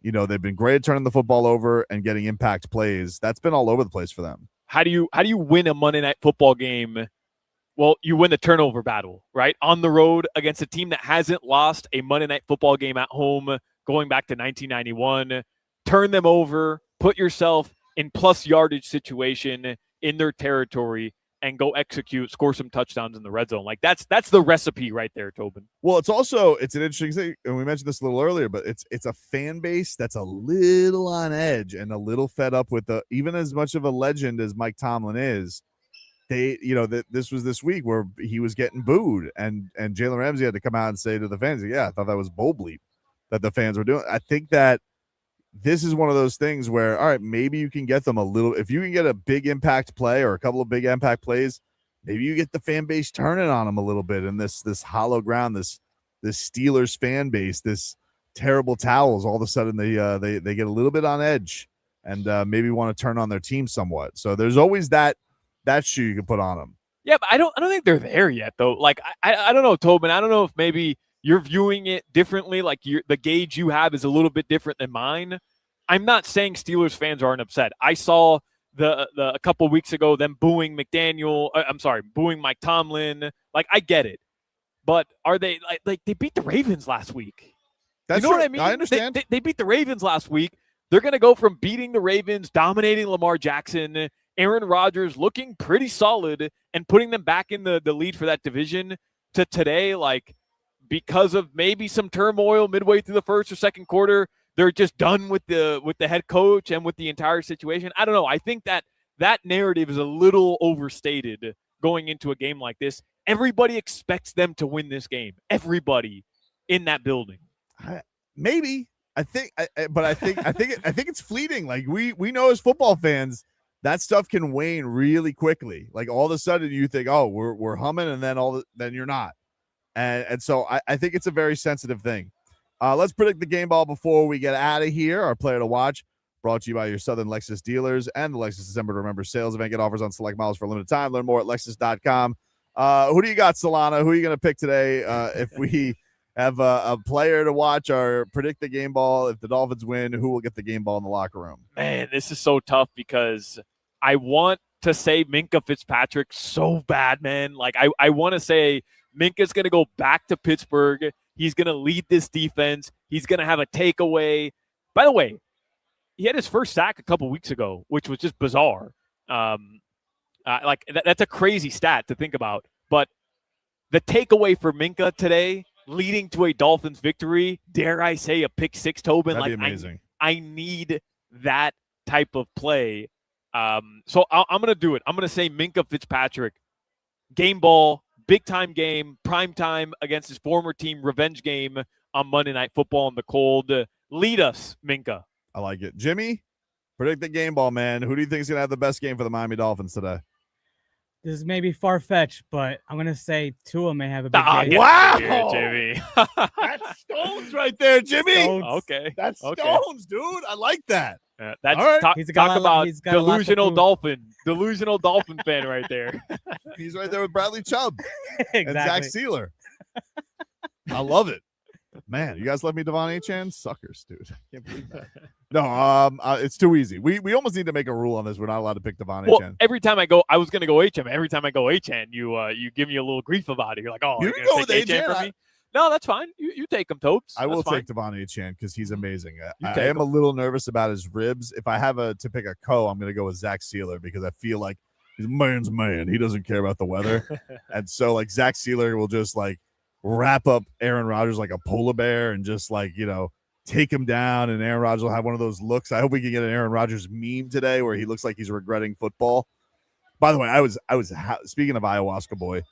they've been great at turning the football over and getting impact plays. That's been all over the place for them. How do you win a Monday Night Football game? Well, you win the turnover battle, right? On the road against a team that hasn't lost a Monday Night Football game at home going back to 1991. Turn them over, put yourself in plus yardage situation in their territory, and go execute, score some touchdowns in the red zone. Like that's the recipe right there, Tobin. Well, it's an interesting thing, and we mentioned this a little earlier, but it's a fan base that's a little on edge and a little fed up with even as much of a legend as Mike Tomlin is. This was this week where he was getting booed, and Jalen Ramsey had to come out and say to the fans, "Yeah, I thought that was bull bleep that the fans were doing." I think that this is one of those things where, all right, maybe you can get them a little. If you can get a big impact play or a couple of big impact plays, maybe you get the fan base turning on them a little bit. And this hollow ground, this Steelers fan base, this terrible towels, all of a sudden they get a little bit on edge and maybe want to turn on their team somewhat. So there's always that shoe you can put on them. Yeah, but I don't think they're there yet though. Like I don't know, Tobin. I don't know if maybe you're viewing it differently. Like the gauge you have is a little bit different than mine. I'm not saying Steelers fans aren't upset. I saw a couple of weeks ago them booing booing Mike Tomlin. Like I get it, but are they like they beat the Ravens last week? That's what I mean. I understand. They beat the Ravens last week. They're going to go from beating the Ravens, dominating Lamar Jackson, Aaron Rodgers looking pretty solid, and putting them back in the lead for that division to today, like because of maybe some turmoil midway through the first or second quarter, they're just done with the head coach and with the entire situation. I don't know. I think that narrative is a little overstated going into a game like this. Everybody expects them to win this game. Everybody in that building. Maybe. I think it's fleeting. Like we know as football fans, that stuff can wane really quickly. Like all of a sudden you think, oh, we're humming, and then you're not. And so I think it's a very sensitive thing. Let's predict the game ball before we get out of here. Our player to watch, brought to you by your Southern Lexus dealers and the Lexus December to Remember sales event. Get offers on select models for a limited time. Learn more at Lexus.com. Who do you got, Solana? Who are you going to pick today? If we have a player to watch or predict the game ball, if the Dolphins win, who will get the game ball in the locker room? Man, this is so tough because I want to say Minkah Fitzpatrick so bad, man. Like I want to say Minkah's going to go back to Pittsburgh. He's going to lead this defense. He's going to have a takeaway. By the way, he had his first sack a couple weeks ago, which was just bizarre. That's a crazy stat to think about. But the takeaway for Minkah today, leading to a Dolphins victory, dare I say a pick six, Tobin? That'd be amazing. I need that type of play. So I'm going to do it. I'm going to say Minkah Fitzpatrick, game ball, big-time game, prime time against his former team, revenge game on Monday Night Football in the cold. Lead us, Minkah. I like it. Jimmy, predict the game ball, man. Who do you think is going to have the best game for the Miami Dolphins today? This is maybe far-fetched, but I'm going to say Tua may have a big game. Wow! Here, Jimmy. That's stones right there, Jimmy. Stones. Okay. That's stones, dude. I like that. That's all right. Talk about delusional Dolphin fan right there. He's right there with Bradley Chubb Exactly. and Zach Sealer. I love it. Man, you guys left me Devon Achane? Suckers, dude. I can't believe that. No, it's too easy. We almost need to make a rule on this. We're not allowed to pick Devon Achane. Every time I go, I was going to go HM. Every time I go HN, you give me a little grief about it. You're like, oh, You you're can going go to with take HN for me? No, that's fine. You take him, Topes. I will That's fine. take Devon Achane because he's amazing. I take am a little nervous about his ribs. If I have to pick a co, I'm going to go with Zach Sealer because I feel like he's man's man. He doesn't care about the weather. And so, like, Zach Sealer will just, like, wrap up Aaron Rodgers like a polar bear and just, like, take him down, and Aaron Rodgers will have one of those looks. I hope we can get an Aaron Rodgers meme today where he looks like he's regretting football. By the way, I was speaking of ayahuasca boy,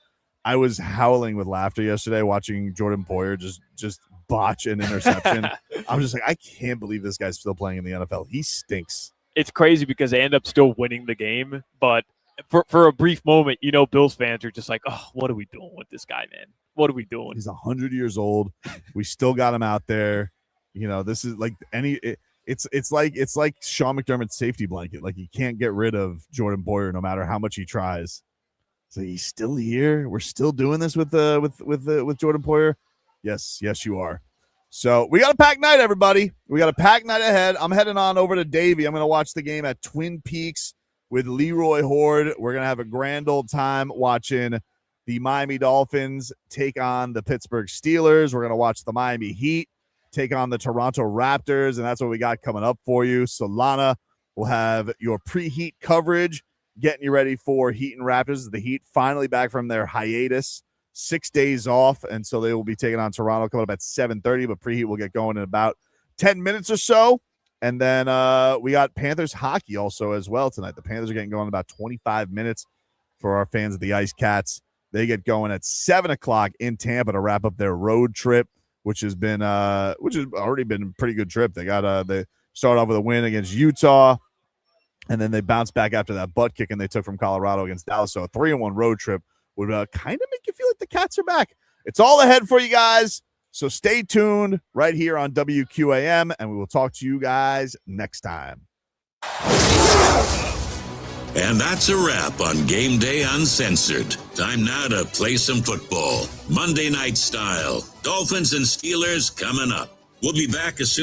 I was howling with laughter yesterday watching Jordan Poyer just botch an interception. I'm just like, I can't believe this guy's still playing in the NFL. He stinks. It's crazy because they end up still winning the game, but for a brief moment, Bills fans are just like, oh, what are we doing with this guy, man? What are we doing? He's 100 years old. We still got him out there. This is like it's like Sean McDermott's safety blanket. Like, you can't get rid of Jordan Poyer no matter how much he tries. So he's still here. We're still doing this with Jordan Poyer. Yes, you are. So we got a packed night, everybody. We got a packed night ahead. I'm heading on over to Davie. I'm going to watch the game at Twin Peaks with Leroy Horde. We're going to have a grand old time watching the Miami Dolphins take on the Pittsburgh Steelers. We're going to watch the Miami Heat take on the Toronto Raptors, and that's what we got coming up for you. Solana will have your pre-Heat coverage, getting you ready for Heat and Raptors. The Heat finally back from their hiatus, 6 days off, and so they will be taking on Toronto coming up at 7:30, but pre-Heat will get going in about 10 minutes or so. And then we got Panthers hockey also as well tonight. The Panthers are getting going in about 25 minutes for our fans of the Ice Cats. They get going at 7 o'clock in Tampa to wrap up their road trip, which has already been a pretty good trip. They start off with a win against Utah, and then they bounced back after that butt kicking they took from Colorado against Dallas. So a 3-1 road trip would kind of make you feel like the Cats are back. It's all ahead for you guys. So stay tuned right here on WQAM, and we will talk to you guys next time. And that's a wrap on Game Day Uncensored. Time now to play some football. Monday night style. Dolphins and Steelers coming up. We'll be back as soon